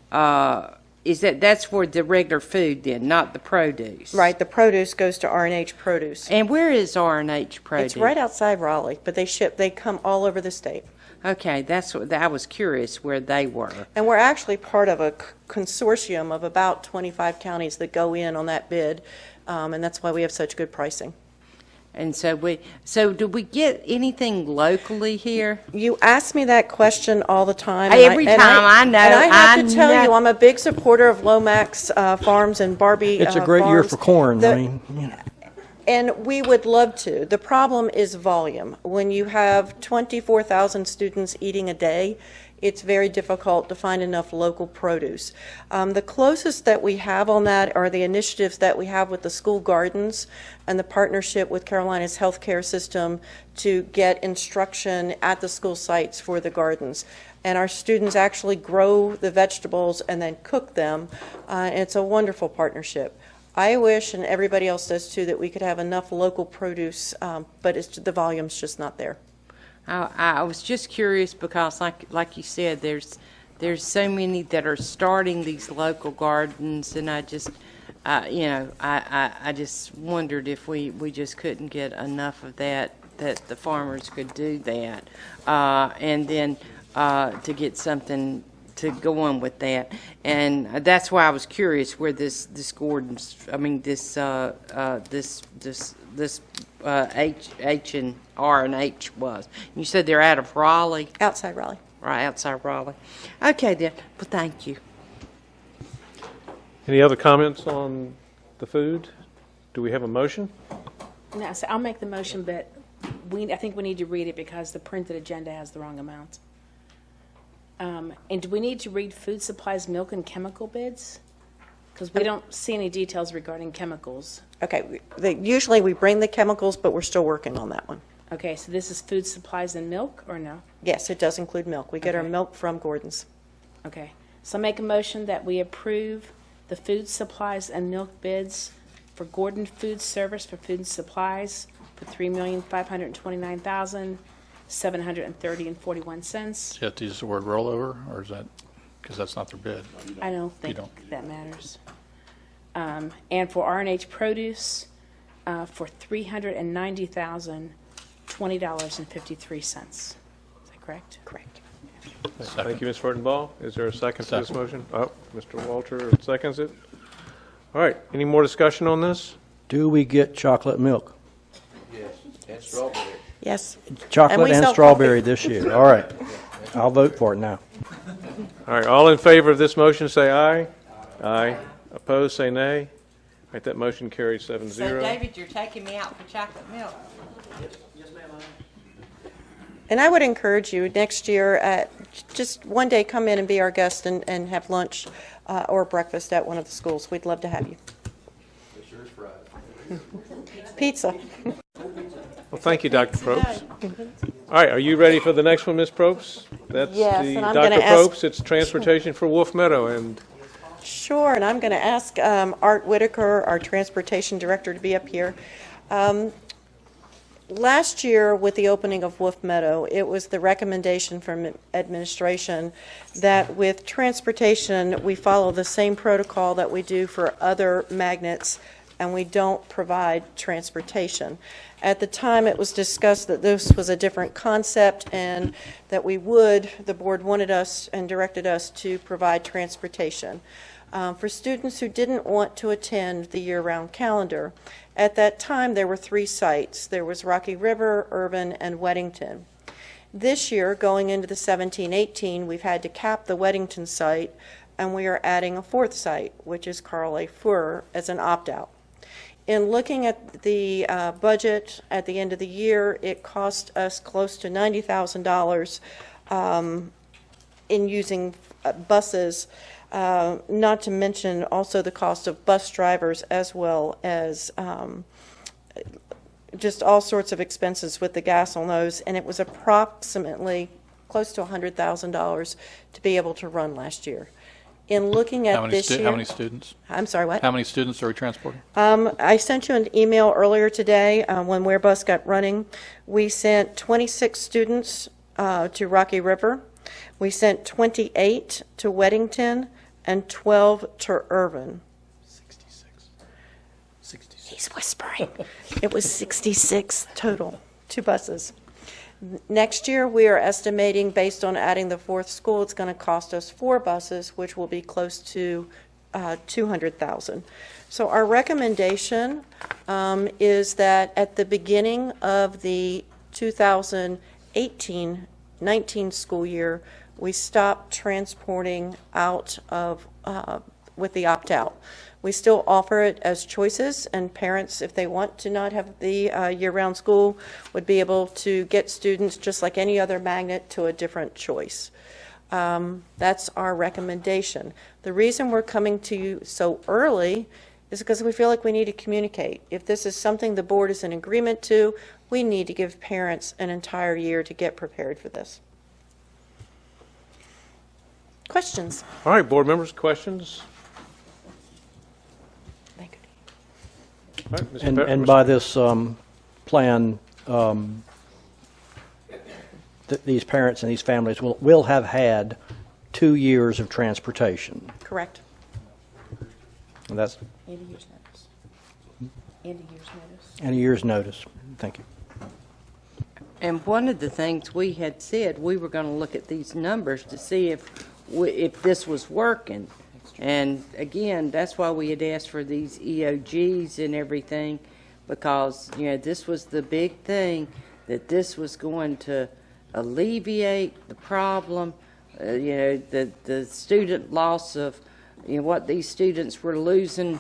that's for the regular food then, not the produce? Right, the produce goes to R&H Produce. And where is R&H Produce? It's right outside Raleigh, but they come all over the state. Okay, that's what, I was curious where they were. And we're actually part of a consortium of about 25 counties that go in on that bid, and that's why we have such good pricing. And so do we get anything locally here? You ask me that question all the time. Every time, I know. And I have to tell you, I'm a big supporter of Lomax Farms and Barbie It's a great year Farms. for corn. I mean, you know. And we would love to. The problem is volume. When you have 24,000 students eating a day, it's very difficult to find enough local produce. The closest that we have on that are the initiatives that we have with the school gardens and the partnership with Carolina's healthcare system to get instruction at the school sites for the gardens. And our students actually grow the vegetables and then cook them. It's a wonderful partnership. I wish, and everybody else does too, that we could have enough local produce, but the volume's just not there. I was just curious because, like you said, there's so many that are starting these local gardens, and I just, I just wondered if we just couldn't get enough of that the farmers could do that, and then to get something to go on with that, and that's why I was curious where this Gordon's, I mean this H and R and H was. You said they're out of Raleigh? Outside Raleigh. Right, outside Raleigh. Okay then, well thank you. Any other comments on the food? Do we have a motion? No, so I'll make the motion, but I think we need to read it because the printed agenda has the wrong amount. And do we need to read food supplies, milk, and chemical bids? Because we don't see any details regarding chemicals. Okay, usually we bring the chemicals, but we're still working on that one. Okay, so this is food supplies and milk, or no? Yes, it does include milk. We get our Okay. milk from Gordon's. Okay, so make a motion that we approve the food supplies and milk bids for Gordon Food Service for food supplies for $3,529,730.41. You have to use the word rollover, or is that, because that's not their bid? I don't think don't. that matters. And for R&H Produce, for $390,020.53. Is that correct? Correct. Thank you, Ms. Furtenball. Is there a second to this Second. motion? Oh, Mr. Walter seconds it. All right, any more discussion on this? Do we get chocolate milk? Yes, and strawberry. Yes. Chocolate we and sell strawberry coffee. this year. All right. I'll vote for it now. All right, all in favor of this motion, say aye. Aye. Opposed, say nay. All right, that motion carries 7-0. So, David, you're taking me out for chocolate milk. And I would encourage you next year, just one day come in and be our guest and have lunch or breakfast at one of the schools. We'd love to have you. This year's Friday. Pizza. Well, thank you, Dr. Probst. All right, are you ready for the next one, Ms. Probst? That's Yes, the and I'm Dr. gonna ask- Probst, it's transportation for Wolf Meadow, and Sure, and I'm going to ask Art Whitaker, our transportation director, to be up here. Last year, with the opening of Wolf Meadow, it was the recommendation from administration that with transportation, we follow the same protocol that we do for other magnets, and we don't provide transportation. At the time, it was discussed that this was a different concept and that the board wanted us and directed us to provide transportation. For students who didn't want to attend the year-round calendar, at that time, there were 3 sites. There was Rocky River, Urban, and Weddington. This year, going into the 17-18, we've had to cap the Weddington site, and we are adding a 4th site, which is Carl A. Furr, as an opt-out. In looking at the budget at the end of the year, it cost us close to $90,000 in using buses, not to mention also the cost of bus drivers as well as just all sorts of expenses with the gas on those, and it was approximately close to $100,000 to be able to run last year. In looking at this year... How many students? I'm sorry, what? How many students are we transporting? I sent you an email earlier today when Warebus got running. We sent 26 students to Rocky River. We sent 28 to Weddington and 12 to Irvin. 66. He's whispering. It was 66 total, 2 buses. Next year, we are estimating, based on adding the 4th school, it's going to cost us 4 buses, which will be close to $200,000. So our recommendation is that at the beginning of the 2018-19 school year, we stop transporting out of with the opt-out. We still offer it as choices, and parents, if they want to not have the year-round school, would be able to get students, just like any other magnet, to a different choice. That's our recommendation. The reason we're coming to you so early is because we feel like we need to communicate. If this is something the board is in agreement to, we need to give parents an entire year to get prepared for this. Questions? all right, board members, questions? All right, Mr. And by this plan, these parents and these families will have had 2 years of transportation. Correct. And that's And a year's notice. And a year's notice. and a year's notice. Thank you. And one of the things we had said, we were going to look at these numbers to see if this was working. And again, that's why we had asked for these EOGs and everything, because, this was the big thing, that this was going to alleviate the problem, the student loss of, what these students were losing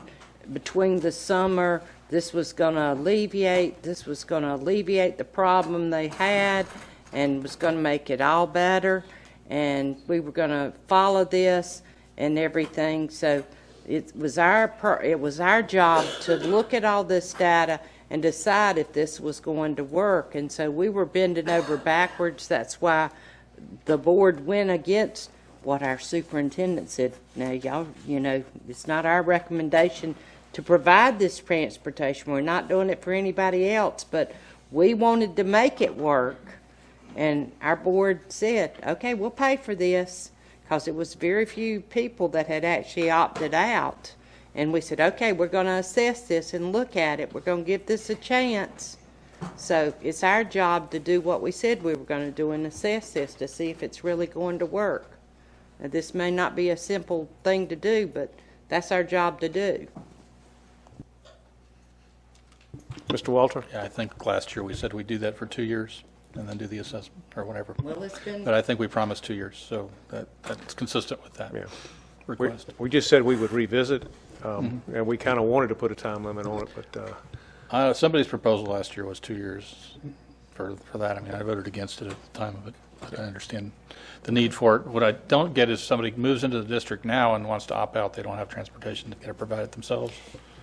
between the summer. This was going to alleviate the problem they had, and was going to make it all better. And we were going to follow this and everything. So, it was our job to look at all this data and decide if this was going to work. And so we were bending over backwards. That's why the board went against what our superintendent said. Now, y'all, it's not our recommendation to provide this transportation. We're not doing it for anybody else, but we wanted to make it work. And our board said, okay, we'll pay for this, because it was very few people that had actually opted out. And we said, okay, we're going to assess this and look at it. We're going to give this a chance. So it's our job to do what we said we were going to do and assess this to see if it's really going to work. Now, this may not be a simple thing to do, but that's our job to do. Mr. Walter? Yeah, I think last year we said we'd do that for 2 years and then do the assessment or whatever. Well, it's been... But I think we promised 2 years, so that's consistent with that request. We just said we would revisit, and we kind of wanted to put a time limit on it, but... Somebody's proposal last year was 2 years for that. I mean, I voted against it at the time of it. I understand the need for it. What I don't get is somebody moves into the district now and wants to opt out. They don't have transportation to get it provided themselves.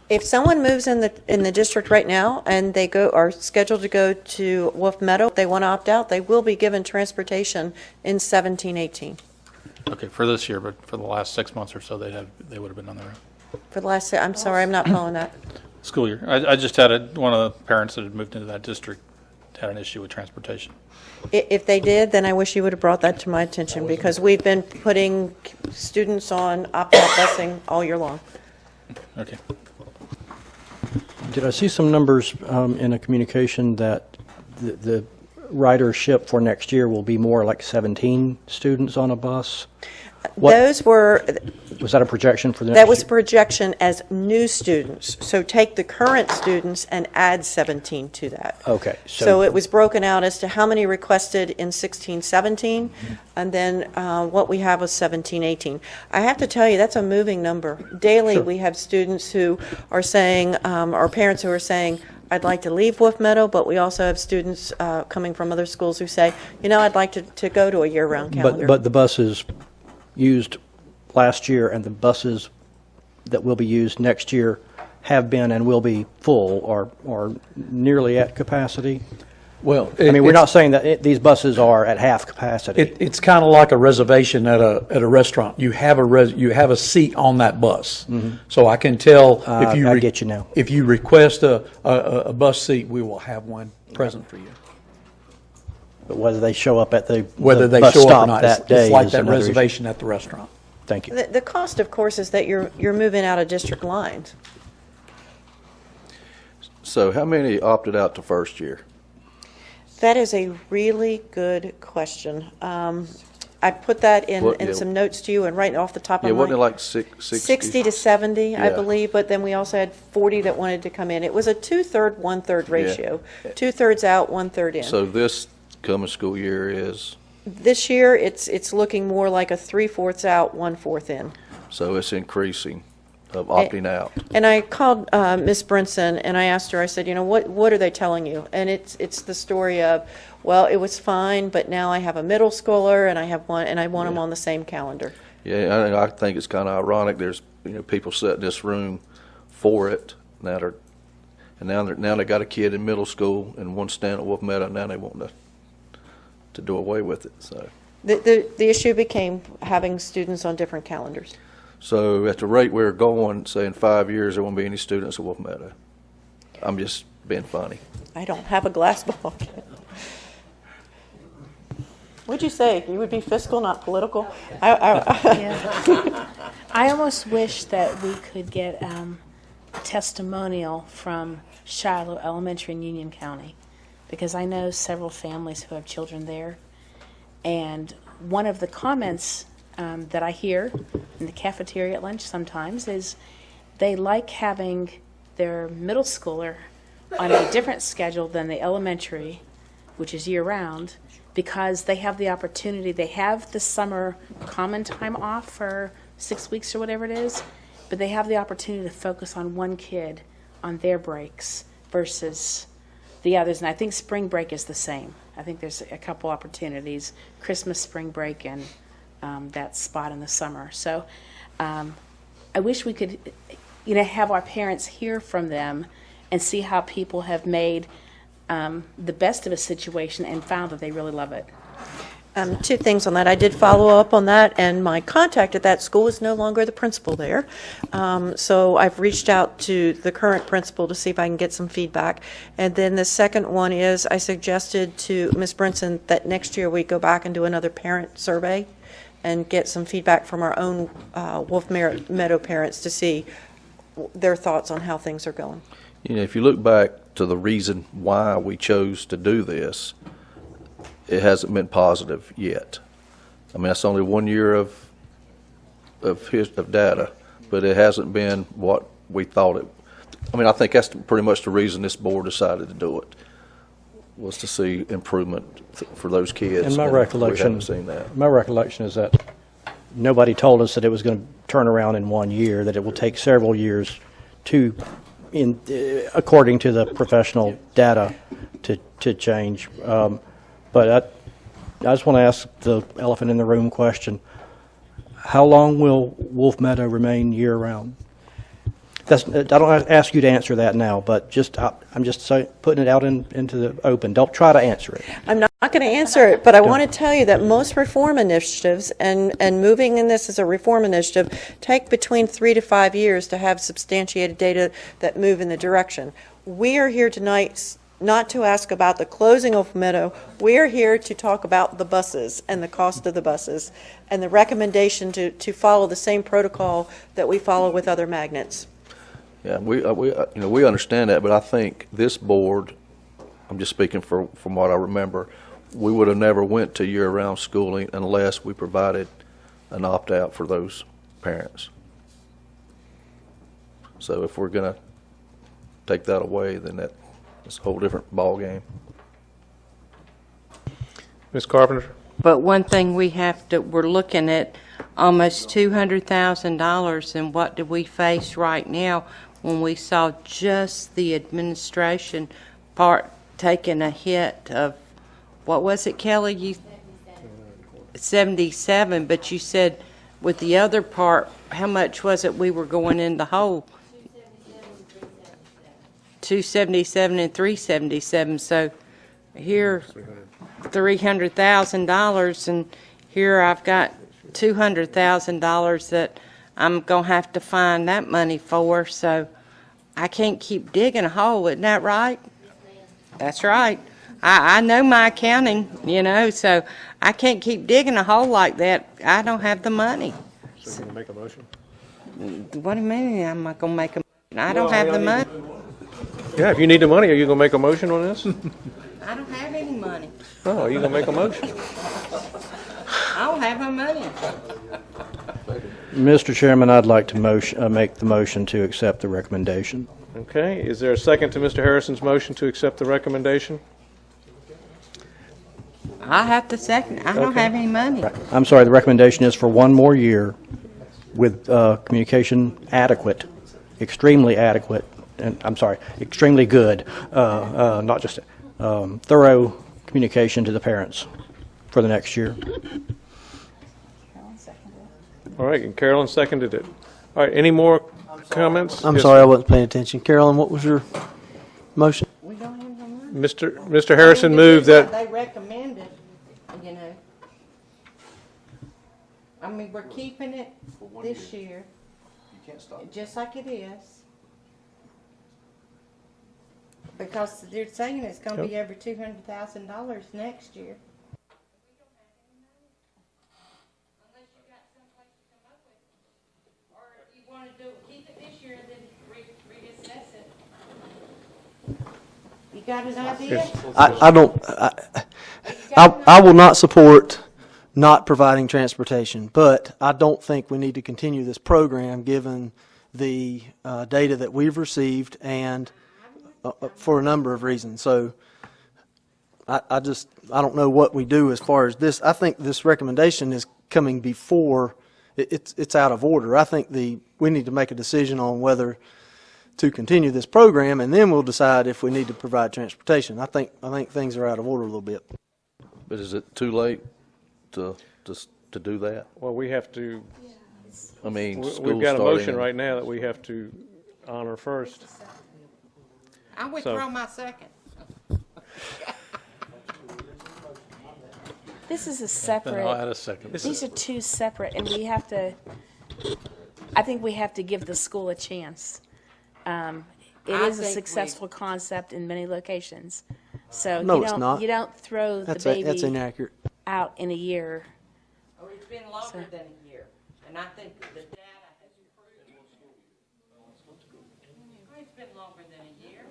If someone moves in the district right now and they are scheduled to go to Wolf Meadow, if they want to opt out, they will be given transportation in 17-18. Okay, for this year, but for the last 6 months or so, they would have been on their own. For the last, I'm sorry, I'm not following that. School year. I just had one of the parents that had moved into that district had an issue with transportation. If they did, then I wish you would have brought that to my attention, because we've been putting students on opt-out busing all year long. Okay. Did I see some numbers in a communication that the ridership for next year will be more like 17 students on a bus? Those were... Was that a projection for the next That was year? a projection as new students. So take the current students and add 17 to that. Okay. So it was broken out as to how many requested in 16-17, and then what we have was 17-18. I have to tell you, that's a moving number. Daily, we have students who are saying, or parents who are saying, I'd like to leave Wolf Meadow, but we also have students coming from other schools who say, I'd like to go to a year-round calendar. But the buses used last year and the buses that will be used next year have been and will be full or nearly at capacity? Well, I mean, we're not saying that these buses are at half capacity. It's kind of like a reservation at a restaurant. You have a seat on that bus. So I can tell if you I get you now. If you request a bus seat, we will have one present for you. But whether they show up at the Whether bus they show up stop or not, that day it's like is that another issue. reservation at the restaurant. Thank you. The cost, of course, is that you're moving out of district lines. So how many opted out to first year? That is a really good question. I put that in some notes to you, and right off the top of my Wasn't it like 60 to 70, I Yeah. believe, but then we also had 40 that wanted to come in. It was a 2/3, 1/3 ratio. 2/3 out, 1/3 in. So this coming school year is, This year, it's looking more like a 3/4 out, 1/4 in. so it's increasing of opting out. And I called Ms. Brinson, and I asked her, I said, what are they telling you? And it's the story of, well, it was fine, but now I have a middle schooler, and I have one, and I want them on the same calendar. Yeah, I think it's kind of ironic. There's people sit in this room for it now they got a kid in middle school and one staying at Wolf Meadow. Now they want to do away with it. So The issue became having students on different calendars. So at the rate we're going, say in 5 years, there won't be any students at Wolf Meadow. I'm just being funny. I don't have a glass ball. What'd you say? You would be fiscal, not political? Yeah. I almost wish that we could get a testimonial from Shiloh Elementary in Union County, because I know several families who have children there. And one of the comments that I hear in the cafeteria at lunch sometimes is they like having their middle schooler on a different schedule than the elementary, which is year-round, because they have the opportunity. They have the summer common time off for 6 weeks or whatever it is, but they have the opportunity to focus on one kid on their breaks versus the others. And I think spring break is the same. I think there's a couple opportunities, Christmas, spring break, and that spot in the summer. So I wish we could, have our parents hear from them and see how people have made the best of a situation and found that they really love it. Two things on that. I did follow up on that, and my contact at that school is no longer the principal there. So I've reached out to the current principal to see if I can get some feedback. And then the second one is I suggested to Ms. Brinson that next year we go back and do another parent survey and get some feedback from our own Wolf Meadow parents to see their thoughts on how things are going. If you look back to the reason why we chose to do this, it hasn't been positive yet. I mean, that's only 1 year of data, but it hasn't been what we thought it. I mean, I think that's pretty much the reason this board decided to do it, was to see improvement for those kids. And my and recollection, we haven't seen that. My recollection is that nobody told us that it was going to turn around in 1 year, that it will take several years to, according to the professional data, to change. But I just want to ask the elephant in the room question. How long will Wolf Meadow remain year-round? I don't ask you to answer that now, but I'm just putting it out into the open. Don't try to answer it. I'm not going to answer it, but I want to tell you that most reform initiatives and moving in this as a reform initiative take between 3 to 5 years to have substantiated data that move in the direction. We are here tonight not to ask about the closing of Meadow. We're here to talk about the buses and the cost of the buses and the recommendation to follow the same protocol that we follow with other magnets. Yeah, we understand that, but I think this board, I'm just speaking from what I remember, we would have never went to year-round schooling unless we provided an opt-out for those parents. So if we're going to take that away, then it's a whole different ballgame. Ms. Carpenter? But one thing we're looking at almost $200,000, and what do we face right now when we saw just the administration part taking a hit of, what was it, Kelly? 77, but you said with the other part, how much was it we were going in the hole? 277 and 377. So here, $300,000, and here I've got $200,000 that I'm going to have to find that money for. So I can't keep digging a hole. Isn't that right? That's right. I know my accounting, so I can't keep digging a hole like that. I don't have the money. So you're going to make a motion? What do you mean I'm not going to make a motion? I don't have the money. Yeah, if you need the money, are you going to make a motion on this? I don't have any money. Oh, are you going to make a motion? I don't have no money. Mr. Chairman, I'd like to make the motion to accept the recommendation. Okay, is there a second to Mr. Harrison's motion to accept the recommendation? I have to second. I don't have any money. I'm sorry, the recommendation is for 1 more year with communication adequate, extremely adequate, and I'm sorry, extremely good, not just thorough communication to the parents for the next year. All right, and Carolyn seconded it. All right, any more comments? I'm Yes, sorry, I sir. wasn't paying attention. Carolyn, what was your motion? We don't have no money. Mr. Harrison moved that. They recommended, I mean, we're keeping it this year. You can't stop. Just like it is. Because they're saying it's going to be over $200,000 next year. Unless you got someplace to come up with. Or you want to keep it this year and then reassess it. You got an idea? I will not support not providing transportation, but I don't think we need to continue this program given the data that we've received and for a number of reasons. So I don't know what we do as far as this. I think this recommendation is coming before it's out of order. I think we need to make a decision on whether to continue this program, and then we'll decide if we need to provide transportation. I think things are out of order a little bit. But is it too late to do that? Well, we have to I mean, We've school got a starting motion in- right now that we have to honor first. I withdraw my second. This is a Then separate. I'll add a second. These are two separate, and we have to, I think we have to give the school a chance. It I is a think successful concept in many locations. So No, you it's don't, not. you don't throw the That's baby inaccurate. out in a year. Oh, it's been longer than a year, and I think the data has improved. Oh, it's been longer than a year.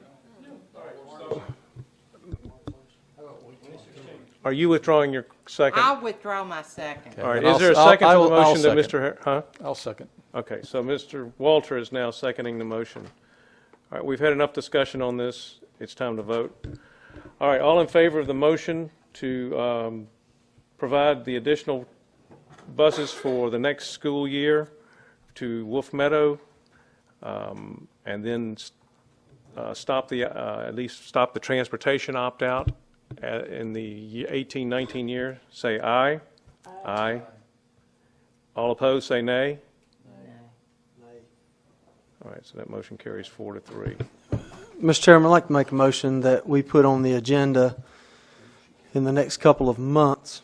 Are you withdrawing your second? I'll withdraw my second. All right, I'll is there a s- I'll- second I to the will- I'll motion that second. Mr. Huh? I'll second. Okay, so Mr. Walter is now seconding the motion. All right, we've had enough discussion on this. It's time to vote. All right, all in favor of the motion to provide the additional buses for the next school year to Wolf Meadow, and then stop the, at least stop the transportation opt-out in the 18-19 year, say aye. Aye. All opposed, say nay. All right, so that motion carries 4-3. Mr. Chairman, I'd like to make a motion that we put on the agenda in the next couple of months,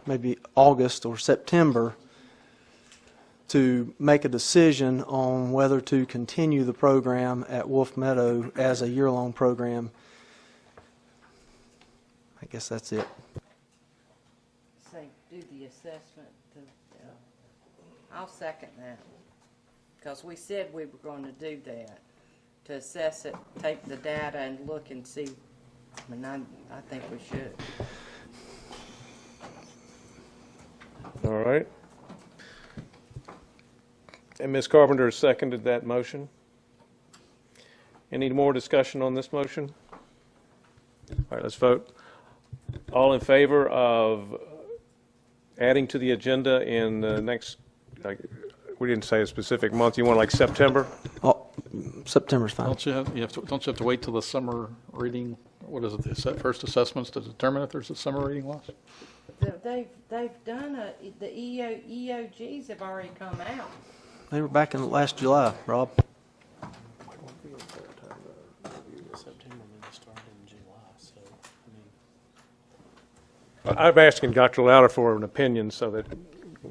maybe August or September, to make a decision on whether to continue the program at Wolf Meadow as a year-long program. I guess that's it. Say, do the assessment. I'll second that, because we said we were going to do that, to assess it, take the data and look and see. I mean, I think we should. All right. And Ms. Carpenter has seconded that motion. Any more discussion on this motion? All right, let's vote. All in favor of adding to the agenda in the next, we didn't say a specific month, you want like September? Oh, September's fine. Don't you have to wait till the summer reading? What is it? The first assessments to determine if there's a summer reading loss? They've done the EOGs have already come out. They were back in last July, Rob. I'm asking Dr. Lauder for an opinion so that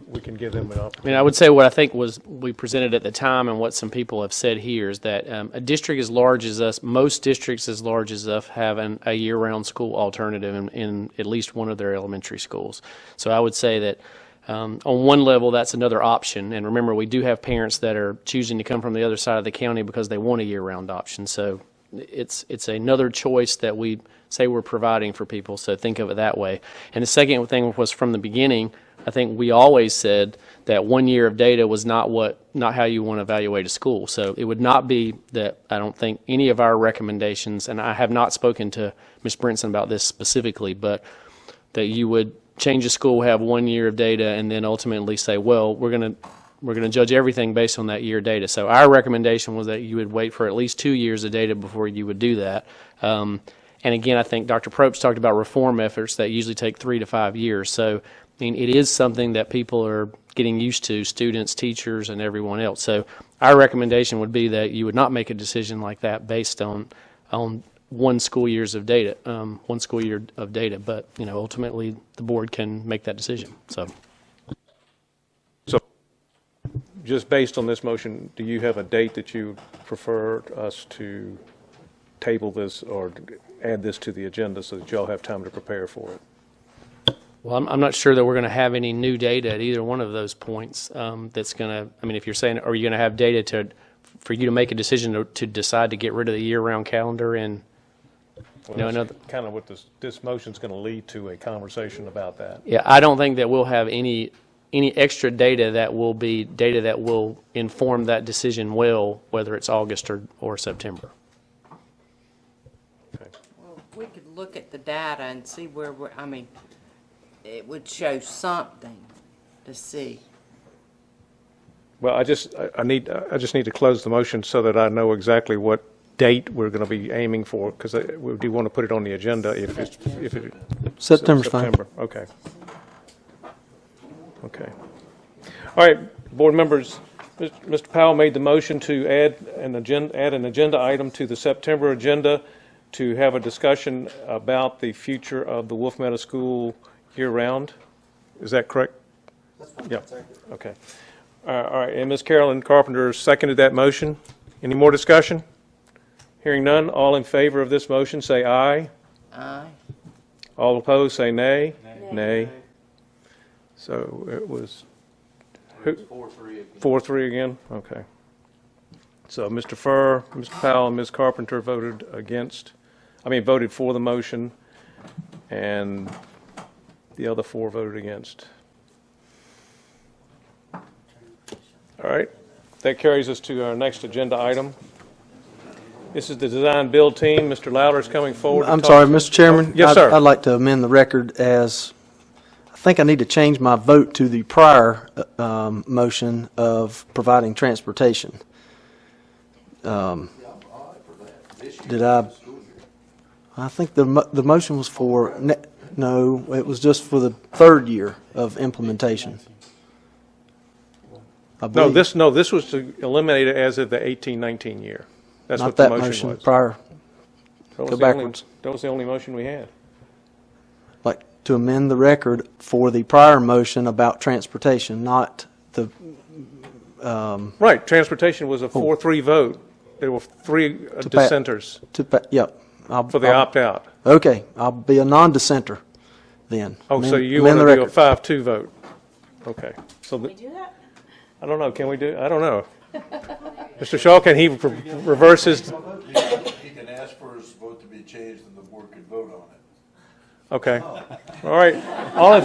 we can give them an opportunity. I mean, I would say what I think was we presented at the time and what some people have said here is that a district as large as us, most districts as large as us have a year-round school alternative in at least one of their elementary schools. So I would say that on one level, that's another option. And remember, we do have parents that are choosing to come from the other side of the county because they want a year-round option. So it's another choice that we say we're providing for people. So think of it that way. And the second thing was from the beginning, I think we always said that 1 year of data was not how you want to evaluate a school. So it would not be that I don't think any of our recommendations, and I have not spoken to Ms. Brinson about this specifically, but that you would change a school, have 1 year of data, and then ultimately say, well, we're going to judge everything based on that year data. So our recommendation was that you would wait for at least 2 years of data before you would do that. And again, I think Dr. Probst talked about reform efforts that usually take 3 to 5 years. So I mean, it is something that people are getting used to, students, teachers, and everyone else. So our recommendation would be that you would not make a decision like that based on 1 school year of data. But ultimately the board can make that decision. So just based on this motion, do you have a date that you prefer us to table this or add this to the agenda so that y'all have time to prepare for it? Well, I'm not sure that we're going to have any new data at either one of those points. That's going to. I mean, if you're saying, are you going to have data for you to make a decision to decide to get rid of the year-round calendar and? That's kind of what this motion's going to lead to, a conversation about that. Yeah, I don't think that we'll have any extra data that will be data that will inform that decision well, whether it's August or September. Okay. Well, we could look at the data and see where it would show something to see. Well, I just need to close the motion so that I know exactly what date we're going to be aiming for, because we do want to put it on the agenda if it September's fine. Okay. Okay. All right, board members, Mr. Powell made the motion to add an agenda item to the September agenda to have a discussion about the future of the Wolf Meadow School year-round. Is that correct? That's fine. Yeah. Okay. All right, and Ms. Carolyn Carpenter seconded that motion. Any more discussion? Hearing none, all in favor of this motion say aye. Aye. All opposed say nay. Nay. So it was 4-3 again? Okay. So Mr. Furr, Mr. Powell, and Ms. Carpenter voted for the motion, and the other 4 voted against. All right. That carries us to our next agenda item. This is the design build team. Mr. Louder is coming forward. I'm sorry, Mr. Chairman. Yes, sir. I'd like to amend the record as, I think I need to change my vote to the prior motion of providing transportation. Did I think the motion was for, no, it was just for the 3rd year of implementation. No, this was to eliminate it as of the 18-19 year. That's Not what the that motion was. prior. That was Go the only- backwards. That was the only motion we had. Like to amend the record for the prior motion about transportation, not the. Right, transportation was a 4-3 vote. There were 3 dissenters Yep. for the opt-out. Okay, I'll be a non-dissenter then. Oh, so you Amend want the to do a record. 5-2 vote? Okay. So Can we do that? I don't know, can we do, I don't know. Mr. Shaw, can he reverse his? He can ask for his vote to be changed and the board can vote on it. Okay. All right. All in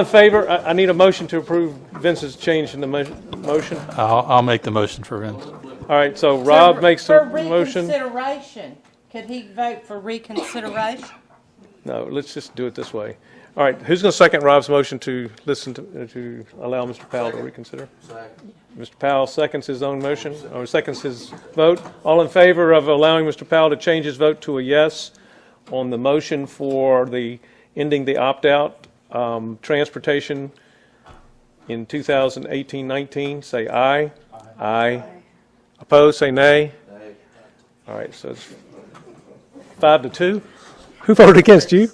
favor, I need a motion to approve Vince's change in the motion. I'll make the motion for Vince. All right, so Rob makes the For motion. reconsideration, could he vote for reconsideration? No, let's just do it this way. All right, who's going to second Rob's motion to to allow Mr. Powell to reconsider? Mr. Powell seconds his own motion, or seconds his vote. All in favor of allowing Mr. Powell to change his vote to a yes on the motion for the ending the opt-out transportation in 2018-19, say aye. Aye. Opposed, say nay. All right, so it's 5-2. Who voted against you?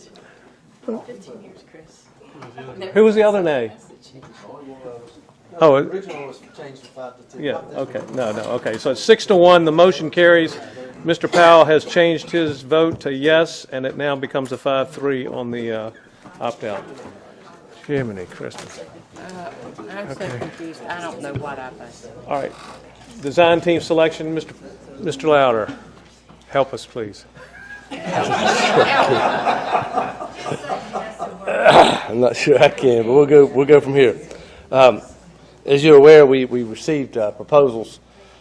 15 years, Chris. Who was the other nay? Oh, Original was changed to 5-2. yeah, okay, no, okay. So it's 6-1, the motion carries. Mr. Powell has changed his vote to yes, and it now becomes a 5-3 on the opt-out. Jiminy Christmas. I'm so confused. I don't know what I voted. All right, design team selection, Mr. Louder, help us, please. I'm not sure I can, but we'll go from here. As you're aware, we received proposals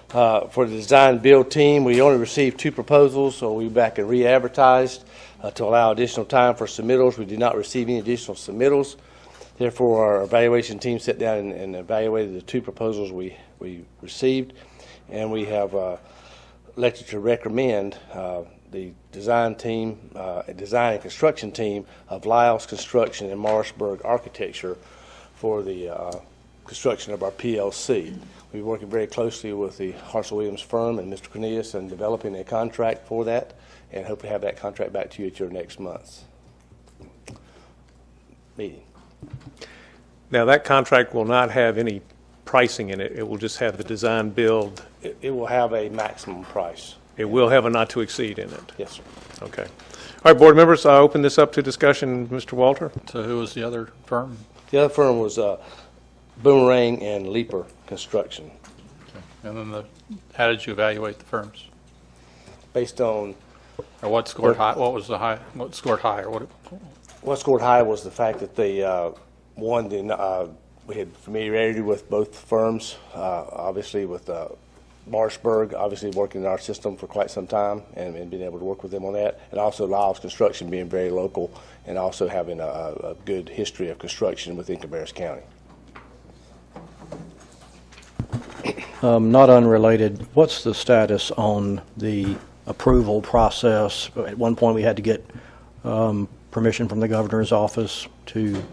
for the design build team. We only received 2 proposals, so we back and re-advertised to allow additional time for submittals. We did not receive any additional submittals. Therefore, our evaluation team sat down and evaluated the 2 proposals we received, and we have elected to recommend the design team, design and construction team of Lyles Construction and Morrisburg Architecture for the construction of our PLC. We're working very closely with the Hartzell Williams firm and Mr. Cornelius in developing a contract for that, and hope to have that contract back to you at your next month's meeting. Now, that contract will not have any pricing in it. It will just have the design build. It will have a maximum price. It will have a not to exceed in it. Yes, sir. Okay. All right, board members, I open this up to discussion. Mr. Walter? So who was the other firm? The other firm was Boomerang and Leaper Construction. And then how did you evaluate the firms? Based on... Or what scored high? What was the high? What scored higher? What scored high was the fact that they, we had familiarity with both firms, obviously with Morrisburg, obviously working in our system for quite some time and being able to work with them on that, and also Lyles Construction being very local and also having a good history of construction within Cabarrus County. Not unrelated, what's the status on the approval process? At one point, we had to get permission from the governor's office to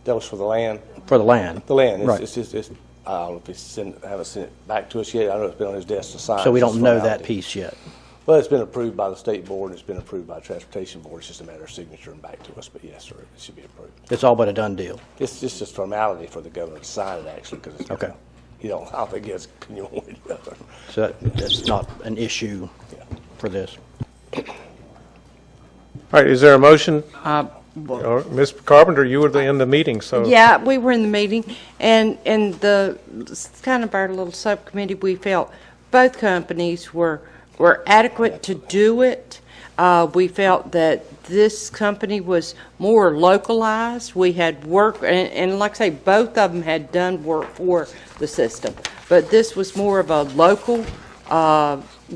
That was for the land? For the land. The land. Right. It's just, I don't know if he's haven't sent it back to us yet. I know it's been on his desk to sign. So we It's don't just know formality. that piece yet. Well, it's been approved by the state board, and it's been approved by the transportation board. It's just a matter of signature and back to us, but yes, sir, it should be approved. It's all but a done deal. It's just formality for the governor to sign it, actually, because it's, Okay. I don't think it's opinion one way or the other. So that's not an issue for this. All right, is there a motion? Or, Ms. Carpenter, you were in the meeting, so. Yeah, we were in the meeting, and the, it's kind of our little subcommittee, we felt both companies were adequate to do it. We felt that this company was more localized. We had work, and like I say, both of them had done work for the system. But this was more of a local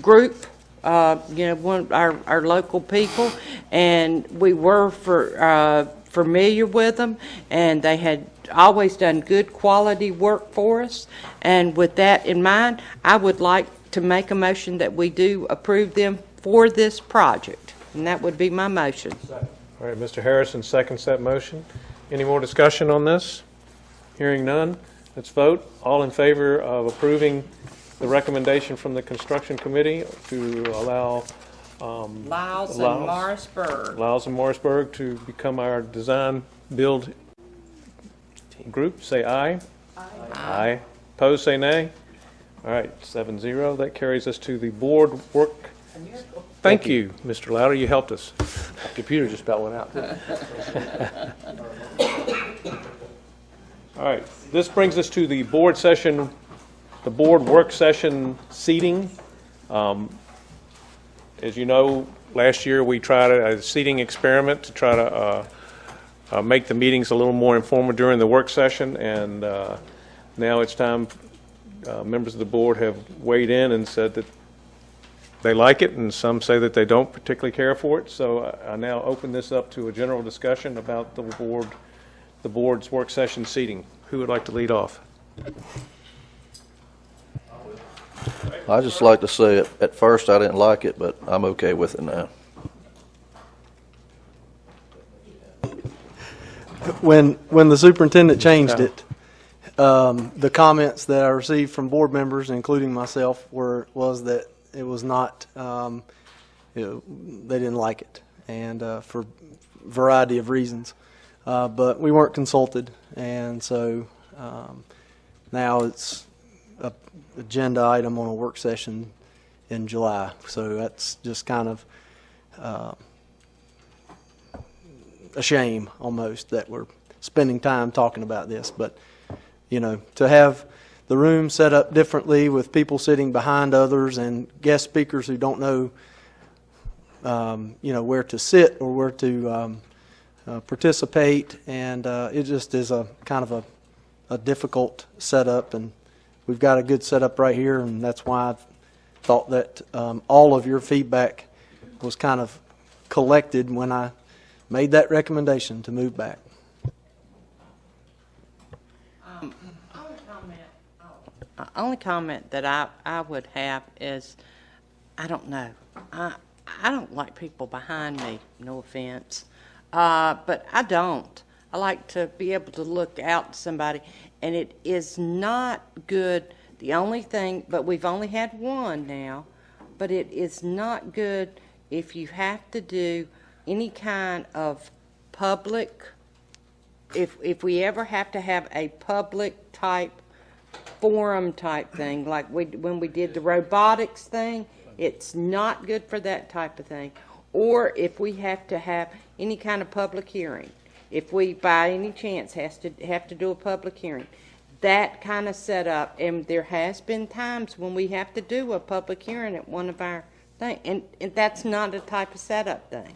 group, our local people, and we were familiar with them, and they had always done good quality work for us. And with that in mind, I would like to make a motion that we do approve them for this project, and that would be my motion. All right, Mr. Harrison seconds that motion. Any more discussion on this? Hearing none, let's vote. All in favor of approving the recommendation from the construction committee to allow Lyles and Morrisburg. Lyles and Morrisburg to become our design build group, say aye. Aye. Opposed, say nay. All right, 7-0. That carries us to the board work. Thank you, Mr. Louder. You helped us. My computer just about went out, too. All right, this brings us to the board session, the board work session seating. As you know, last year we tried a seating experiment to try to make the meetings a little more informative during the work session, and now it's time. Members of the board have weighed in and said that they like it, and some say that they don't particularly care for it. So I now open this up to a general discussion about the board's work session seating. Who would like to lead off? I just like to say at first I didn't like it, but I'm okay with it now. When the superintendent changed it, the comments that I received from board members, including myself, was that it was not, they didn't like it, and for a variety of reasons. But we weren't consulted, and so now it's an agenda item on a work session in July. So that's just kind of a shame almost that we're spending time talking about this. But to have the room set up differently with people sitting behind others and guest speakers who don't know, where to sit or where to participate, and it just is a kind of a difficult setup. And we've got a good setup right here, and that's why I thought that all of your feedback was kind of collected when I made that recommendation to move back. Only comment that I would have is, I don't know. I don't like people behind me, no offense. But I don't. I like to be able to look out at somebody, and it is not good. The only thing, but we've only had one now, but it is not good if you have to do any kind of public, if we ever have to have a public type forum type thing, like when we did the robotics thing, it's not good for that type of thing. Or if we have to have any kind of public hearing, if we by any chance have to do a public hearing, that kind of setup. And there has been times when we have to do a public hearing at one of our things, and that's not a type of setup thing.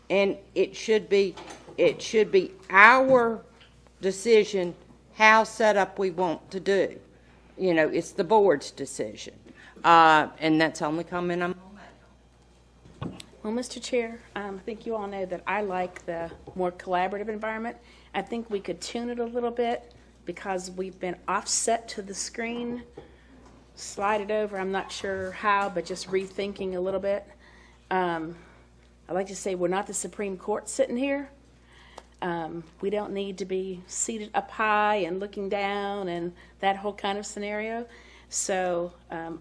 And it should be our decision how set up we want to do. It's the board's decision. And that's the only comment I'm going to make. Well, Mr. Chair, I think you all know that I like the more collaborative environment. I think we could tune it a little bit because we've been offset to the screen, slide it over. I'm not sure how, but just rethinking a little bit. I like to say we're not the Supreme Court sitting here. We don't need to be seated up high and looking down and that whole kind of scenario. So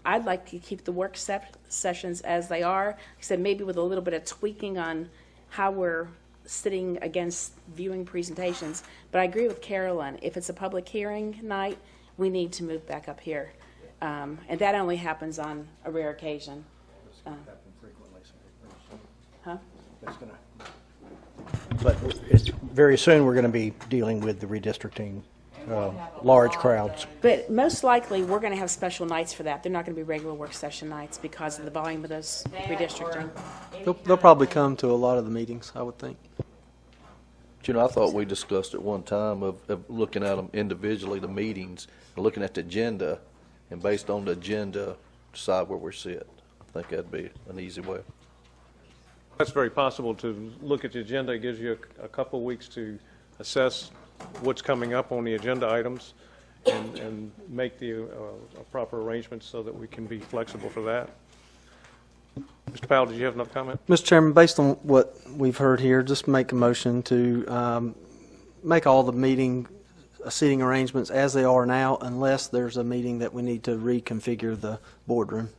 I'd like to keep the work sessions as they are. Like I said, maybe with a little bit of tweaking on how we're sitting against viewing presentations. But I agree with Carolyn. If it's a public hearing night, we need to move back up here. And that only happens on a rare occasion. Huh? But very soon, we're going to be dealing with the redistricting, large crowds. But most likely, we're going to have special nights for that. They're not going to be regular work session nights because of the volume of those redistricting. They'll probably come to a lot of the meetings, I would think. You know, I thought we discussed at one time of looking at them individually, the meetings, and looking at the agenda, and based on the agenda, decide where we sit. I think that'd be an easy way. That's very possible to look at the agenda. It gives you a couple of weeks to assess what's coming up on the agenda items and make the proper arrangements so that we can be flexible for that. Mr. Powell, did you have another comment? Mr. Chairman, based on what we've heard here, just make a motion to make all the seating arrangements as they are now, unless there's a meeting that we need to reconfigure the boardroom.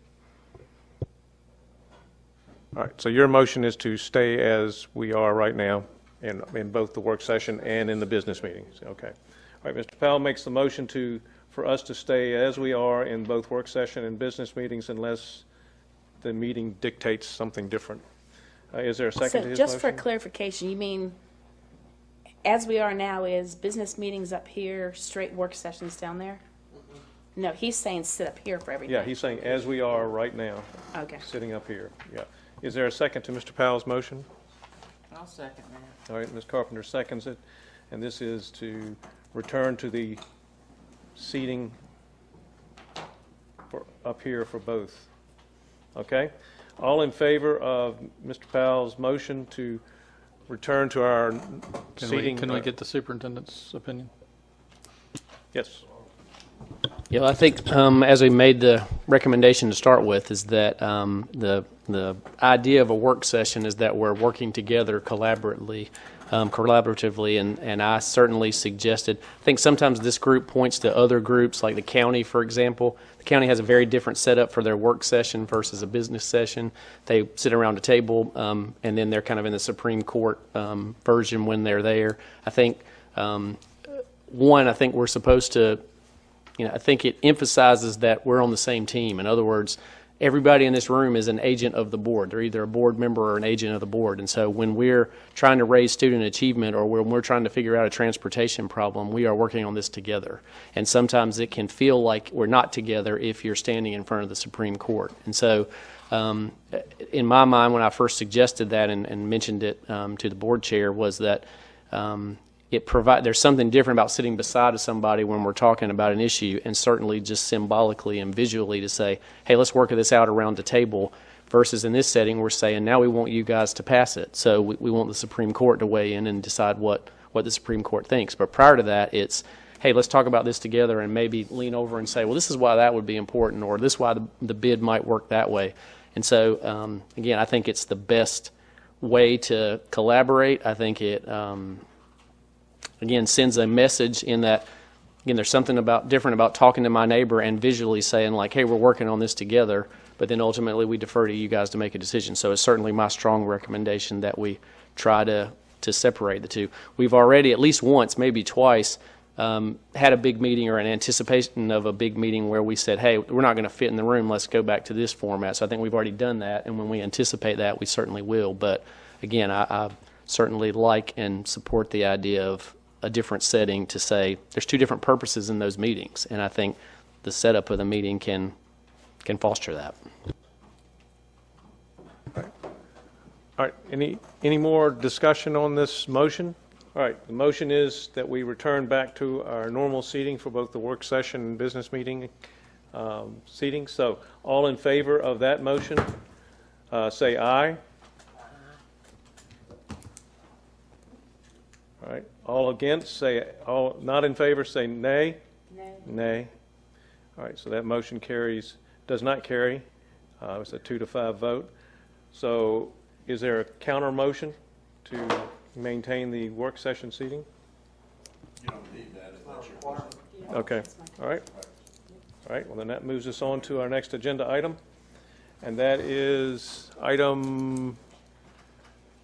All right, so your motion is to stay as we are right now in both the work session and in the business meetings. Okay. All right, Mr. Powell makes the motion for us to stay as we are in both work session and business meetings unless the meeting dictates something different. Is there a second to his just motion? for clarification, you mean as we are now is business meetings up here, straight work sessions down there? No, he's saying sit up here for everything. Yeah, he's saying as we are right now. Okay. Sitting up here, yeah. Is there a second to Mr. Powell's motion? I'll second that. All right, Ms. Carpenter seconds it, and this is to return to the seating up here for both. Okay? All in favor of Mr. Powell's motion to return to our seating? Can we get the superintendent's opinion? Yes. Yeah, I think as we made the recommendation to start with is that the idea of a work session is that we're working together collaboratively, and I certainly suggested, I think sometimes this group points to other groups, like the county, for example. The county has a very different setup for their work session versus a business session. They sit around a table, and then they're kind of in the Supreme Court version when they're there. I think, I think we're supposed to, I think it emphasizes that we're on the same team. In other words, everybody in this room is an agent of the board. They're either a board member or an agent of the board. And so when we're trying to raise student achievement or when we're trying to figure out a transportation problem, we are working on this together. And sometimes it can feel like we're not together if you're standing in front of the Supreme Court. And so in my mind, when I first suggested that and mentioned it to the board chair, was that there's something different about sitting beside somebody when we're talking about an issue, and certainly just symbolically and visually to say, hey, let's work this out around the table, versus in this setting we're saying, now we want you guys to pass it. So we want the Supreme Court to weigh in and decide what the Supreme Court thinks. But prior to that, it's, hey, let's talk about this together and maybe lean over and say, well, this is why that would be important, or this is why the bid might work that way. And so, again, I think it's the best way to collaborate. I think it again, sends a message in that, again, there's something different about talking to my neighbor and visually saying like, hey, we're working on this together, but then ultimately we defer to you guys to make a decision. So it's certainly my strong recommendation that we try to separate the two. We've already, at least once, maybe twice, had a big meeting or an anticipation of a big meeting where we said, hey, we're not going to fit in the room, let's go back to this format. So I think we've already done that, and when we anticipate that, we certainly will. But again, I certainly like and support the idea of a different setting to say there's two different purposes in those meetings, and I think the setup of the meeting can foster that. All right. Any more discussion on this motion? All right. The motion is that we return back to our normal seating for both the work session and business meeting seating. So all in favor of that motion, say aye. All right. All against, all not in favor, say nay. Nay. Nay. All right. So that motion does not carry. It's a 2-to-5 vote. So is there a counter motion to maintain the work session seating? You don't need that if that's your question. Okay, all right. All right, well, then that moves us on to our next agenda item, and that is item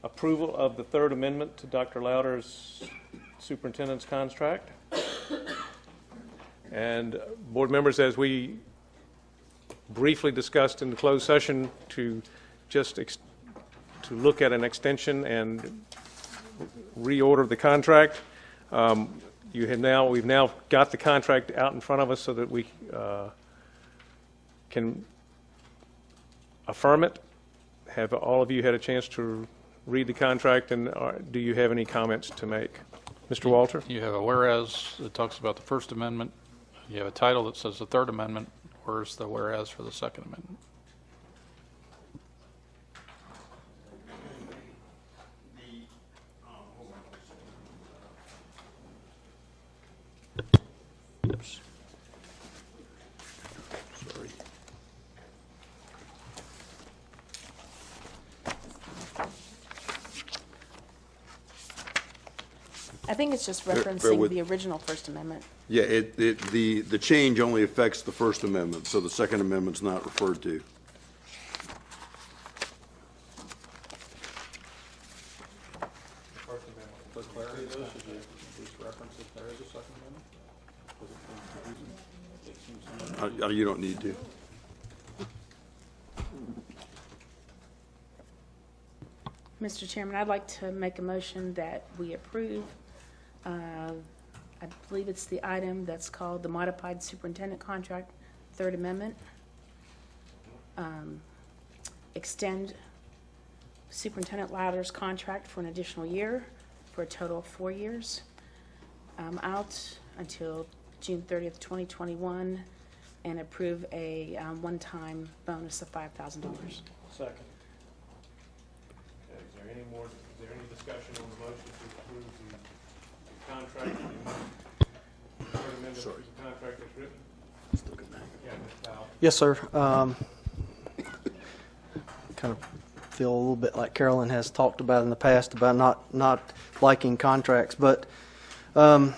approval of the third amendment to Dr. Louder's superintendent's contract. And board members, as we briefly discussed in the closed session, to just to look at an extension and reorder the contract. We've now got the contract out in front of us so that we can affirm it. Have all of you had a chance to read the contract, and do you have any comments to make? Mr. Walter? You have a whereas that talks about the First Amendment. You have a title that says the Third Amendment. Where's the whereas for the Second Amendment? Oops. Sorry. I think it's just bear referencing with- the original First Amendment. Yeah, the change only affects the First Amendment, so the Second Amendment's not referred to. For clarity, though, should you at least reference if there is a Second Amendment? You don't need to. Mr. Chairman, I'd like to make a motion that we approve, I believe it's the item that's called the Modified Superintendent Contract, Third Amendment. Extend Superintendent Louder's contract for an additional year, for a total of 4 years, out until June 30th, 2021, and approve a one-time bonus of $5,000. Second. Okay, is there any discussion on the motion to approve the contract, third amendment to the contract as written? Yeah, Ms. Powell. Yes, sir. Kind of feel a little bit like Carolyn has talked about in the past about not liking contracts, but I've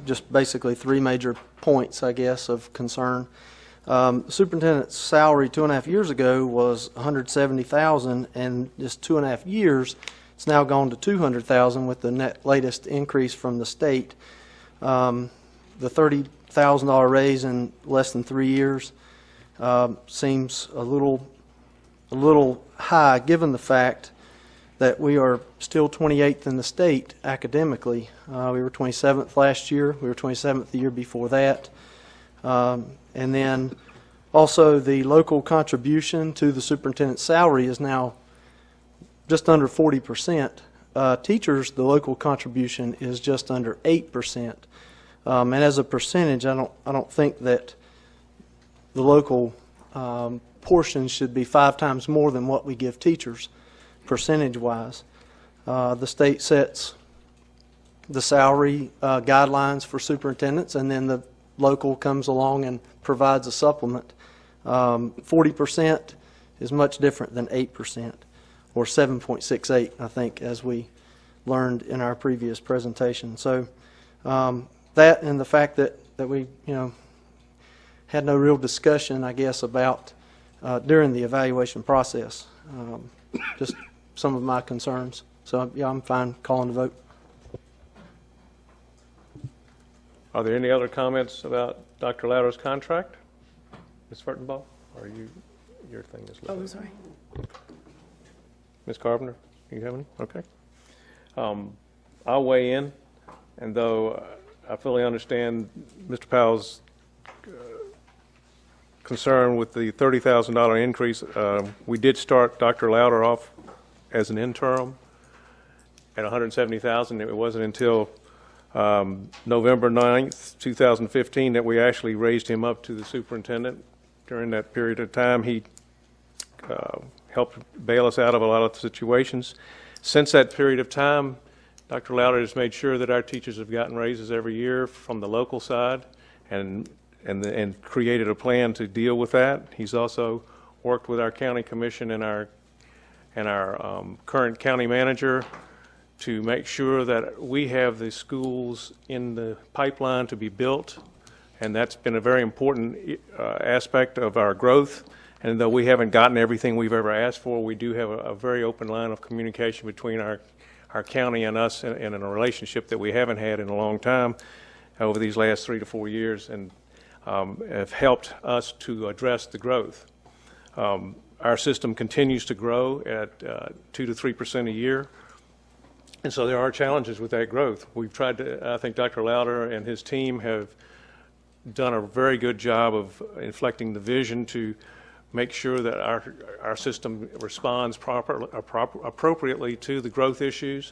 just basically three major points, I guess, of concern. The superintendent's salary 2.5 years ago was $170,000, and just 2.5 years, it's now gone to $200,000 with the latest increase from the state. The $30,000 raise in less than 3 years seems a little high, given the fact that we are still 28th in the state academically. We were 27th last year. We were 27th the year before that. And then also the local contribution to the superintendent's salary is now just under 40%. Teachers, the local contribution is just under 8%. And as a percentage, I don't think that the local portion should be 5 times more than what we give teachers, percentage-wise. The state sets the salary guidelines for superintendents, and then the local comes along and provides a supplement. 40% is much different than 8%, or 7.68, I think, as we learned in our previous presentation. So that and the fact that we, had no real discussion, I guess, about during the evaluation process. Just some of my concerns. So, yeah, I'm fine calling the vote. Are there any other comments about Dr. Louder's contract? Ms. Furtenbaugh, or your thing is... Oh, I'm sorry. Ms. Carpenter, you have any? Okay. I'll weigh in, and though I fully understand Mr. Powell's concern with the $30,000 increase, we did start Dr. Louder off as an interim at $170,000. It wasn't until November 9th, 2015 that we actually raised him up to the superintendent. During that period of time, he helped bail us out of a lot of situations. Since that period of time, Dr. Louder has made sure that our teachers have gotten raises every year from the local side and created a plan to deal with that. He's also worked with our county commission and our and our current county manager to make sure that we have the schools in the pipeline to be built, and that's been a very important aspect of our growth. And though we haven't gotten everything we've ever asked for, we do have a very open line of communication between our county and us, and in a relationship that we haven't had in a long time over these last 3 to 4 years, and have helped us to address the growth. Our system continues to grow at 2 to 3% a year, and so there are challenges with that growth. We've tried to, I think Dr. Lauder and his team have done a very good job of inflecting the vision to make sure that our system responds appropriately to the growth issues.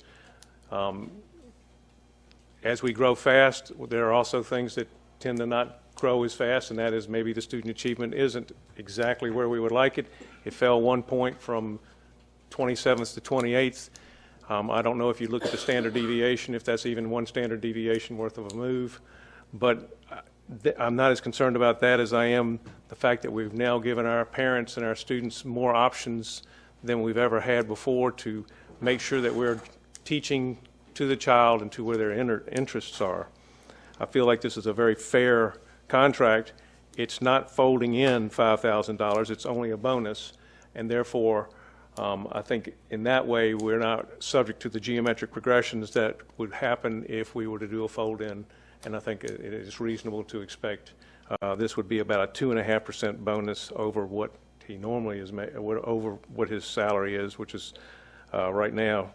As we grow fast, there are also things that tend to not grow as fast, and that is maybe the student achievement isn't exactly where we would like it. It fell 1 point from 27th to 28th. I don't know if you look at the standard deviation, if that's even one standard deviation worth of a move, but I'm not as concerned about that as I am the fact that we've now given our parents and our students more options than we've ever had before to make sure that we're teaching to the child and to where their interests are. I feel like this is a very fair contract. It's not folding in $5,000, it's only a bonus, and therefore I think in that way we're not subject to the geometric progressions that would happen if we were to do a fold in, and I think it is reasonable to expect this would be about a 2.5% bonus over what he normally is, over what his salary is, which is right now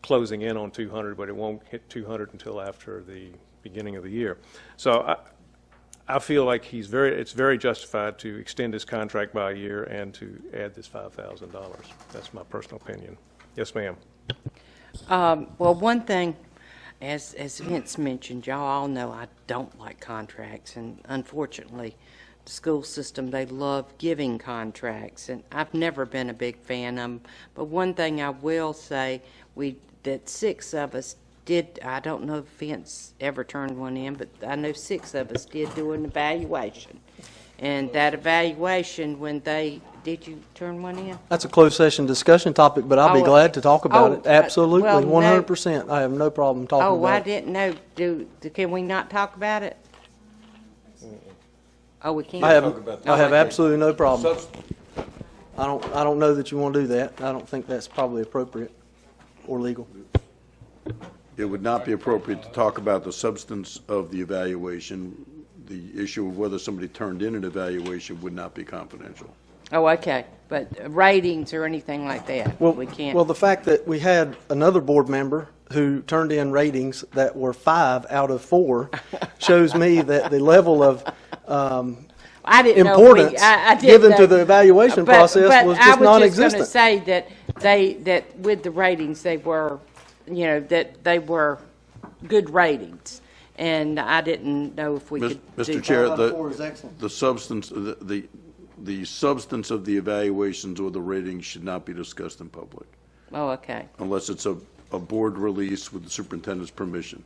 closing in on 200, but it won't hit 200 until after the beginning of the year. So I feel like it's very justified to extend his contract by a year and to add this $5,000. That's my personal opinion. Yes, ma'am. Well, one thing, as Vince mentioned, y'all all know I don't like contracts, and unfortunately, the school system, they love giving contracts, and I've never been a big fan of them. But one thing I will say, that 6 of us did, I don't know if Vince ever turned one in, but I know 6 of us did do an evaluation. And that evaluation, did you turn one in? That's a closed session discussion topic, but I'll be glad to talk about it. Absolutely, well, 100%. I have no problem talking about it. Oh, I didn't know. Can we not talk about it? Oh, we can't? I have absolutely no problem. I don't know that you want to do that. I don't think that's probably appropriate or legal. It would not be appropriate to talk about the substance of the evaluation. The issue of whether somebody turned in an evaluation would not be confidential. Oh, okay. But ratings or anything like that, we can't. Well, the fact that we had another board member who turned in ratings that were 5 out of 4 shows me that the level of importance given to the evaluation process was just non-existent. I was just going to say that with the ratings, they were, that they were good ratings. And I didn't know if we could do Mr. Chair, the substance of the evaluations or the ratings should not be discussed in public. Oh, okay. Unless it's a board release with the superintendent's permission.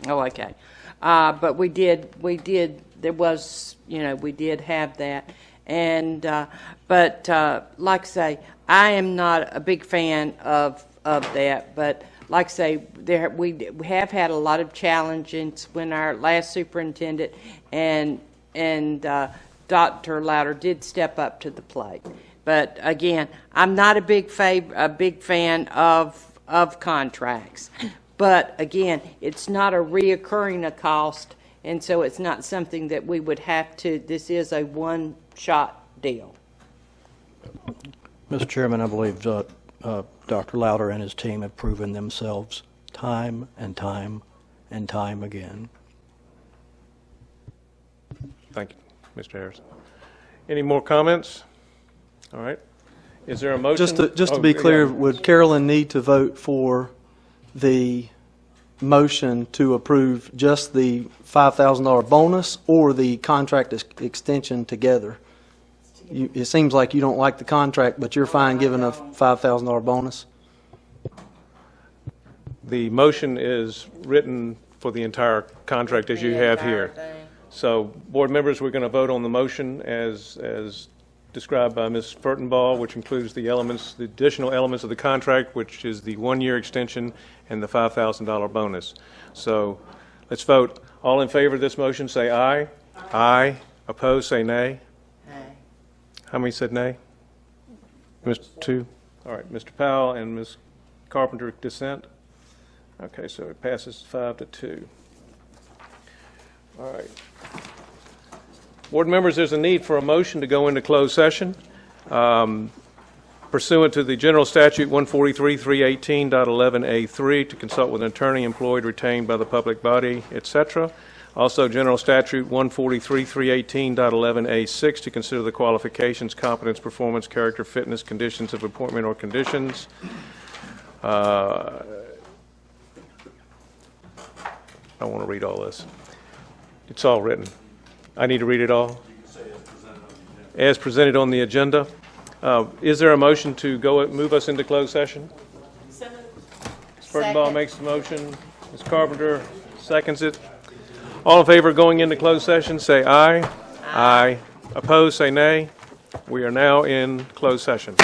Oh, okay. But we did have that. And, but like I say, I am not a big fan of that, but like I say, we have had a lot of challenges when our last superintendent and Dr. Lauder did step up to the plate. But again, I'm not a big fan of contracts. But again, it's not a reoccurring cost, and so it's not something that we would have to. This is a one-shot deal. Mr. Chairman, I believe Dr. Lauder and his team have proven themselves time and time and time again. Thank you, Mr. Harrison. Any more comments? All right. Is there a motion? Just to be clear, would Carolyn need to vote for the motion to approve just the $5,000 bonus or the contract extension together? It seems like you don't like the contract, but you're fine giving a $5,000 bonus? The motion is written for the entire contract as you have here. So, board members, we're going to vote on the motion as described by Ms. Furtenball, which includes the additional elements of the contract, which is the 1-year extension and the $5,000 bonus. So let's vote. All in favor of this motion, say aye. Aye. Opposed, say nay. How many said nay? Mr. Two? All right, Mr. Powell and Ms. Carpenter dissent? Okay, so it passes 5-2. All right. Board members, there's a need for a motion to go into closed session. Pursuant to the General Statute 143.318.11A3 to consult with an attorney employed, retained by the public body, etc. Also, General Statute 143.318.11A6 to consider the qualifications, competence, performance, character, fitness, conditions of appointment, or conditions. I don't want to read all this. It's all written. I need to read it all? As presented on the agenda. Is there a motion to move us into closed session? Ms. Furtenball makes the motion. Ms. Carpenter seconds it. All in favor of going into closed session, say aye. Aye. Opposed, say nay. We are now in closed session.